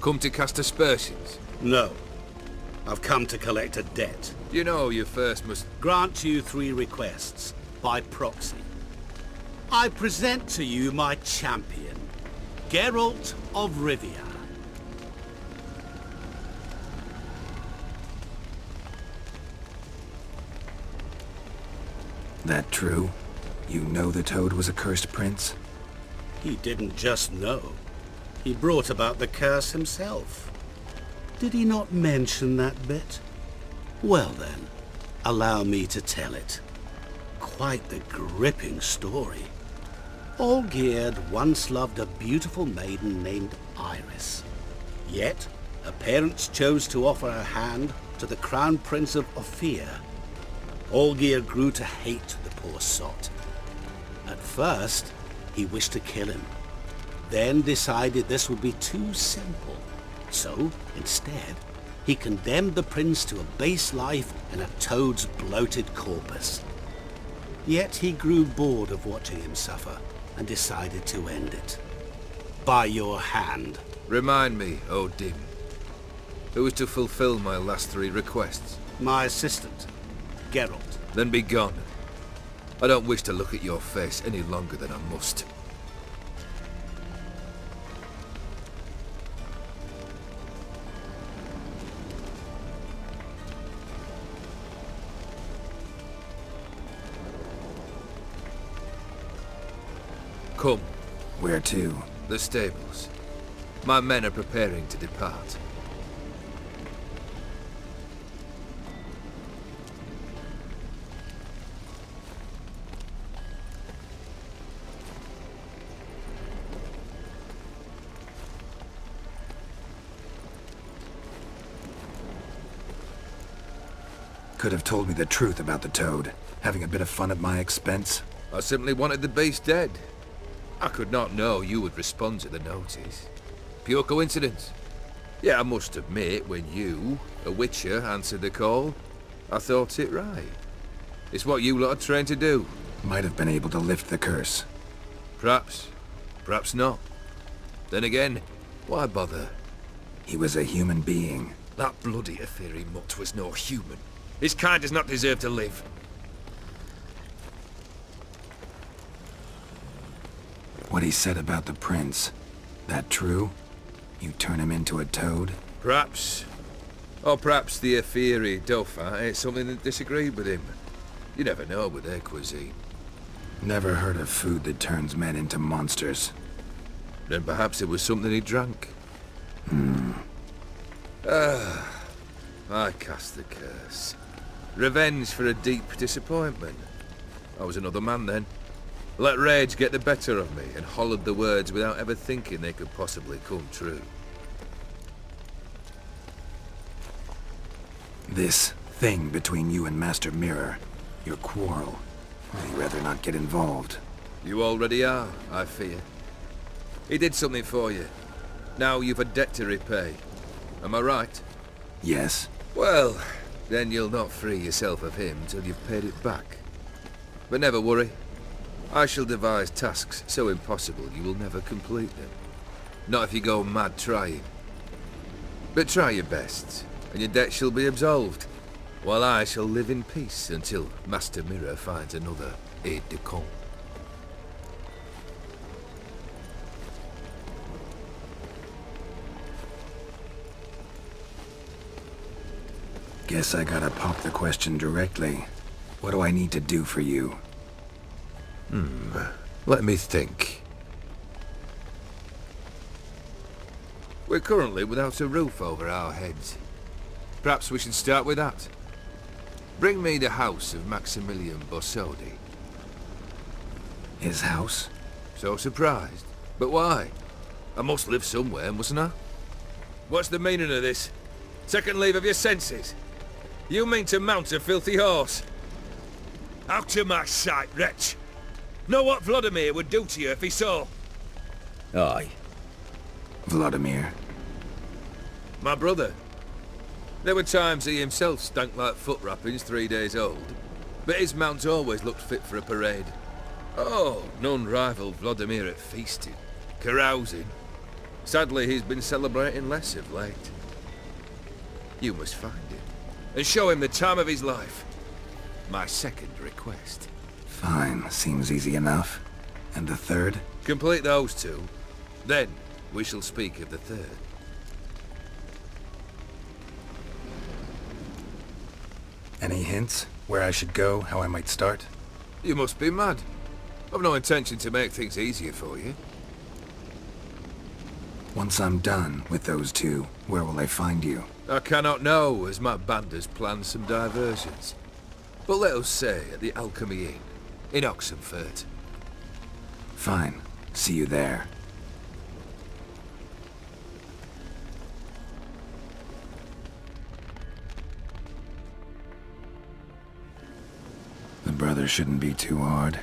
Come to cast aspersions? No. I've come to collect a debt. You know you first must... Grant you 3 requests, by proxy. I present to you my champion, Geralt of Rivia. That true? You know the Toad was a cursed prince? He didn't just know. He brought about the curse himself. Did he not mention that bit? Well then, allow me to tell it. Quite the gripping story. Olgierd once loved a beautiful maiden named Iris. Yet, her parents chose to offer her hand to the Crown Prince of Ophir. Olgierd grew to hate the poor sot. At first, he wished to kill him, then decided this would be too simple. So, instead, he condemned the prince to a base life in a toad's bloated corpus. Yet he grew bored of watching him suffer and decided to end it. By your hand. Remind me, O'Dim. Who is to fulfill my last 3 requests? My assistant, Geralt. Then be gone. I don't wish to look at your face any longer than I must. Come. Where to? The stables. My men are preparing to depart. Could have told me the truth about the toad. Having a bit of fun at my expense. I simply wanted the beast dead. I could not know you would respond to the notice. Pure coincidence. Yeah, I must admit, when you, a witcher, answered the call, I thought it right. It's what you lot are trained to do. Might have been able to lift the curse. Perhaps. Perhaps not. Then again, why bother? He was a human being. That bloody Aetheri mutt was no human. His kind does not deserve to live. What he said about the prince, that true? You turn him into a toad? Perhaps. Or perhaps the Aetheri Dauphin ate something that disagreed with him. You never know with their cuisine. Never heard of food that turns men into monsters. Then perhaps it was something he drank. I cast the curse. Revenge for a deep disappointment. I was another man then. Let rage get the better of me and hollered the words without ever thinking they could possibly come true. This thing between you and Master Mirror, your quarrel, I'd rather not get involved. You already are, I fear. He did something for you. Now you've a debt to repay. Am I right? Yes. Well, then you'll not free yourself of him till you've paid it back. But never worry. I shall devise tasks so impossible you will never complete them. Not if you go mad trying. But try your best, and your debt shall be absolved, while I shall live in peace until Master Mirror finds another aide-de-camp. Guess I gotta pop the question directly. What do I need to do for you? Let me think. We're currently without a roof over our heads. Perhaps we should start with that. Bring me the house of Maximilian Bossodi. His house? So surprised. But why? I must live somewhere, mustn't I? What's the meaning of this? Second leave of your senses? You mean to mount a filthy horse? Out of my sight, wretch! Know what Vladimir would do to you if he saw? Aye. Vladimir. My brother. There were times he himself stank like foot wrappings 3 days old, but his mount always looked fit for a parade. Oh, none rivaled Vladimir at feasting, carousing. Sadly, he's been celebrating less of late. You must find him, and show him the time of his life. My second request. Fine, seems easy enough. And the third? Complete those two, then we shall speak of the third. Any hints? Where I should go, how I might start? You must be mad. I've no intention to make things easier for you. Once I'm done with those two, where will I find you? I cannot know, as my band has planned some diversions. But let us say at the Alchemy Inn, in Oxenfurt. Fine. See you there. The brother shouldn't be too hard.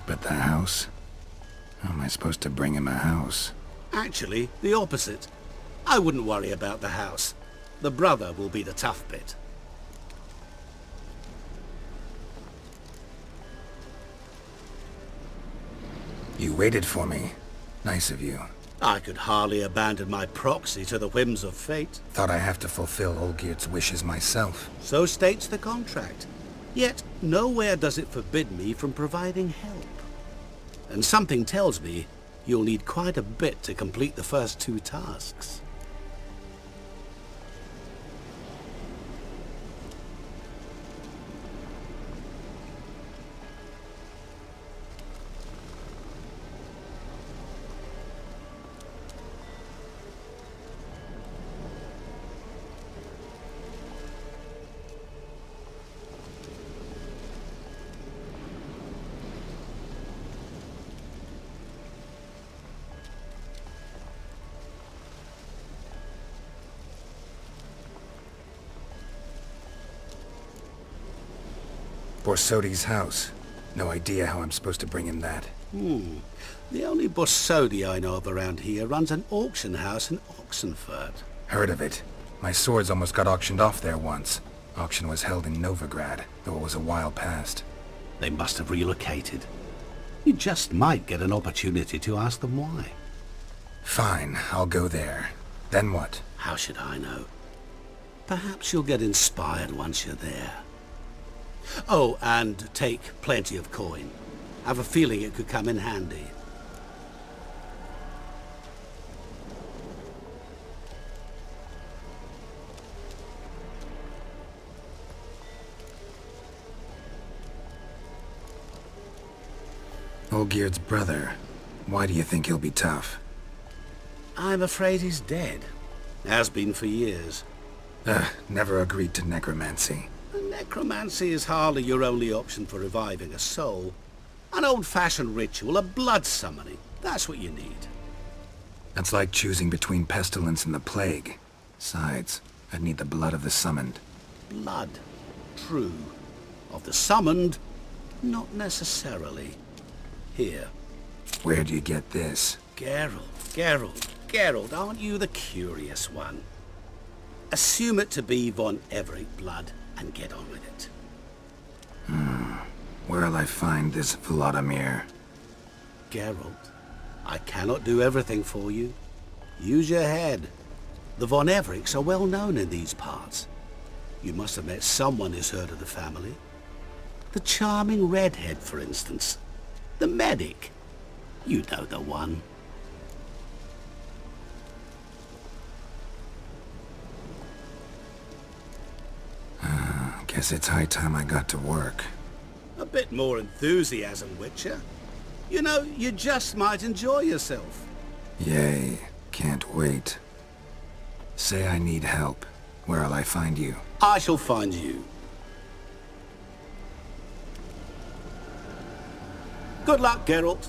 But the house? How am I supposed to bring him a house? Actually, the opposite. I wouldn't worry about the house. The brother will be the tough bit. You waited for me. Nice of you. I could hardly abandon my proxy to the whims of fate. Thought I have to fulfill Olgierd's wishes myself. So states the contract. Yet, nowhere does it forbid me from providing help. And something tells me you'll need quite a bit to complete the first two tasks. Borsodi's house. No idea how I'm supposed to bring him that. The only Borsodi I know of around here runs an auction house in Oxenfurt. Heard of it. My swords almost got auctioned off there once. Auction was held in Novigrad, though it was a while past. They must have relocated. You just might get an opportunity to ask them why. Fine, I'll go there. Then what? How should I know? Perhaps you'll get inspired once you're there. Oh, and take plenty of coin. Have a feeling it could come in handy. Olgierd's brother. Why do you think he'll be tough? I'm afraid he's dead. Has been for years. Never agreed to necromancy. Necromancy is hardly your only option for reviving a soul. An old-fashioned ritual, a blood summoning. That's what you need. That's like choosing between pestilence and the plague. Besides, I'd need the blood of the summoned. Blood. True. Of the summoned, not necessarily. Here. Where do you get this? Geralt, aren't you the curious one? Assume it to be von Everett blood and get on with it. Where'll I find this Vladimir? Geralt, I cannot do everything for you. Use your head. The von Evericks are well known in these parts. You must have met someone who's heard of the family. The charming redhead, for instance. The medic. You know the one. Guess it's high time I got to work. A bit more enthusiasm, Witcher. You know, you just might enjoy yourself. Yay. Can't wait. Say I need help. Where'll I find you? I shall find you. Good luck, Geralt.